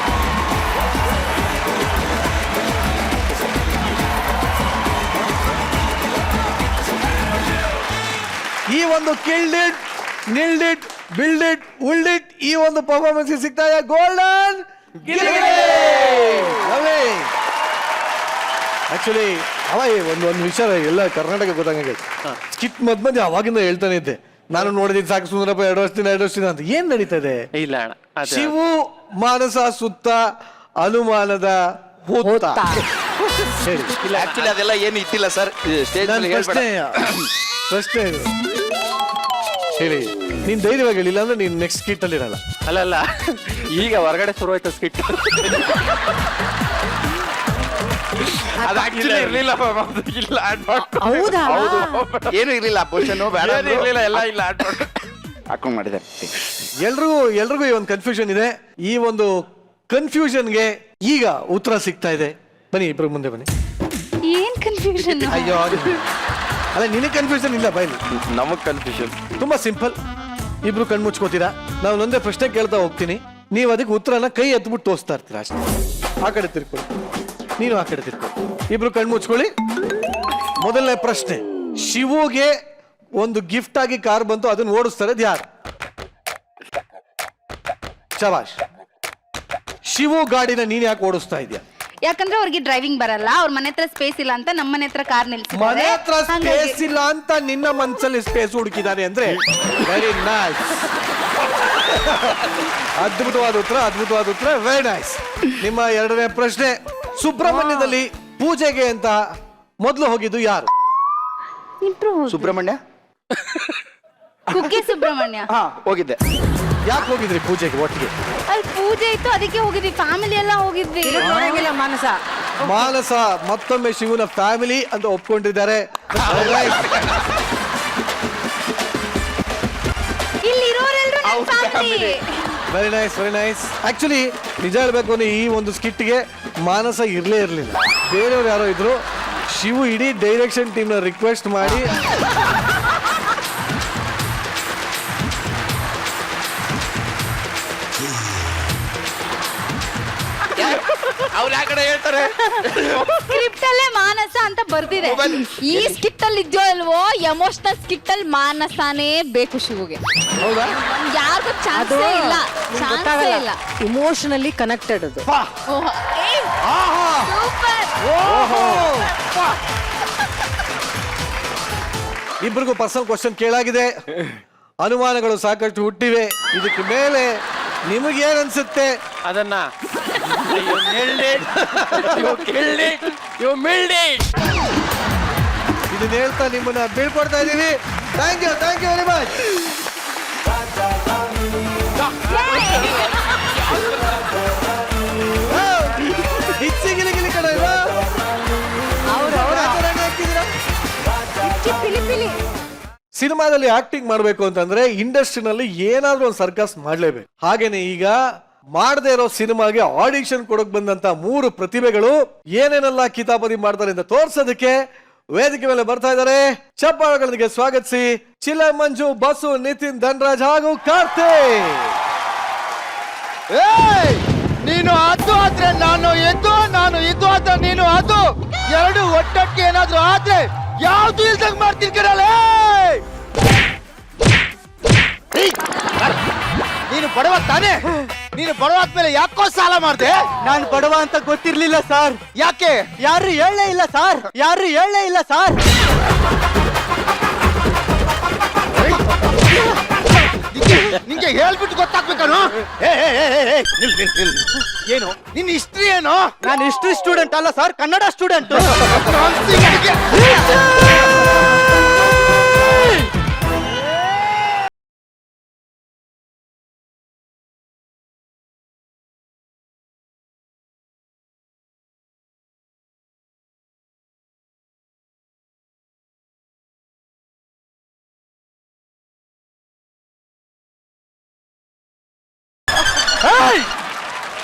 ಈ ಒಂದು killed it, nailed it, build it, ಉಲ್ಡ್ ಇಟ್ ಈ ಒಂದು ಪರ್ಫಾರ್ಮೆನ್ಸ್ ಸಿಗ್ತಾ ಇದೆ ಗೋಲ್ಡನ್ ಆಕ್ಚುಲಿ ಅವ ಒಂದು ವಿಷಯ ಎಲ್ಲ ಕರ್ನಾಟಕ ಗೊತ್ತಾಗಂಗೆ ಸ್ಕಿಟ್ ಮಧ್ಯ ಅವಾಗಿಂದ ಹೇಳ್ತಾನೆ ಇದ್ದೆ, ನಾನು ನೋಡಿದ್ದೀನಿ ಸಾಕು ಸುಂದರಪ್ಪ 2 ವರ್ಷ ಅಂತ. ಏನ್ ನಡೀತಾ ಇದೆ? ಇಲ್ಲ ಅಣ್ಣ ಅದು- ಶಿವು ಮಾನಸ ಸುತ್ತ ಅನುಮಾನದ ಹೂತ. ಹೇಳಿ. ಇಲ್ಲ ಆಕ್ಚುಲಿ ಅದೆಲ್ಲ ಏನು ಇದ್ದಿಲ್ಲ ಸರ್ ಸ್ಟೇಜ್ ನನ್ನ ಪ್ರಶ್ನೆ ಇದೆ. ಹೇಳಿ, ನೀನ್ ಧೈರ್ಯವಾಗಿ ಹೇಳಿಲ್ಲ ಅಂದ್ರೆ ನೀನ್ ನೆಕ್ಸ್ಟ್ ಸ್ಕಿಟ್ ಅಲ್ಲಿ ಇರಲ್ಲ. ಅಲ್ಲ ಈಗ ಹೊರಗಡೆ ಶುರು ಆಯ್ತು ಸ್ಕಿಟ್. ಅದು ಆಕ್ಚುಲಿ ಇರ್ಲಿಲ್ಲ ಇಲ್ಲ ಹೌದಾ? ಏನು ಇರ್ಲಿಲ್ಲ ಪೋಷನ್ ಬೇಡ ಏನು ಇರ್ಲಿಲ್ಲ, ಎಲ್ಲ ಇಲ್ಲ ಹಾಕೊಂಡ್ ಮಾಡಿದೆ. ಎಲ್ರಿಗೂ ಈ ಒಂದು ಕನ್ಫ್ಯೂಷನ್ ಇದೆ. ಈ ಒಂದು ಕನ್ಫ್ಯೂಷನ್ಗೆ ಈಗ ಉತ್ತರ ಸಿಗ್ತಾ ಇದೆ. ಬನ್ನಿ ಇಬ್ರು ಮುಂದೆ ಬನ್ನಿ. ಏನ್ ಕನ್ಫ್ಯೂಷನ್? ಅಯ್ಯೋ ಅಲ್ಲ, ನಿನಗೆ ಕನ್ಫ್ಯೂಷನ್ ಇಲ್ಲ ಬೈಲಿ. ನಮಗ್ ಕನ್ಫ್ಯೂಷನ್. ತುಂಬಾ ಸಿಂಪಲ್. ಇಬ್ರು ಕಣ್ಮುಚ್ಕೋತೀರಾ, ನಾನು ಒಂದೇ ಪ್ರಶ್ನೆ ಕೇಳ್ತಾ ಹೋಗ್ತೀನಿ, ನೀವು ಅದಕ್ಕೆ ಉತ್ತರನ ಕೈ ಎತ್ಬಿಟ್ಟು ತೋರಿಸ್ತಾ ಇರ್ತೀರಾ ಅಷ್ಟೇ. ಆ ಕಡೆ ತಿರ್ಕೊಳ್ಳಿ, ನೀನು ಆ ಕಡೆ ತಿರ್ಕೊಳ್ಳಿ. ಇಬ್ರು ಕಣ್ಮುಚ್ಕೊಳ್ಳಿ. ಮೊದಲನೇ ಪ್ರಶ್ನೆ, ಶಿವುಗೆ ಒಂದು ಗಿಫ್ಟ್ ಆಗಿ ಕಾರ್ ಬಂತು, ಅದನ್ನ ಓಡಿಸ್ತಾರೆ ಯಾರು? ಶಬಾಷ್. ಶಿವು ಗಾಡಿನ ನೀನ್ ಯಾಕೆ ಓಡಿಸ್ತಾ ಇದೆಯಾ? ಯಾಕಂದ್ರೆ ಅವ್ರಿಗೆ ಡ್ರೈವಿಂಗ್ ಬರಲ್ಲ, ಅವ್ರ ಮನೆ ಹತ್ರ ಸ್ಪೇಸ್ ಇಲ್ಲ ಅಂತ ನಮ್ಮ ಮನೆ ಹತ್ರ ಕಾರ್ ಮನೆ ನಿಲ್ಸಿದ್ದಾರೆ. ಹತ್ರ ಸ್ಪೇಸ್ ಇಲ್ಲ ಅಂತ ನಿನ್ನ ಮನ್ಸಲ್ಲಿ ಸ್ಪೇಸ್ ಹುಡುಕಿದ್ದಾರೆ ಅಂದ್ರೆ ವೆರಿ ನೈಸ್. ಅದ್ಭುತವಾದ ಉತ್ತರ, ವೆರಿ ನೈಸ್. ನಿಮ್ಮ ಎರಡನೇ ಪ್ರಶ್ನೆ, ಸುಬ್ರಹ್ಮಣ್ಯದಲ್ಲಿ ಪೂಜೆಗೆ ಅಂತ ಮೊದಲು ಹೋಗಿದ್ದು ಯಾರು? ಸುಬ್ರಹ್ಮಣ್ಯ ಕುಕ್ಕೆ ಸುಬ್ರಹ್ಮಣ್ಯ. ಹಾ ಹೋಗಿದ್ದೆ. ಯಾಕೆ ಹೋಗಿದ್ರಿ ಪೂಜೆಗೆ ಒಟ್ಟಿಗೆ? ಅಲ್ಲಿ ಪೂಜೆ ಇತ್ತು, ಅದಕ್ಕೆ ಹೋಗಿದ್ವಿ, ಫ್ಯಾಮಿಲಿ ಎಲ್ಲ ಹೋಗಿದ್ವಿ. ನೋಡಂಗಿಲ್ಲ ಮಾನಸ. ಮಾನಸ ಮತ್ತೊಮ್ಮೆ ಶಿವನ ಫ್ಯಾಮಿಲಿ ಅಂತ ಒಪ್ಕೊಂಡಿದ್ದಾರೆ. ಇಲ್ಲಿ ಇರೋರೆಲ್ಲರೂ ನನ್ನ ಫ್ಯಾಮಿಲಿ. Very nice. ಆಕ್ಚುಲಿ ನಿಜ ಹೇಳ್ಬೇಕು ಅಂದ್ರೆ ಈ ಒಂದು ಸ್ಕಿಟ್ಗೆ ಮಾನಸ ಇರ್ಲೇ ಇರ್ಲಿಲ್ಲ, ಬೇರೆಯವ್ರು ಯಾರೋ ಇದ್ರು. ಶಿವು ಇಡೀ ಡೈರೆಕ್ಷನ್ ಟೀಮ್ ನ ರಿಕ್ವೆಸ್ಟ್ ಮಾಡಿ ಅವ್ರು ಯಾವ ಕಡೆ ಹೇಳ್ತಾರೆ? ಸ್ಕ್ರಿಪ್ಟ್ ಅಲ್ಲೇ ಮಾನಸ ಅಂತ ಬರ್ದಿದೆ. ಈ ಸ್ಕಿಟ್ ಅಲ್ಲಿ ಇದೆಯೋ ಅಲ್ವೋ, ಎಮೋಷನಲ್ ಸ್ಕಿಟ್ ಅಲ್ಲಿ ಮಾನಸನೇ ಬೇಕು ಶಿವುಗೆ. ಹೌದಾ? ಯಾರಿಗೂ ಚಾನ್ಸೇ ಇಲ್ಲ, ಚಾನ್ಸೇ ಇಲ್ಲ. ಇಮೋಷನಲಿ ಕನೆಕ್ಟೆಡ್ ಅದು. ಸೂಪರ್. ಇಬ್ಬರಿಗೂ ಪರ್ಸನಲ್ ಕ್ವಶನ್ ಕೇಳಾಗಿದೆ, ಅನುಮಾನಗಳು ಸಾಕಷ್ಟು ಹುಟ್ಟಿವೆ. ಇದಕ್ಕೆ ಮೇಲೆ ನಿಮಗೇನ್ ಅನ್ಸುತ್ತೆ? ಅದನ್ನ ಇದನ್ನ ಹೇಳ್ತಾ ನಿಮ್ಮನ್ನ ಬೀಳ್ಕೊಡ್ತಾ ಇದೀವಿ. Thank you very much. ಗಿಲಿ ಕಣ ಸಿನಿಮಾದಲ್ಲಿ ಆಕ್ಟಿಂಗ್ ಮಾಡ್ಬೇಕು ಅಂತಂದ್ರೆ ಇಂಡಸ್ಟ್ರಿನಲ್ಲಿ ಏನಾದ್ರೂ ಒಂದು ಸರ್ಕಸ್ ಮಾಡ್ಲೇಬೇಕು. ಹಾಗೇನೆ ಈಗ ಮಾಡದೇ ಇರೋ ಸಿನಿಮಾಗೆ ಆಡಿಷನ್ ಕೊಡಕ್ ಬಂದಂತ 3 ಪ್ರತಿಭೆಗಳು ಏನೇನೆಲ್ಲ ಕಿತಾಪತಿ ಮಾಡ್ತಾರೆ ಅಂತ ತೋರ್ಸೋದಕ್ಕೆ ವೇದಿಕೆ ಮೇಲೆ ಬರ್ತಾ ಇದ್ದಾರೆ. ಚಪ್ಪಾಳೆಗಳೊಂದಿಗೆ ಸ್ವಾಗತಿಸಿ ಚಿಲ ಮಂಜು, ಬಸು, ನಿತಿನ್, ಧನ್ರಾಜ್ ಹಾಗೂ ಕಾರ್ತಿಕ್. ನೀನು ಅದು ಆದ್ರೆ ನಾನು ಎದ್ದು, ನಾನು ಇದು ಆದ್ರೆ ನೀನು ಅದು, ಎರಡು ಒಟ್ಟೊಟ್ಟಿಗೆ ಏನಾದ್ರೂ ಆದ್ರೆ ಯಾವ್ದು ಇಲ್ದಂಗ್ ಮಾಡ್ತೀನಿ ಕರಲ್ಲ. ನೀನು ಬಡವ ತಾನೇ? ನೀನು ಬಡವಾದ್ಮೇಲೆ ಯಾಕೋ ಸಾಲ ಮಾಡ್ದೆ? ನಾನು ಬಡವ ಅಂತ ಗೊತ್ತಿರ್ಲಿಲ್ಲ ಸರ್. ಯಾಕೆ? ಯಾರು ಹೇಳಲೇ ಇಲ್ಲ ಸರ್. ನಿಂಗೆ ಹೇಳ್ಬಿಟ್ಟು ಗೊತ್ತಾಗ್ಬೇಕನು? ಏನು ನಿನ್ನ ಹಿಸ್ಟ್ರಿ ಏನು? ನಾನು ಹಿಸ್ಟ್ರಿ ಸ್ಟೂಡೆಂಟ್ ಅಲ್ಲ sir, Kannada student.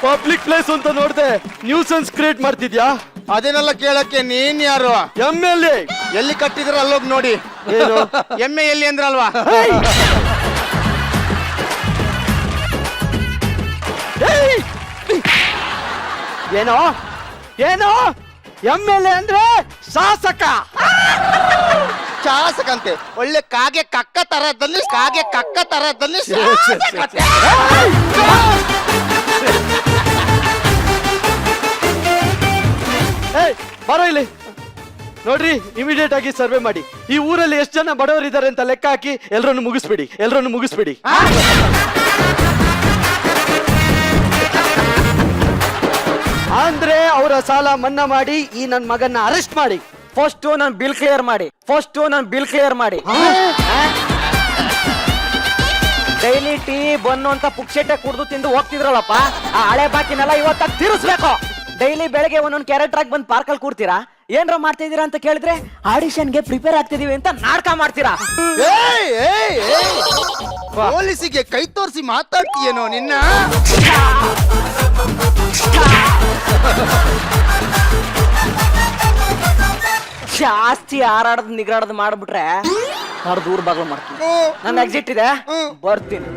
Public place ಅಂತ ನೋಡ್ದೆ ನ್ಯೂಸೆನ್ಸ್ ಕ್ರಿಯೇಟ್ ಮಾಡ್ತಿದ್ಯಾ? ಅದನ್ನೆಲ್ಲ ಕೇಳಕ್ಕೆ ನೀನ್ ಯಾರು? MLA ಎಲ್ಲಿ ಕಟ್ಟಿದ್ರ ಅಲ್ಲೋಗ್ ನೋಡಿ. ಎಮ್ಮೆ ಎಲ್ಲಿ ಅಂದ್ರಲ್ವಾ? ಏನೋ MLA ಅಂದ್ರೆ ಶಾಸಕ. ಶಾಸಕಂತೆ ಒಳ್ಳೆ ಕಾಗೆ ಕಕ್ಕ ತರದಲ್ಲಿ ಕಾಗೆ ಕಕ್ಕ ತರದಲ್ಲಿ ಬರೋ ಇಲ್ಲಿ ನೋಡ್ರಿ, ಇಮಿಡಿಯೇಟ್ ಆಗಿ ಸರ್ವೆ ಮಾಡಿ. ಈ ಊರಲ್ಲಿ ಎಷ್ಟು ಜನ ಬಡವರು ಇದ್ದಾರೆ ಅಂತ ಲೆಕ್ಕ ಹಾಕಿ ಎಲ್ಲರನ್ನು ಮುಗಿಸ್ಬಿಡಿ. ಅಂದ್ರೆ ಅವರ ಸಾಲ ಮನ್ನಾ ಮಾಡಿ ಈ ನನ್ನ ಮಗನ್ನ ಅರೆಸ್ಟ್ ಮಾಡಿ. ಫಸ್ಟ್ ನನ್ನ ಬಿಲ್ ಕ್ಲಿಯರ್ ಮಾಡಿ. ಡೈಲಿ ಟೀ ಬನ್ನು ಅಂತ ಪುಕ್ಷೆಟ್ಟೆ ಕುಡ್ದು ತಿಂದು ಹೋಗ್ತಿದ್ರಲ್ಲಪ್ಪ, ಆ ಹಳೆ ಬಾಕಿನೆಲ್ಲ ಇವತ್ತಾಗ ತೀರಿಸ್ಬೇಕು. ಡೈಲಿ ಬೆಳಗ್ಗೆ ಒಂದೊಂದು ಕ್ಯಾರೆಕ್ಟರ್ ಆಗಿ ಬಂದು ಪಾರ್ಕಲ್ಲಿ ಕೂಡ್ತೀರಾ, ಏನ್ರ ಮಾಡ್ತಾ ಇದೀರಾ ಅಂತ ಕೇಳಿದ್ರೆ ಆಡಿಷನ್ಗೆ ಪ್ರಿಪೇರ್ ಆಗ್ತಿದೀವಿ ಅಂತ ನಾಟಕ ಮಾಡ್ತೀರಾ. ಪೊಲೀಸಿಗೆ ಕೈ ತೋರಿಸಿ ಮಾತಾಡ್ತೀಯೇನೋ ನಿನ್ನ. ಜಾಸ್ತಿ ಹಾರಾಡದ್ ನಿಗಾಡದ್ ಮಾಡ್ಬಿಟ್ರೆ ನಾನು ದೂರ ಬಾಗ್ಲು ಮಾಡ್ತೀನಿ. ನನ್ನ ಎಕ್ಸಿಟ್ ಇದೆ, ಬರ್ತೀನಿ.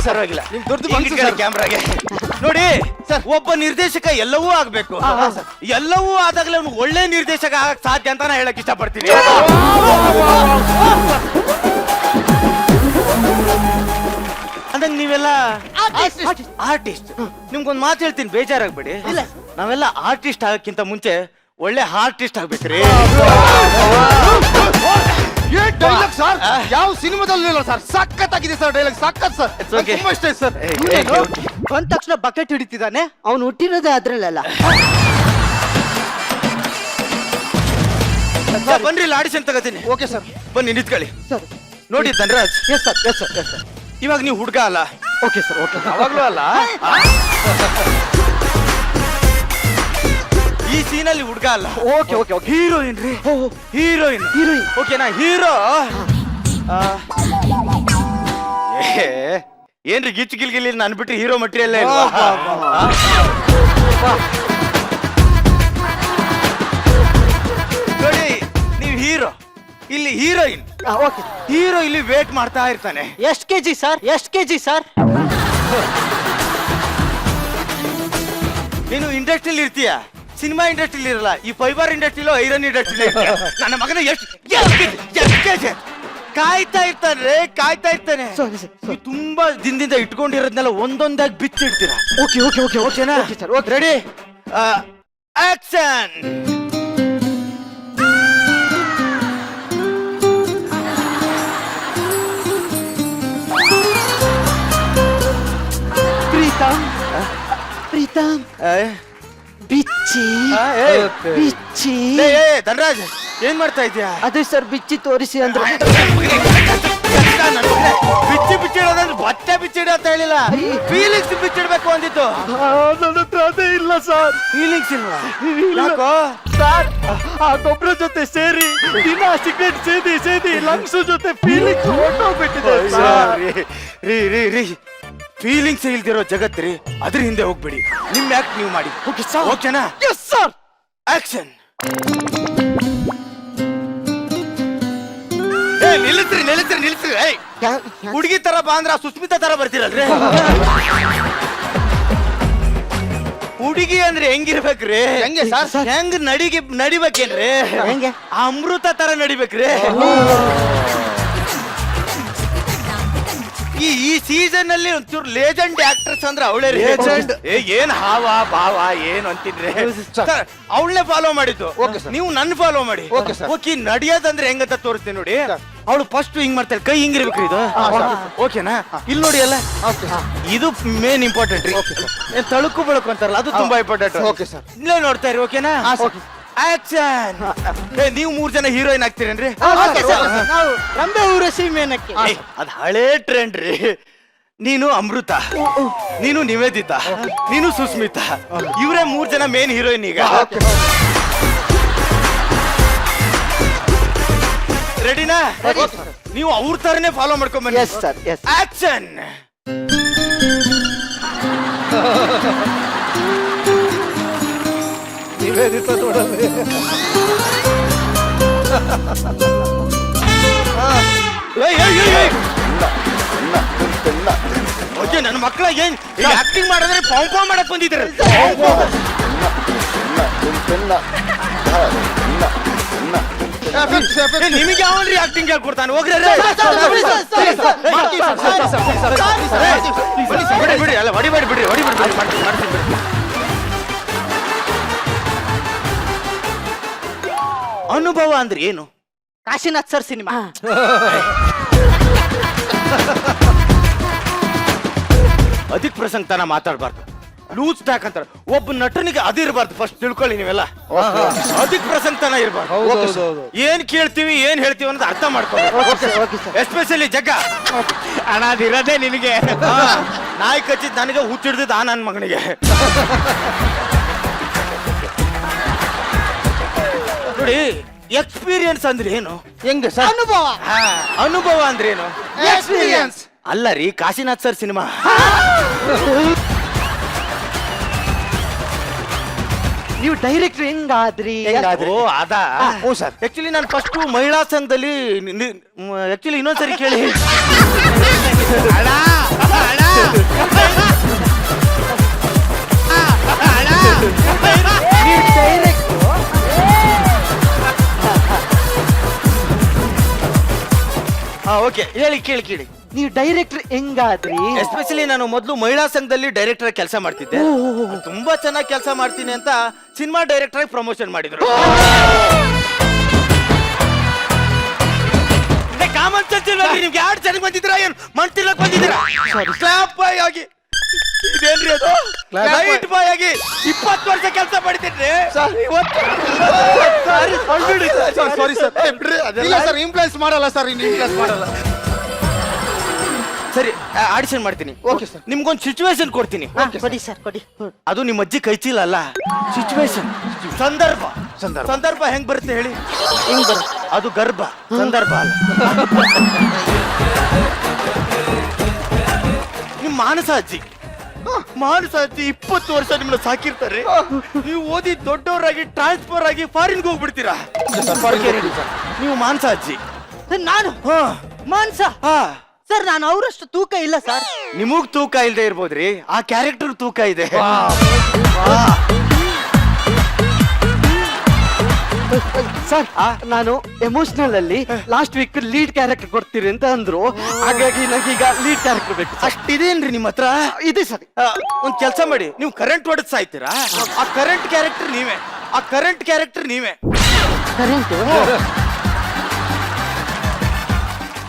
ಪರವಾಗಿಲ್ಲ. ಕ್ಯಾಮ್ರಾಗೆ ನೋಡಿ ಸರ್, ಒಬ್ಬ ನಿರ್ದೇಶಕ ಎಲ್ಲವೂ ಆಗ್ಬೇಕು. ಎಲ್ಲವೂ ಆದಾಗಲೇ ಅವ್ನು ಒಳ್ಳೆ ನಿರ್ದೇಶಕ ಆಗಕ್ ಸಾಧ್ಯ ಅಂತ ನಾ ಹೇಳಕ್ ಇಷ್ಟಪಡ್ತೀನಿ. ಅಂದಂಗ ನೀವೆಲ್ಲ ಆರ್ಟಿಸ್ಟ್. ನಿಮ್ಗೊಂದ್ ಮಾತು ಹೇಳ್ತೀನಿ, ಬೇಜಾರಾಗ್ಬೇಡಿ. ನಾವೆಲ್ಲ ಆರ್ಟಿಸ್ಟ್ ಆಗಕ್ಕಿಂತ ಮುಂಚೆ ಒಳ್ಳೆ ಆರ್ಟಿಸ್ಟ್ ಆಗ್ಬೇಕ್ರಿ. ಡೈಲಾಗ್ ಸರ್ ಯಾವ ಸಿನಿಮಾದಲ್ಲಿ ಇಲ್ಲ ಸರ್, ಸಖತ್ತಾಗಿದೆ ಸರ್ ಡೈಲಾಗ್, ಸಖತ್ ಸರ್. ತುಂಬಾ ಇಷ್ಟ ಸರ್. ಬಂದ ತಕ್ಷಣ ಬಕೆಟ್ ಹಿಡಿತಿದ್ದಾನೆ, ಅವ್ನು ಹುಟ್ಟಿರೋದೇ ಅದ್ರಲ್ಲ. ಬನ್ರಿ, ಇಲ್ಲಿ ಆಡಿಷನ್ ತಗೋತೀನಿ. ಓಕೆ ಸರ್, ಬನ್ನಿ ನಿಂತ್ಕೊಳ್ಳಿ. ಸರ್ ನೋಡಿ ಧನರಾಜ್, ಎಸ್ ಸರ್. ಇವಾಗ ನೀವು ಹುಡುಗ ಅಲ್ಲ. Okay sir, okay. ಅವಾಗ್ಲೂ ಅಲ್ಲ. ಈ ಸೀನಲ್ಲಿ ಹುಡುಗ ಅಲ್ಲ. ಓಕೆ. ಹೀರೋಯಿನ್ ರೀ, ಹೀರೋಯಿನ್. ಓಕೆನಾ? ಹೀರೋ ಏನ್ರಿ ಗಿಚ್ಚು ಗಿಲ್ಗಿಲ್ಲಿ ನನ್ ಬಿಟ್ಟು ಹೀರೋ ಮಟೀರಿಯಲ್ ನೋಡಿ, ನೀವು ಹೀರೋ, ಇಲ್ಲಿ ಹೀರೋಯಿನ್. ಹೀರೋ ಇಲ್ಲಿ ವೇಟ್ ಮಾಡ್ತಾ ಇರ್ತಾನೆ. ಎಷ್ಟು ಕೆಜಿ ಸರ್? ನೀನು ಇಂಡಸ್ಟ್ರಿಯಲ್ಲಿ ಇರ್ತೀಯ, ಸಿನಿಮಾ ಇಂಡಸ್ಟ್ರಿಲಿ ಇರಲ್ಲ. ಈ ಫೈಬರ್ ಇಂಡಸ್ಟ್ರಿಲೋ ಐರನ್ ಇಂಡಸ್ಟ್ರಿಲಿ ನನ್ನ ಮಗನ ಎಷ್ಟು ಕಾಯ್ತಾ ಇರ್ತಾನೆ. ನೀವು ತುಂಬಾ ದಿನದಿಂದ ಇಟ್ಕೊಂಡಿರೋದ್ನೆಲ್ಲ ಒಂದೊಂದಾಗಿ ಬಿಚ್ಚಿಡ್ತೀರಾ. ಓಕೆನಾ? Ready, action. ಪ್ರೀತಮ್ ಬಿಚ್ಚಿ ಧನರಾಜ್, ಏನ್ ಮಾಡ್ತಾ ಇದ್ಯಾ? ಅದೇ ಸರ್, ಬಿಚ್ಚಿ ತೋರಿಸಿ ಅಂದ್ರೆ. ಬಿಚ್ಚಿ ಇಡೋದಂದ್ರೆ ಬಟ್ಟೆ ಬಿಚ್ಚಿಡ ಅಂತ ಹೇಳಿಲ್ಲ, ಫೀಲಿಂಗ್ಸ್ ಬಿಚ್ಚಿಡ್ಬೇಕು ಅಂದಿತ್ತು. ನನ್ನ ಹತ್ರ ಅದೇ ಇಲ್ಲ ಸರ್. ಫೀಲಿಂಗ್ಸ್ ಇಲ್ವಾ? ಯಾಕೋ ಸರ್, ಆ ಗೊಬ್ಬರ ಜೊತೆ ಸೇರಿ ದಿನ ಸಿಗರೇಟ್ ಸೇದಿ ಲಂಗ್ಸ್ ಜೊತೆ ಫೀಲಿಂಗ್ಸ್ ಹೊರಟೋಗ್ಬಿಟ್ಟಿದೆ. ರೀ ಫೀಲಿಂಗ್ಸ್ ಇಲ್ದಿರೋ ಜಗತ್ತ್ರಿ, ಅದ್ರ ಹಿಂದೆ ಹೋಗ್ಬೇಡಿ. ನಿಮ್ ಆಕ್ಟ್ ನೀವು ಮಾಡಿ. ಓಕೆನಾ? Yes sir. ಆಕ್ಷನ್. ನಿಲ್ಲಿಸ್ರಿ. ಹುಡುಗಿ ತರ ಬಾ ಅಂದ್ರ ಸುಸ್ಮಿತಾ ತರ ಬರ್ತೀರಲ್ರಿ. ಹುಡುಗಿ ಅಂದ್ರೆ ಹೆಂಗಿರ್ಬೇಕ್ರಿ? ಹೆಂಗೆ ಸರ್? ಹೆಂಗ್ ನಡಿಬೇಕೇನ್ರಿ? ಹೆಂಗೆ? ಅಮೃತ ತರ ನಡಿಬೇಕ್ರಿ. ಈ ಸೀಸನ್ ಅಲ್ಲಿ ಒಂಚೂರು ಲೇಜೆಂಡ್ ಆಕ್ಟ್ರೆಸ್ ಅಂದ್ರೆ ಅವಳೇ. Legend. ಏನ್ ಹಾವ ಭಾವ ಏನು ಅಂತಿದ್ರೆ ಅವಳನ್ನೇ ಫಾಲೋ ಮಾಡಿದ್ದು. ನೀವು ನನ್ನ ಫಾಲೋ ಮಾಡಿ. ಓಕೆ, ನಡೆಯೋದಂದ್ರೆ ಹೆಂಗಂತ ತೋರಿಸ್ತೀನಿ ನೋಡಿ. ಅವಳು ಫಸ್ಟ್ ಹಿಂಗ್ ಮಾಡ್ತಾಳೆ, ಕೈ ಹಿಂಗಿರ್ಬೇಕ್ರಿ ಇದು. ಓಕೆನಾ? ಇಲ್ಲಿ ನೋಡಿ ಅಲ್ಲ, ಇದು ಮೇನ್ ಇಂಪಾರ್ಟೆಂಟ್ ರೀ. ತಳುಕು ಬೆಳಕು ಅಂತಾರಲ್ಲ, ಅದು ತುಂಬಾ ಇಂಪಾರ್ಟೆಂಟ್. ಓಕೆ ಸರ್, ಇಲ್ಲೇ ನೋಡ್ತಾ ಇರಿ. ಓಕೆನಾ? ಆಕ್ಷನ್. ನೀವು 3 ಜನ ಹೀರೋಯಿನ್ ಆಗ್ತೀರೇನ್ರಿ? ರಂಬೆ ಊರಸಿ ಮೇನಕ್ಕೆ. ಅದ್ ಹಳೇ ಟ್ರೆಂಡ್ ರೀ. ನೀನು ಅಮೃತ, ನೀನು ನಿವೇದಿತಾ, ನೀನು ಸುಸ್ಮಿತಾ. ಇವರೇ 3 ಜನ ಮೇನ್ ಹೀರೋಯಿನ್ ಈಗ. ರೆಡಿನಾ? ನೀವು ಅವ್ರ ತರನೇ ಫಾಲೋ ಮಾಡ್ಕೊಂಡ್ ಬನ್ನಿ. Yes sir, yes. Action. Nivedita ನೋಡಲ್ಲಿ. ಓಕೆ, ನನ್ನ ಮಕ್ಕಳ ಏನ್ ಆಕ್ಟಿಂಗ್ ಮಾಡಿದ್ರೆ ಪಾಂಪ ಮಾಡಕ್ ಬಂದಿದ್ದಾರೆ. ನಿಮಗೆ ಯಾವನ್ರಿ ಆಕ್ಟಿಂಗ್ ಹೇಳ್ಕೊಡ್ತಾನೆ ಹೋಗ್ರಿ ಬಿಡಿ ಅಲ್ಲ ಹೊಡಿಬೇಡಿ ಬಿಡ್ರಿ ಮಾಡ್ತೀನಿ ಬಿಡಿ. ಅನುಭವ ಅಂದ್ರೆ ಏನು? Kashinath sir cinema. ಅಧಿಕ್ ಪ್ರಸಂಗತನ ಮಾತಾಡಬಾರ್ದು, ಲೂಸ್ ಟ್ಯಾಕ್ ಅಂತಾರೆ. ಒಬ್ಬ ನಟನಿಗೆ ಅದಿರಬಾರ್ದು, ಫಸ್ಟ್ ತಿಳ್ಕೊಳ್ಳಿ ನೀವೆಲ್ಲ. ಅಧಿಕ್ ಪ್ರಸಂಗತನ ಇರಬಾರ್ದು. ಏನ್ ಕೇಳ್ತೀವಿ ಏನ್ ಹೇಳ್ತೀವಿ ಅನ್ನೋದು ಅರ್ಥ ಮಾಡ್ಕೊಳ್ಳಿ. ಎಸ್ಪೆಷಲಿ ಜಗ್ಗ ಅಣ್ಣ ಅದಿರೋದೇ ನಿನಗೆ. ನಾಯಿ ಕಚ್ಚಿದ್ ನನಗೆ ಹುಚ್ಚಿಡ್ದಿದ್ದು ಆ ನನ್ನ ಮಗನಿಗೆ. ನೋಡಿ, ಎಕ್ಸ್ಪೀರಿಯನ್ಸ್ ಅಂದ್ರೆ ಏನು? ಹೆಂಗೆ ಸರ್? ಅನುಭವ. ಅನುಭವ ಅಂದ್ರೆ ಏನು? ಎಕ್ಸ್ಪೀರಿಯನ್ಸ್ ಅಲ್ಲ ರೀ, ಕಾಶಿನಾಥ್ ಸರ್ ಸಿನಿಮಾ. ನೀವು ಡೈರೆಕ್ಟರ್ ಹೆಂಗಾದ್ರಿ? ಓ ಅದಾ? ಓ ಸರ್. ಆಕ್ಚುಲಿ ನಾನು ಫಸ್ಟ್ ಮಹಿಳಾ ಸಂಘದಲ್ಲಿ ಆಕ್ಚುಲಿ ಇನ್ನೊಂದ್ಸರಿ ಕೇಳಿ. ಓಕೆ, ಹೇಳಿ ಕೇಳಿ. ನೀವು ಡೈರೆಕ್ಟರ್ ಹೆಂಗಾದ್ರಿ? ಎಸ್ಪೆಷಲಿ ನಾನು ಮೊದಲು ಮಹಿಳಾ ಸಂಘದಲ್ಲಿ ಡೈರೆಕ್ಟರ್ ಕೆಲಸ ಮಾಡ್ತಿದ್ದೆ. ತುಂಬಾ ಚೆನ್ನಾಗಿ ಕೆಲಸ ಮಾಡ್ತೀನಿ ಅಂತ ಸಿನಿಮಾ ಡೈರೆಕ್ಟರ್ ಆಗಿ ಪ್ರಮೋಷನ್ ಮಾಡಿದ್ರು. ಕಾಮನ್ ಸೆನ್ಸ್ ಇಲ್ಲ ನಿಮ್ಗೆ? ಯಾರು ಚೆನ್ನಾಗಿ ಬಂದಿದ್ದೀರಾ? ಏನು ಮಾಡ್ತಿಲ್ಲ ಬಂದಿದ್ದೀರಾ? ಕ್ಲಾಪ್ ಬಾಯ್ ಆಗಿ ಇದೇನ್ರಿ ಅದು? ಲೈಟ್ ಬಾಯ್ ಆಗಿ 20 ವರ್ಷ ಕೆಲಸ ಮಾಡಿದ್ದೀನಿ. Sorry sir. ಇಲ್ಲ ಸರ್, ಇಂಪ್ಲೇಸ್ ಮಾಡಲ್ಲ ಸರ್, ಇಂಪ್ಲೇಸ್ ಮಾಡಲ್ಲ. ಸರಿ, ಆಡಿಷನ್ ಮಾಡ್ತೀನಿ. Okay sir. ನಿಮ್ಗೊಂದು ಸಿಚುವೇಶನ್ ಕೊಡ್ತೀನಿ. ಕೊಡಿ ಸರ್, ಕೊಡಿ. ಅದು ನಿಮ್ಮ ಅಜ್ಜಿ ಕೈ ಚೀಲ ಅಲ್ಲ, ಸಿಚುವೇಶನ್, ಸಂದರ್ಭ ಹೆಂಗ್ ಬರುತ್ತೆ ಹೇಳಿ? ಹಿಂಗ್ ಬರುತ್ತೆ. ಅದು ಗರ್ಭ, ಸಂದರ್ಭ ಅಲ್ಲ. ನಿಮ್ ಮಾನಸ ಅಜ್ಜಿ 20 ವರ್ಷ ನಿಮ್ಮನ್ನ ಸಾಕಿರ್ತಾರೆ. ನೀವು ಓದಿ ದೊಡ್ಡವರಾಗಿ ಟ್ರಾನ್ಸ್ಫರ್ ಆಗಿ ಫಾರಿನ್ಗೆ ಹೋಗ್ಬಿಡ್ತೀರಾ. ನೀವು ಮಾನಸ ಅಜ್ಜಿ. ನಾನು ಮಾನ್ಸ ಸರ್, ನಾನು ಅವರಷ್ಟು ತೂಕ ಇಲ್ಲ ಸರ್. ನಿಮಗ್ ತೂಕ ಇಲ್ಲದೆ ಇರ್ಬೋದ್ರಿ, ಆ ಕ್ಯಾರೆಕ್ಟರ್ ತೂಕ ಇದೆ. ಸರ್, ನಾನು ಎಮೋಷನಲ್ ಅಲ್ಲಿ ಲಾಸ್ಟ್ ವೀಕ್ ಲೀಡ್ ಕ್ಯಾರೆಕ್ಟರ್ ಕೊಡ್ತೀರಿ ಅಂತ ಅಂದ್ರು. ಹಾಗಾಗಿ ನನಗೀಗ ಲೀಡ್ ಕ್ಯಾರೆಕ್ಟರ್ ಬೇಕು. ಅಷ್ಟಿದೇನ್ರಿ ನಿಮ್ಮ ಹತ್ರ? ಇದೆ ಸರ್. ಒಂದ್ ಕೆಲಸ ಮಾಡಿ, ನೀವು ಕರೆಂಟ್ ಹೊಡೆದ್ ಸಾಯ್ತೀರಾ? ಆ ಕರೆಂಟ್ ಕ್ಯಾರೆಕ್ಟರ್ ನೀವೇ.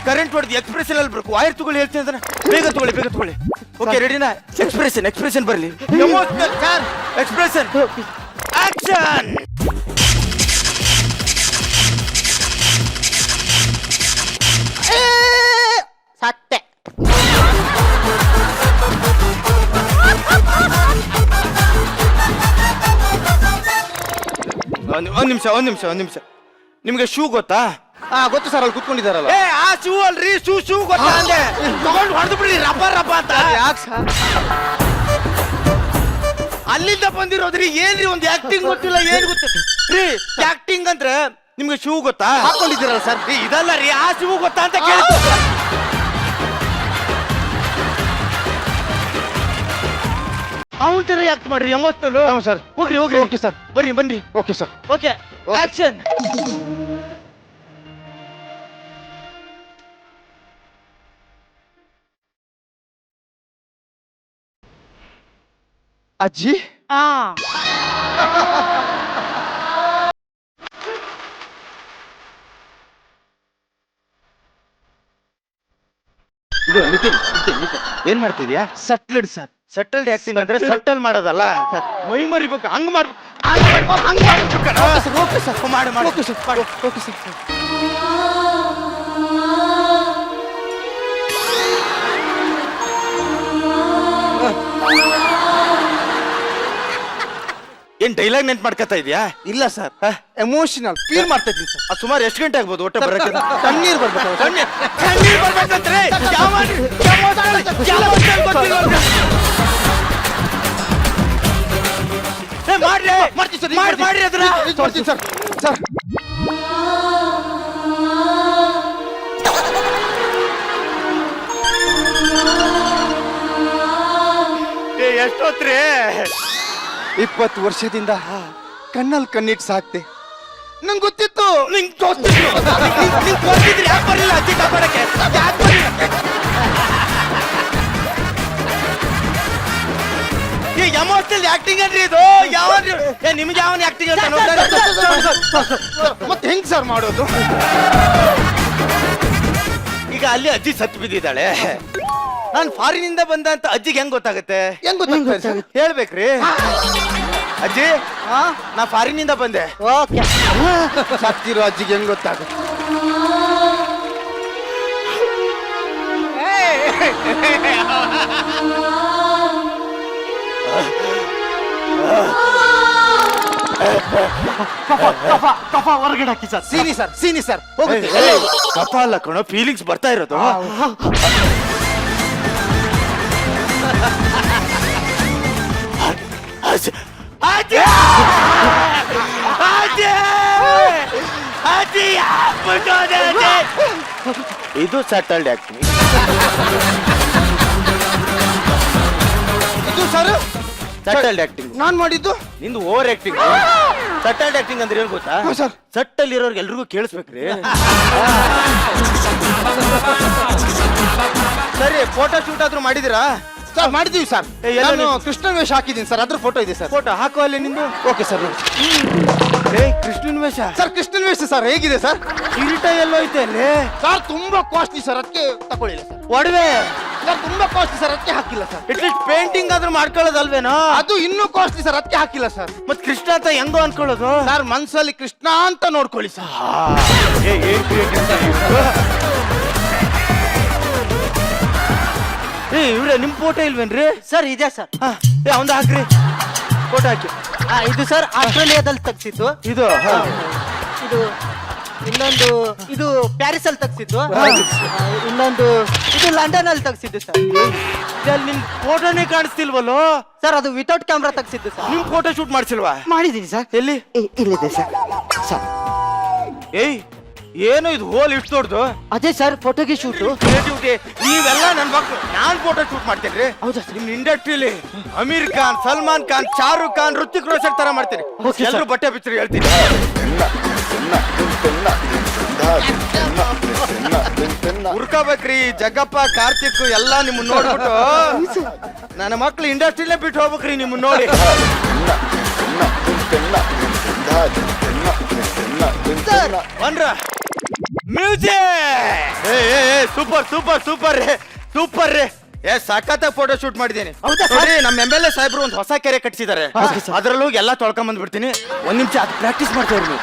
ಕರೆಂಟ್ ಹೊಡೆದು ಎಕ್ಸ್ಪ್ರೆಷನ್ ಅಲ್ಲಿ ಬರ್ಬೇಕು. ವಾಯರ್ ತಗೊಳ್ಳಿ, ಹೇಳ್ತೀನಿ ಅಂದ್ರೆ ಬೇಗ ತಗೊಳ್ಳಿ. ಓಕೆ, ರೆಡಿನಾ? ಎಕ್ಸ್ಪ್ರೆಷನ್ ಬರ್ಲಿ. Emotional sir, expression, action. ಸತ್ತೆ. ಒಂದ್ ನಿಮಿಷ. ನಿಮ್ಗೆ ಶೂ ಗೊತ್ತಾ? ಗೊತ್ತು ಸರ್, ಅಲ್ಲಿ ಕುತ್ಕೊಂಡಿದ್ದಾರಲ್ಲ. ಆ ಶೂ ಅಲ್ರಿ, ಶೂ ಗೊತ್ತಾ ಅಂದೆ. ತಗೊಂಡು ಹೊಡೆದು ಬಿಡಿ, ರಬ್ಬ ಅಂತ. ಯಾಕೆ ಸರ್? ಅಲ್ಲಿಂದ ಬಂದಿರೋದ್ರಿ. ಏನ್ರಿ ಒಂದು ಆಕ್ಟಿಂಗ್ ಗೊತ್ತಿಲ್ಲ, ಏನ್ ಗೊತ್ತಿಲ್ಲ ಆಕ್ಟಿಂಗ್ ಅಂದ್ರೆ. ನಿಮ್ಗೆ ಶೂ ಗೊತ್ತಾ? ಹಾಕೊಂಡಿದ್ದೀರಲ್ಲ ಸರ್. ಇದಲ್ಲ ರೀ, ಆ ಶೂ ಗೊತ್ತಾ ಅಂತ ಕೇಳ್ತು. ಅವನ್ ತರ ಯಾಕೆ ಮಾಡ್ರಿ ಎಮೋಷನಲ್? ಸರ್, ಹೋಗ್ರಿ. ಓಕೆ ಸರ್, ಬನ್ನಿ. Okay sir. Okay, action. ಅಜ್ಜಿ ಇದು ನಿತಿನ್, ಏನ್ ಮಾಡ್ತಿದ್ಯಾ? ಸಟ್ಲ್ಡ್ ಸರ್. ಸೆಟಲ್ಡ್ ಆಕ್ಟಿಂಗ್ ಅಂದ್ರೆ ಸೆಟಲ್ ಮಾಡೋದಲ್ಲ, ಮೈ ಮರಿಬೇಕು. ಹಂಗ್ ಮಾಡ್ಬೇಕು. ಓಕೆ ಸರ್, ಮಾಡಿ. Okay sir. ಏನ್ ಡೈಲಾಗ್ ನೆನ್ಪ್ ಮಾಡ್ಕೊತಾ ಇದೆಯಾ? ಇಲ್ಲ ಸರ್, ಎಮೋಷನಲ್ ಫೀಲ್ ಮಾಡ್ತಾ ಇದ್ದೀನಿ ಸರ್. ಸುಮಾರು ಎಷ್ಟು ಗಂಟೆ ಆಗ್ಬೋದು ಒಟ್ಟ ಬರಕ್ಕೆ? ಕಣ್ಣೀರ್ ಬರ್ಬೇಕು. ಕಣ್ಣೀರ್ ಬರ್ಬೇಕಂದ್ರೆ ಮಾಡ್ರಿ ಅದನ್ನ. ಮಾಡ್ತೀನಿ ಸರ್. ಸರ್, ಎಷ್ಟೊತ್ರಿ? 20 ವರ್ಷದಿಂದ ಕಣ್ಣಲ್ಲಿ ಕಣ್ಣಿಟ್ಟು ಸಾಕ್ತೆ. ನಂಗೆ ಗೊತ್ತಿತ್ತು. ನಿಂಗೆ ಗೊತ್ತಿದ್ರು ಯಾಕೆ ಬರಲಿಲ್ಲ ಅಜ್ಜಿ ಕಾಪಾಡಕ್ಕೆ? ಯಾಕೆ ಬರಲಿಲ್ಲ? ಈ ಎಮೋಷನಲ್ ಆಕ್ಟಿಂಗ್ ಅನ್ರಿ ಇದು. ಯಾವ ನಿಮ್ಗೆ ಯಾವ ಆಕ್ಟಿಂಗ್ ಅಂತ ಮತ್ತೆ ಹೆಂಗ್ ಸರ್ ಮಾಡೋದು? ಈಗ ಅಲ್ಲಿ ಅಜ್ಜಿ ಸತ್ತು ಬಿದ್ದಿದ್ದಾಳೆ. ನಾನು ಫಾರಿನಿಂದ ಬಂದ ಅಂತ ಅಜ್ಜಿಗೆ ಹೆಂಗ್ ಗೊತ್ತಾಗುತ್ತೆ? ಹೆಂಗ್ ಗೊತ್ತಾಗುತ್ತೆ ಹೇಳ್ಬೇಕ್ರಿ? ಅಜ್ಜಿ ನಾ ಫಾರಿನಿಂದ ಬಂದೆ. ಓಕೆ ಸತ್ತಿರೋ ಅಜ್ಜಿಗೆ ಹೆಂಗ್ ಗೊತ್ತಾಗುತ್ತೆ? ಹೊರಗಡೆ ಹಾಕಿ ಸರ್. ಸೀನಿ ಸರ್ ಹೋಗುತ್ತೆ. ಕಪ ಅಲ್ಲ ಕಣೋ, ಫೀಲಿಂಗ್ಸ್ ಬರ್ತಾ ಇರೋದು. ಇದು ಸಟಲ್ಡ್ ಆಕ್ಟಿಂಗ್. ಇದು ಸರ್ ಸಟಲ್ಡ್ ಆಕ್ಟಿಂಗ್. ನಾನ್ ಮಾಡಿದ್ದು ನಿಂದು ಓವರ್ ಆಕ್ಟಿಂಗ್. ಸಟಲ್ಡ್ ಆಕ್ಟಿಂಗ್ ಅಂದ್ರೆ ಏನ್ ಗೊತ್ತಾ ಸರ್? ಸಟ್ಟಲ್ಲಿ ಇರೋರ್ಗೆ ಎಲ್ರಿಗೂ ಕೇಳಿಸ್ಬೇಕ್ರಿ. ಸರಿ, ಫೋಟೋ ಶೂಟ್ ಆದ್ರೂ ಮಾಡಿದಿರಾ? ಸರ್ ಮಾಡಿದೀವಿ ಸರ್. ನಾನು ಕೃಷ್ಣನ್ ವೇಷ ಹಾಕಿದ್ದೀನಿ ಸರ್, ಅದ್ರ ಫೋಟೋ ಇದೆ ಸರ್. ಫೋಟೋ ಹಾಕೋ ಅಲ್ಲಿ ನಿಂದು. Okay sir. ಕೃಷ್ಣನ್ ವೇಷ ಸರ್, ಕೃಷ್ಣನ್ ವೇಷ ಸರ್ ಹೇಗಿದೆ ಸರ್? ಕಿರೀಟ ಎಲ್ಲೋ ಐತೆ ಅಲ್ಲಿ ಸರ್. ತುಂಬಾ ಕಾಸ್ಟ್ಲಿ ಸರ್, ಅದಕ್ಕೆ ತಗೊಳ್ಳಿಲ್ಲ ಸರ್. ಒಡವೆ ಸರ್ ತುಂಬಾ ಕಾಸ್ಟ್ಲಿ ಸರ್, ಅದಕ್ಕೆ ಹಾಕಿಲ್ಲ ಸರ್. ಅಟ್ಲೀಸ್ಟ್ ಪೇಂಟಿಂಗ್ ಆದ್ರೂ ಮಾಡ್ಕೊಳ್ಳೋದಲ್ವೇನೋ? ಅದು ಇನ್ನೂ ಕಾಸ್ಟ್ಲಿ ಸರ್, ಅದಕ್ಕೆ ಹಾಕಿಲ್ಲ ಸರ್. ಮತ್ ಕೃಷ್ಣ ಅಂತ ಹೆಂಗೋ ಅನ್ಕೊಳ್ಳೋದು ಸರ್? ಮನ್ಸಲ್ಲಿ ಕೃಷ್ಣ ಅಂತ ನೋಡ್ಕೊಳ್ಳಿ ಸರ್. ಇವ್ರೆ ನಿಮ್ ಫೋಟೋ ಇಲ್ವೇನ್ರಿ? ಸರ್ ಇದೆ ಸರ್. ಅವಂದ ಹಾಕ್ರಿ, ಫೋಟೋ ಹಾಕಿ. ಇದು ಸರ್ ಆಸ್ಟ್ರೇಲಿಯಾದಲ್ಲಿ ತೆಗ್ಸಿತ್ತು. ಇದು ಇದು ಇನ್ನೊಂದು ಇದು ಪ್ಯಾರಿಸ್ ಅಲ್ಲಿ ತೆಗ್ಸಿದ್ದು. ಇನ್ನೊಂದು ಇದು ಲಂಡನ್ ಅಲ್ಲಿ ತೆಗ್ಸಿದ್ದು ಸರ್. ಇದ್ರಲ್ಲಿ ನಿಮ್ ಫೋಟೋನೇ ಕಾಣಿಸ್ತಿಲ್ವಲ್ಲೋ ಸರ್? ಅದು ವಿತೌಟ್ ಕ್ಯಾಮ್ರಾ ತೆಗ್ಸಿದ್ದು ಸರ್. ನಿಮ್ ಫೋಟೋ ಶೂಟ್ ಮಾಡ್ಸಿಲ್ವಾ? ಮಾಡಿದೀನಿ ಸರ್. ಎಲ್ಲಿ? ಇಲ್ಲಿದೆ ಸರ್. ಸರ್ ಏಯ್ ಏನು ಇದು ಹೋಲ್ ಇಷ್ಟು ದೊಡ್ಡದು? ಅದೇ ಸರ್ ಫೋಟೋಗೆ ಶೂಟು. ಕ್ರಿಯೇಟಿವಿಟಿ ನೀವೆಲ್ಲ ನನ್ನ ಮಕ್ಕಳು. ನಾನ್ ಫೋಟೋ ಶೂಟ್ ಮಾಡ್ತೇನ್ರಿ. ಹೌದಾ? ನಿಮ್ ಇಂಡಸ್ಟ್ರಿಲಿ ಅಮೀರ್ ಖಾನ್, ಸಲ್ಮಾನ್ ಖಾನ್, ಶಾರುಖ್ ಖಾನ್, ಋತಿಕ್ ರೋಷನ್ ತರ ಮಾಡ್ತೀನಿ. ಎಲ್ಲರೂ ಬಟ್ಟೆ ಬಿಚ್ಚರಿ ಹೇಳ್ತೀನಿ. ಹುರ್ಕೋಬೇಕ್ರಿ ಜಗ್ಗಪ್ಪ, ಕಾರ್ತಿಕ್ ಎಲ್ಲ ನಿಮ್ಮನ್ನ ನೋಡ್ಬಿಟ್ಟು ನನ್ನ ಮಕ್ಳು ಇಂಡಸ್ಟ್ರಿಲೇ ಬಿಟ್ಟು ಹೋಗ್ಬೇಕ್ರಿ ನಿಮ್ಮನ್ನ ನೋಡಿ. ಬನ್ರ ಮ್ಯೂಸಿಕ್. ಸೂಪರ್ ಸೂಪರ್ ಸೂಪರ್ ರೇ, ಸೂಪರ್ ರೇ. ಸಖತ್ ಫೋಟೋ ಶೂಟ್ ಮಾಡಿದ್ದೀನಿ. ನೋಡಿ ನಮ್ಮ MLA ಸಾಹೇಬ್ರು ಒಂದು ಹೊಸ ಕೆರೆ ಕಟ್ಸಿದ್ದಾರೆ. ಅದ್ರಲ್ಲೂ ಎಲ್ಲ ತೊಳ್ಕೊಂಡ್ ಬಂದ್ಬಿಡ್ತೀನಿ. ಒಂದ್ ನಿಮಿಷ ಅದು ಪ್ರಾಕ್ಟೀಸ್ ಮಾಡ್ತೇವ್ರಿ ನೀವು.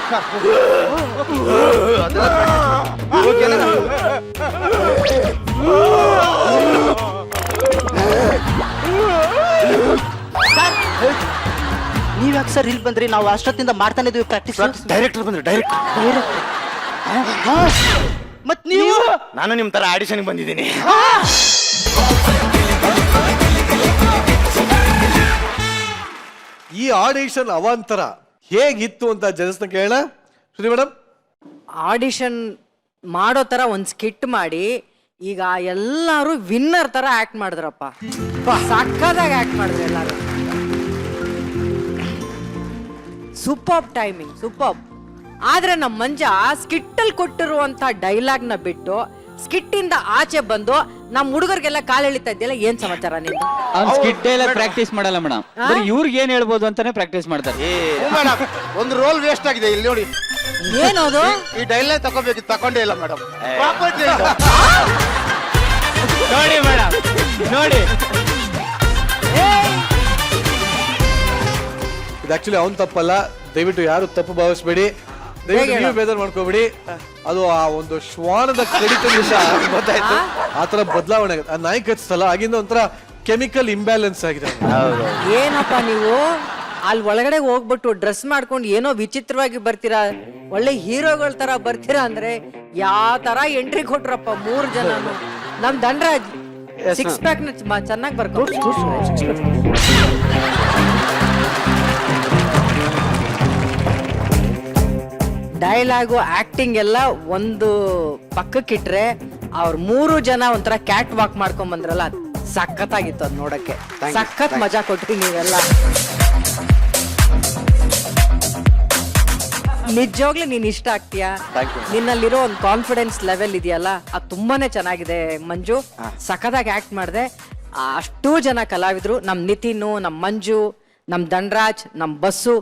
ನೀವ್ಯಾಕೆ ಸರ್ ಇಲ್ಲಿ ಬಂದ್ರಿ? ನಾವು ಅಷ್ಟೊತ್ತಿಂದ ಮಾಡ್ತಾನೆ ಇದೀವಿ ಪ್ರಾಕ್ಟೀಸ್. ಡೈರೆಕ್ಟರ್ ಬಂದ್ರು. ಡೈರೆಕ್ಟ್ ಮತ್ ನೀವು? ನಾನು ನಿಮ್ ತರ ಆಡಿಷನ್ ಬಂದಿದ್ದೀನಿ. ಈ ಆಡಿಷನ್ ಅವಾಂತರ ಹೇಗಿತ್ತು ಅಂತ ಜಡ್ಜ್ನ ಕೇಳೋಣ. ಶ್ರುತಿ ಮೇಡಮ್, ಆಡಿಷನ್ ಮಾಡೋ ತರ ಒಂದ್ ಸ್ಕಿಟ್ ಮಾಡಿ ಈಗ ಎಲ್ಲಾರು ವಿನ್ನರ್ ತರ ಆಕ್ಟ್ ಮಾಡಿದ್ರಪ್ಪ. ಸಕ್ಕದಾಗಿ ಆಕ್ಟ್ ಮಾಡಿದ್ರು ಎಲ್ಲಾರು. Super timing, super. ಆದ್ರೆ ನಮ್ಮ ಮಂಜ ಸ್ಕಿಟ್ ಅಲ್ಲಿ ಕೊಟ್ಟಿರುವಂತ ಡೈಲಾಗ್ ನ ಬಿಟ್ಟು ಸ್ಕಿಟ್ ಇಂದ ಆಚೆ ಬಂದು ನಮ್ ಹುಡುಗರಿಗೆಲ್ಲ ಕಾಲ್ ಎಳಿತಾ ಇದೆಯಲ್ಲ, ಏನ್ ಸಮಾಚಾರ ನಿಂದು? ಅವ್ನ್ ಸ್ಕಿಟ್ ಎಲ್ಲ ಪ್ರಾಕ್ಟೀಸ್ ಮಾಡಲ್ಲ ಮೇಡಮ್. ಇವ್ರಿಗೆ ಏನ್ ಹೇಳ್ಬೋದು ಅಂತಾನೆ ಪ್ರಾಕ್ಟೀಸ್ ಮಾಡ್ತಾರೆ. ಒಂದು ರೋಲ್ ವೇಸ್ಟ್ ಆಗಿದೆ ಇಲ್ಲಿ ನೋಡಿ. ಏನದು? ಈ ಡೈಲಾಗ್ ತಗೋಬೇಕಿತ್ತು, ತಕೊಂಡೇ ಇಲ್ಲ ಮೇಡಮ್. ನೋಡಿ ಮೇಡಮ್, ನೋಡಿ ಇದು ಆಕ್ಚುಲಿ ಅವ್ನ್ ತಪ್ಪಲ್ಲ. ದಯವಿಟ್ಟು ಯಾರು ತಪ್ಪು ಭಾವಿಸ್ಬೇಡಿ, ದಯವಿಟ್ಟು ನೀವು ಬೇಜಾರು ಮಾಡ್ಕೋಬೇಡಿ. ಅದು ಆ ಒಂದು ಶ್ವಾನದ ಕಡಿತ ಗೊತ್ತಾಯ್ತು, ಆತರ ಬದಲಾವಣೆ ಆಗುತ್ತೆ. ಆ ನಾಯಿ ಕಚ್ತಲ್ಲ, ಆಗಿಂದ ಒಂಥರ ಕೆಮಿಕಲ್ ಇಂಬ್ಯಾಲೆನ್ಸ್ ಆಗಿದೆ. ಏನಪ್ಪ ನೀವು ಅಲ್ಲಿ ಒಳಗಡೆ ಹೋಗ್ಬಿಟ್ಟು ಡ್ರೆಸ್ ಮಾಡ್ಕೊಂಡು ಏನೋ ವಿಚಿತ್ರವಾಗಿ ಬರ್ತೀರಾ, ಒಳ್ಳೆ ಹೀರೋಗಳ ತರ ಬರ್ತೀರಾ ಅಂದ್ರೆ ಯಾವ ತರ ಎಂಟ್ರಿ ಕೊಟ್ರಪ್ಪ 3 ಜನ. ನಮ್ ದಂಡರಾಜ್ 6 ಪ್ಯಾಕ್ ಚೆನ್ನಾಗಿ ಬರ್ಕೊಂಡು ಡೈಲಾಗು ಆಕ್ಟಿಂಗ್ ಎಲ್ಲ ಒಂದು ಪಕ್ಕಕ್ಕಿಟ್ರೆ ಅವ್ರ 3 ಜನ ಒಂಥರ ಕ್ಯಾಟ್ ವಾಕ್ ಮಾಡ್ಕೊಂಡ್ ಬಂದ್ರಲ್ಲ, ಸಖತ್ತಾಗಿತ್ತು ಅದ್ ನೋಡಕ್ಕೆ. ಸಖತ್ ಮಜಾ ಕೊಟ್ರಿ ನೀವೆಲ್ಲ. ನಿಜವಾಗ್ಲೂ ನೀನ್ ಇಷ್ಟ ಆಗ್ತೀಯಾ. ನಿನ್ನಲ್ಲಿರೋ ಒಂದು ಕಾನ್ಫಿಡೆನ್ಸ್ ಲೆವೆಲ್ ಇದೆಯಲ್ಲ ಅದು ತುಂಬಾನೇ ಚೆನ್ನಾಗಿದೆ ಮಂಜು. ಸಖತ್ತಾಗಿ ಆಕ್ಟ್ ಮಾಡಿದೆ. ಅಷ್ಟೂ ಜನ ಕಲಾವಿದ್ರು, ನಮ್ ನಿತಿನ್, ನಮ್ ಮಂಜು, ನಮ್ ಧನ್ರಾಜ್, ನಮ್ ಬಸ್ಸು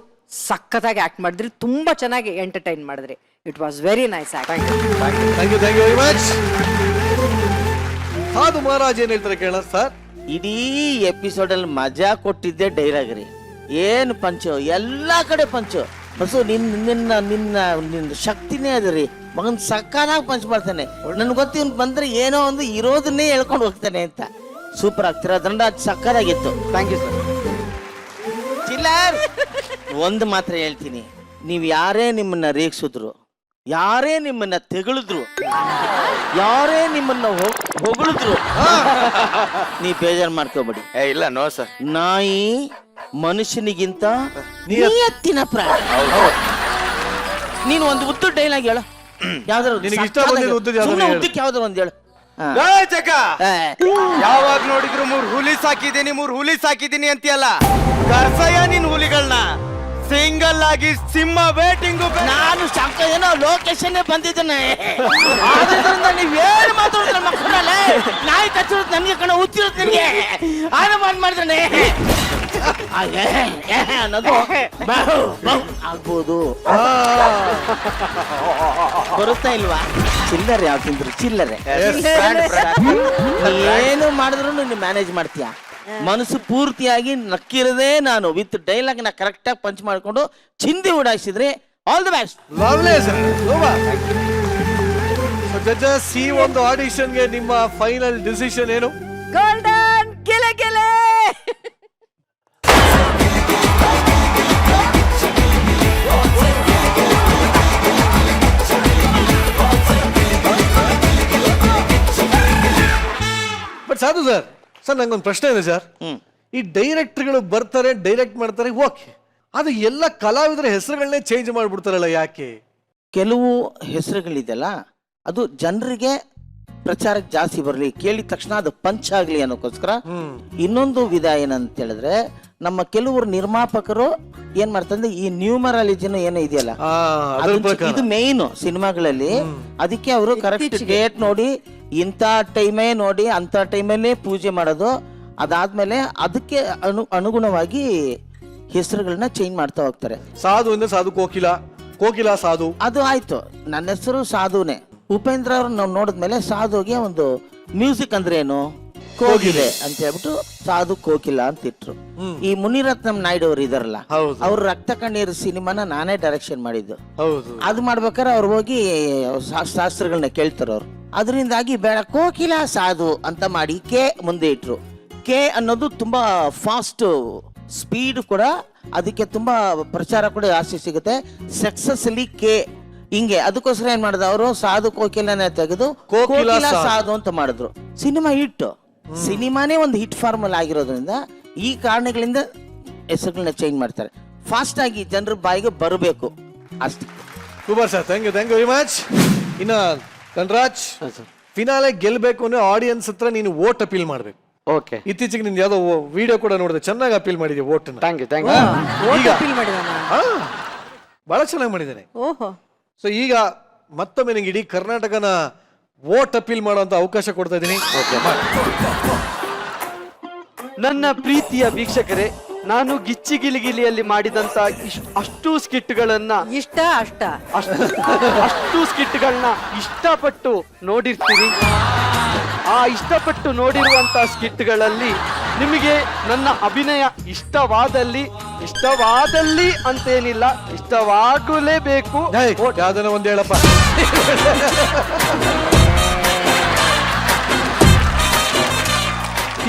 ಸಖತ್ತಾಗಿ ಆಕ್ಟ್ ಮಾಡಿದ್ರಿ. ತುಂಬಾ ಚೆನ್ನಾಗಿ ಎಂಟರ್ಟೈನ್ ಮಾಡಿದ್ರಿ. It was very nice act. Thank you very much. Sadhu Maharaj ಏನ್ ಹೇಳ್ತಾರೆ ಕೇಳೋಣ ಸರ್. ಇಡೀ ಎಪಿಸೋಡ್ ಅಲ್ಲಿ ಮಜಾ ಕೊಟ್ಟಿದ್ದೆ ಡೈಲಾಗ್ ರೀ. ಏನು ಪಂಚು, ಎಲ್ಲಾ ಕಡೆ ಪಂಚು. ಬಸ್ಸು ನಿನ್ನ ಶಕ್ತಿನೇ ಅದ ರೀ. ಮಗನ್ ಸಕ್ಕತ್ತಾಗಿ ಪಂಚ್ ಮಾಡ್ತಾನೆ. ನನ್ಗೆ ಗೊತ್ತಿ ಬಂದ್ರೆ ಏನೋ ಒಂದು ಇರೋದನ್ನೇ ಹೇಳ್ಕೊಂಡು ಹೋಗ್ತಾನೆ ಅಂತ. ಸೂಪರ್ ಆಗ್ತೀರಾ ಧನರಾಜ್, ಸಕ್ಕತ್ತಾಗಿತ್ತು. Thank you sir. ಚಿಲ್ಲರ್ ಒಂದು ಮಾತ್ರ ಹೇಳ್ತೀನಿ, ನೀವ್ ಯಾರೇ ನಿಮ್ಮನ್ನ ರೇಗಿಸಿದ್ರು, ಯಾರೇ ನಿಮ್ಮನ್ನ ತೆಗಳಿದ್ರು, ಯಾರೇ ನಿಮ್ಮನ್ನ ಹೊಗಳಿದ್ರು, ನೀ ಬೇಜಾರು ಮಾಡ್ಕೋಬೇಡಿ. ಇಲ್ಲ ನೋ ಸರ್. ನಾಯಿ ಮನುಷ್ಯನಿಗಿಂತ ನಿಯತ್ತಿನ ಪ್ರಾಣಿ. ನೀನು ಒಂದು ಉದ್ದು ಡೈಲಾಗ್ ಹೇಳು. ಯಾವ್ದಾದ್ರು ನಿನಗೆ ಇಷ್ಟ ಬಂದಿರೋ ಉದ್ದದ್ದು ಯಾವ್ದಾದ್ರು ಹೇಳು. ಉದ್ದಕ್ಕೆ ಯಾವ್ದಾರು ಒಂದು ಹೇಳು. ಯಾವಾಗ ನೋಡಿದ್ರು 3 ಹುಲಿ ಸಾಕಿದೀನಿ 3 ಹುಲಿ ಸಾಕಿದೀನಿ ಅಂತೀಯಲ್ಲ, ಕರ್ಸಯ್ಯ ನಿನ್ ಹುಲಿಗಳನ್ನ. ಸಿಂಗಲ್ ಆಗಿ ಸಿಂಹ ವೇಟಿಂಗು. ನಾನು ಶಂಕ ಏನೋ ಲೊಕೇಶನ್ ಬಂದಿದ್ದೇನೆ. ಆದ್ರಿಂದ ನೀವೇನು ಮಾತಾಡಿದ್ರೆ ಮಕ್ಕಳಲ್ಲೇ ನಾಯಿ ಕಚ್ಚಿರೋದು ನನಗೆ ಕಣ, ಹುಚ್ಚಿರೋದು ನಿನಗೆ. ಆನ ಮಾಡಿದ್ರೆ ಅನ್ನೋದು ಆಗ್ಬೋದು. ಬರುತ್ತಾ ಇಲ್ವಾ? ಚಿಲ್ಲರೆ ಯಾವ ತಿಂದ್ರು ಚಿಲ್ಲರೆ. ಏನು ಮಾಡಿದ್ರು ನೀನು ಮ್ಯಾನೇಜ್ ಮಾಡ್ತೀಯ. ಮನಸ್ಸು ಪೂರ್ತಿಯಾಗಿ ನಕ್ಕಿರದೆ ನಾನು ವಿತ್ ಡೈಲಾಗ್ ನ ಕರೆಕ್ಟ್ ಆಗಿ ಪಂಚ್ ಮಾಡ್ಕೊಂಡು ಚಿಂದಿ ಉಡಾಯಿಸಿದ್ರೆ all the best. Lovely sir. Judges, ಈ ಒಂದು ಆಡಿಷನ್ಗೆ ನಿಮ್ಮ ಫೈನಲ್ ಡಿಸಿಷನ್ ಏನು? ಗೋಲ್ಡನ್ ಗೆಲೆ ಗೆಲೆ. ಬಟ್ ಸಾಧು ಸರ್, ನಂಗೊಂದು ಪ್ರಶ್ನೆ ಇದೆ ಸರ್. ಈ ಡೈರೆಕ್ಟರ್ಗಳು ಬರ್ತಾರೆ, ಡೈರೆಕ್ಟ್ ಮಾಡ್ತಾರೆ, ಓಕೆ. ಅದು ಎಲ್ಲ ಕಲಾವಿದರ ಹೆಸರುಗಳನ್ನೇ ಚೇಂಜ್ ಮಾಡ್ಬಿಡ್ತಾರಲ್ಲ, ಯಾಕೆ? ಕೆಲವು ಹೆಸರುಗಳಿದೆಯಲ್ಲ ಅದು ಜನರಿಗೆ ಪ್ರಚಾರಕ್ಕೆ ಜಾಸ್ತಿ ಬರಲಿ, ಕೇಳಿದ ತಕ್ಷಣ ಅದು ಪಂಚ್ ಆಗ್ಲಿ ಅನ್ನೋಕ್ಕೋಸ್ಕರ. ಇನ್ನೊಂದು ವಿಧ ಏನಂತ ಹೇಳಿದ್ರೆ, ನಮ್ಮ ಕೆಲವರು ನಿರ್ಮಾಪಕರು ಏನ್ ಮಾಡ್ತಾರೆ, ಈ ನ್ಯೂಮರಾಲಜಿನೂ ಏನೋ ಇದೆಯಲ್ಲ, ಇದು ಮೇನ್ ಸಿನಿಮಾಗಳಲ್ಲಿ. ಅದಕ್ಕೆ ಅವರು ಕರೆಕ್ಟ್ ಡೇಟ್ ನೋಡಿ, ಇಂಥ ಟೈಮೇ ನೋಡಿ ಅಂತ ಟೈಮಲ್ಲೇ ಪೂಜೆ ಮಾಡೋದು. ಅದಾದ್ಮೇಲೆ ಅದಕ್ಕೆ ಅನುಗುಣವಾಗಿ ಹೆಸರುಗಳನ್ನ ಚೇಂಜ್ ಮಾಡ್ತಾ ಹೋಗ್ತಾರೆ. ಸಾಧು ಅಂದ್ರೆ ಸಾಧು ಕೋಕಿಲ, ಕೋಕಿಲ ಸಾಧು. ಅದು ಆಯ್ತು. ನನ್ನ ಹೆಸರು ಸಾಧುನೇ. ಉಪೇಂದ್ರ ಅವ್ರು ನಾವು ನೋಡಿದ್ಮೇಲೆ ಸಾಧುಗೆ ಒಂದು ಮ್ಯೂಸಿಕ್ ಅಂದ್ರೆ ಏನು, ಕೋಗಿಲೆ ಅಂತ ಹೇಳ್ಬಿಟ್ಟು ಸಾಧು ಕೋಕಿಲ ಅಂತ ಇಟ್ರು. ಈ ಮುನಿರತ್ನಂ ನಾಯ್ಡು ಅವರು ಇದಾರಲ್ಲ, ಅವ್ರು ರಕ್ತ ಕಣ್ಣೀರು ಸಿನಿಮಾನ ನಾನೇ ಡೈರೆಕ್ಷನ್ ಮಾಡಿದ್ದು. ಅದು ಮಾಡ್ಬೇಕಾದ್ರೆ ಅವ್ರು ಹೋಗಿ ಶಾಸ್ತ್ರಗಳನ್ನ ಕೇಳ್ತಾರ ಅವ್ರು. ಅದರಿಂದಾಗಿ ಬೇಡ ಕೋಕಿಲ ಸಾಧು ಅಂತ ಮಾಡಿ ಕೆ ಮುಂದೆ ಇಟ್ರು. ಕೆ ಅನ್ನೋದು ತುಂಬಾ ಫಾಸ್ಟ್ ಸ್ಪೀಡ್ ಕೂಡ, ಅದಕ್ಕೆ ತುಂಬಾ ಪ್ರಚಾರ ಕೂಡ ಜಾಸ್ತಿ ಸಿಗುತ್ತೆ. ಸಕ್ಸಸ್ ಅಲ್ಲಿ ಕೆ ಹಿಂಗೆ. ಅದಕ್ಕೋಸ್ಕರ ಏನ್ ಮಾಡಿದ ಅವರು, ಸಾಧು ಕೋಕಿಲನೇ ತೆಗೆದು ಕೋಕಿಲ ಸಾಧು ಅಂತ ಮಾಡಿದ್ರು. Cinema hit. ಸಿನಿಮಾನೇ ಒಂದು ಹಿಟ್ ಫಾರ್ಮಲ್ ಆಗಿರೋದ್ರಿಂದ ಈ ಕಾರಣಗಳಿಂದ ಹೆಸರುಗಳನ್ನ ಚೇಂಜ್ ಮಾಡ್ತಾರೆ. ಫಾಸ್ಟ್ ಆಗಿ ಜನರ ಬಾಯಿಗೆ ಬರಬೇಕು ಅಷ್ಟೇ. Super sir, thank you very much. ಇನ್ನ ಧನ್ರಾಜ್, ಫಿನಾಲೆ ಗೆಲ್ಬೇಕು ಅಂದ್ರೆ ಆಡಿಯನ್ಸ್ ಹತ್ರ ನೀನು ವೋಟ್ ಅಪೀಲ್ ಮಾಡ್ಬೇಕು. ಓಕೆ. ಇತ್ತೀಚೆಗೆ ನಿನ್ ಯಾವ್ದೋ ವಿಡಿಯೋ ಕೂಡ ನೋಡಿದೆ, ಚೆನ್ನಾಗಿ ಅಪೀಲ್ ಮಾಡಿದ್ಯಾ ವೋಟ್. Thank you. ಬಹಳ ಚೆನ್ನಾಗಿ ಮಾಡಿದ್ದೇನೆ. ಓಹೋ. ಸೊ ಈಗ ಮತ್ತೊಮ್ಮೆ ನಿಂಗೆ ಇಡೀ ಕರ್ನಾಟಕನ ವೋಟ್ ಅಪೀಲ್ ಮಾಡುವಂತ ಅವಕಾಶ ಕೊಡ್ತಾ ಇದ್ದೀನಿ. ನನ್ನ ಪ್ರೀತಿಯ ವೀಕ್ಷಕರೇ, ನಾನು ಗಿಚ್ಚಿ ಗಿಲಿಗಿಲಿಯಲ್ಲಿ ಮಾಡಿದಂತ ಅಷ್ಟು ಸ್ಕಿಟ್ಗಳನ್ನ ಅಷ್ಟು ಸ್ಕಿಟ್ಗಳನ್ನ ಇಷ್ಟಪಟ್ಟು ನೋಡಿರ್ತೀರಿ. ಆ ಇಷ್ಟಪಟ್ಟು ನೋಡಿರುವಂತ ಸ್ಕಿಟ್ಗಳಲ್ಲಿ ನಿಮಗೆ ನನ್ನ ಅಭಿನಯ ಇಷ್ಟವಾದಲ್ಲಿ ಅಂತೇನಿಲ್ಲ, ಇಷ್ಟವಾಗಲೇಬೇಕು. ಯಾವ್ದನ್ನ ಒಂದ್ ಹೇಳಪ್ಪ.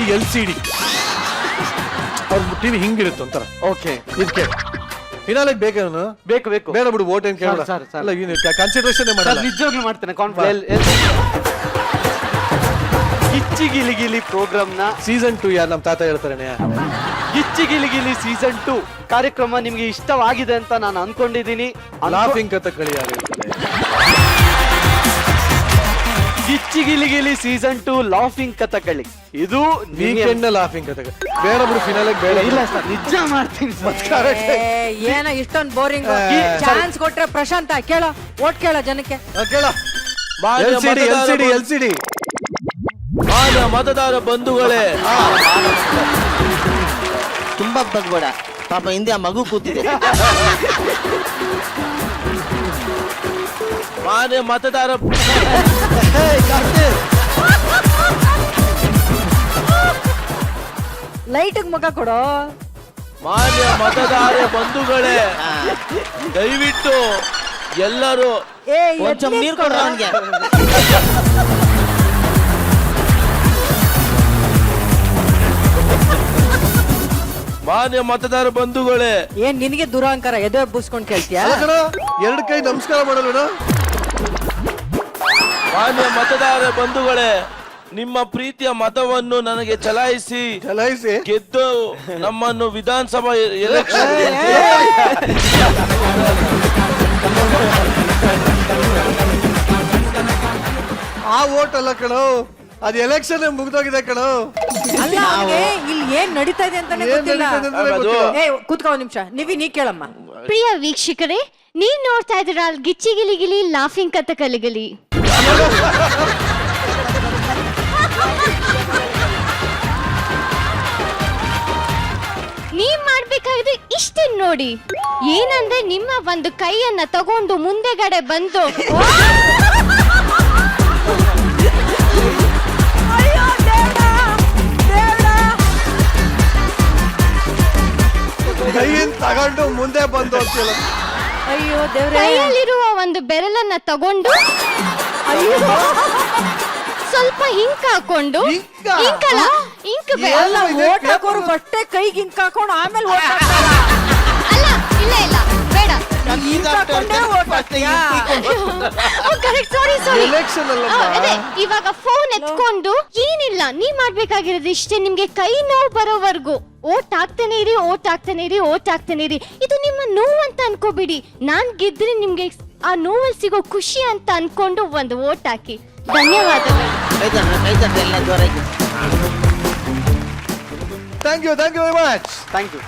ಈ LCD ಅವ್ರ ಟಿವಿ ಹಿಂಗಿರುತ್ತೆ ಒಂಥರ. ಓಕೆ, ಇದಕ್ಕೆ ಫಿನಾಲೆಗೆ ಬೇಕು ಬೇಡ ಬಿಡು, ವೋಟ್ ಏನ್ ಕೇಳ. ಕನ್ಸಿಡರೇಷನ್ ಮಾಡಲ್ಲ. ನಿಜವಾಗ್ಲೂ ಮಾಡ್ತೇನೆ. ಗಿಚ್ಚಿ ಗಿಲಿಗಿಲಿ ಪ್ರೋಗ್ರಾಮ್ ನ ಸೀಸನ್ 2 ಯಾರು ನಮ್ಮ ತಾತ ಹೇಳ್ತಾರೆ. ಗಿಚ್ಚಿ ಗಿಲಿಗಿಲಿ ಸೀಸನ್ 2 ಕಾರ್ಯಕ್ರಮ ನಿಮ್ಗೆ ಇಷ್ಟವಾಗಿದೆ ಅಂತ ನಾನು ಅನ್ಕೊಂಡಿದ್ದೀನಿ. ಲಾಫಿಂಗ್ ಕಥಕಳಿ ಯಾರು ಹೇಳ್ತಾರೆ? ಗಿಚ್ಚಿ ಗಿಲಿಗಿಲಿ ಸೀಸನ್ 2 ಲಾಫಿಂಗ್ ಕಥಕಳಿ. ಇದು ವೀಕೆಂಡ್ ಲಾಫಿಂಗ್ ಕತೆ ಬೇಡ ಬಿಡು ಫಿನಾಲೆ ಬೇಡ ಇಲ್ಲ ಸರ್ ನಿಜ ಮಾಡ್ತೀನಿ ಸರ್. ಏನೋ ಇಷ್ಟೊಂದು ಬೋರಿಂಗ್ ಚಾನ್ಸ್ ಕೊಟ್ರೆ ಪ್ರಶಾಂತ ಕೇಳೋ ಓಟ್ ಕೇಳೋ ಜನಕ್ಕೆ ಕೇಳ ಎಲ್ ಸಿ ಡಿ ಮತದಾರ ಬಂಧುಗಳೇ ತುಂಬಾ ಬಗ್ಬೇಡ ಪಾಪ ಹಿಂದೆ ಆ ಮಗು ಕೂತಿದೆ. ಮಾನ್ಯ ಮತದಾರ ಲೈಟ್ ಮುಖ ಕೊಡೋ. ಮಾನ್ಯ ಮತದಾರ ಬಂಧುಗಳೇ ದಯವಿಟ್ಟು ಎಲ್ಲರೂ ಕೊಂಚ ನೀರು ಕೊಡ್ರ ಅವನಿಗೆ. ಮಾನ್ಯ ಮತದಾರ ಬಂಧುಗಳೇ ಏನ್ ನಿನಗೆ ದುರಹಂಕಾರ ಎದೆ ಬೂಸ್ಕೊಂಡ್ ಕೇಳ್ತೀಯ? ಎರಡು ಕೈ ನಮಸ್ಕಾರ ಮಾಡಲ್ಲ. ಮಾನ್ಯ ಮತದಾರ ಬಂಧುಗಳೇ ನಿಮ್ಮ ಪ್ರೀತಿಯ ಮತವನ್ನು ನನಗೆ ಚಲಾಯಿಸಿ ಗೆದ್ದು ನಮ್ಮನ್ನು ವಿಧಾನಸಭಾ ಎಲೆಕ್ಷನ್ ಆ ಓಟ್ ಅಲ್ಲ ಕಣೋ, ಅದು ಎಲೆಕ್ಷನ್ ಮುಗ್ದೋಗಿದೆ ಕಣೋ. ಅಲ್ಲ ಅವ್ನಿಗೆ ಇಲ್ಲಿ ಏನ್ ನಡೀತಾ ಇದೆ ಅಂತಾನೆ ಗೊತ್ತಿಲ್ಲ. ಏ ಕೂತ್ಕೋ ಒಂದ್ ನಿಮಿಷ, ನೀ ಕೇಳಮ್ಮ. ಪ್ರಿಯ ವೀಕ್ಷಕರೇ, ನೀವ್ ನೋಡ್ತಾ ಇದ್ದೀರಾ ಗಿಚ್ಚಿ ಗಿಲಿ ಗಿಲಿ ಲಾಫಿಂಗ್ ಕತೆ ಕಲಿಗಲಿ. ನೀವ್ ಮಾಡ್ಬೇಕಾದ್ರೆ ಇಷ್ಟೇ ನೋಡಿ. ಏನಂದ್ರೆ ನಿಮ್ಮ ಒಂದು ಕೈಯನ್ನ ತಗೊಂಡು ಮುಂದೆಗಡೆ ಬಂದು ಕೈಯಿಂದ ತಗೊಂಡು ಮುಂದೆ ಬಂದು ಅಂತಿಲ್ಲ. ಅಯ್ಯೋ ದೇವ್ರೆ. ಕೈಯಲ್ಲಿರುವ ಒಂದು ಬೆರಳನ್ನ ತಗೊಂಡು ಸ್ವಲ್ಪ ಇಂಕ್ ಹಾಕೊಂಡು ಇಂಕಲ್ಲ ಇಂಕ್ ಎಲ್ಲ ಓಟ್ ಹಾಕೋರು ಬಟ್ಟೆ ಕೈಗೆ ಇಂಕ್ ಹಾಕೊಂಡು ಆಮೇಲೆ ಓಟ್ ಅಲ್ಲ ಇಲ್ಲ ಇಲ್ಲ ಬೇಡ ಎಲೆಕ್ಷನ್ ಅಲ್ಲ ಅದೇ ಇವಾಗ ಫೋನ್ ಎತ್ಕೊಂಡು ಏನಿಲ್ಲ ನೀವ್ ಮಾಡ್ಬೇಕಾಗಿರೋದು ಇಷ್ಟೇ. ನಿಮ್ಗೆ ಕೈ ನೋವು ಬರೋವರೆಗೂ ಓಟ್ ಹಾಕ್ತಾನೆ ಇರಿ, ಓಟ್ ಹಾಕ್ತಾನೆ ಇರಿ, ಓಟ್ ಹಾಕ್ತಾನೆ ಇರಿ. ಇದು ನಿಮ್ಮ ನೋವು ಅಂತ ಅನ್ಕೋಬಿಡಿ. ನಾನ್ ಗೆದ್ರೆ ನಿಮ್ಗೆ ಆ ನೋವಲ್ಲಿ ಸಿಗೋ ಖುಷಿ ಅಂತ ಅನ್ಕೊಂಡು ಒಂದು ಓಟ್ ಹಾಕಿ. ಧನ್ಯವಾದಗಳು. Thank you very much. Thank you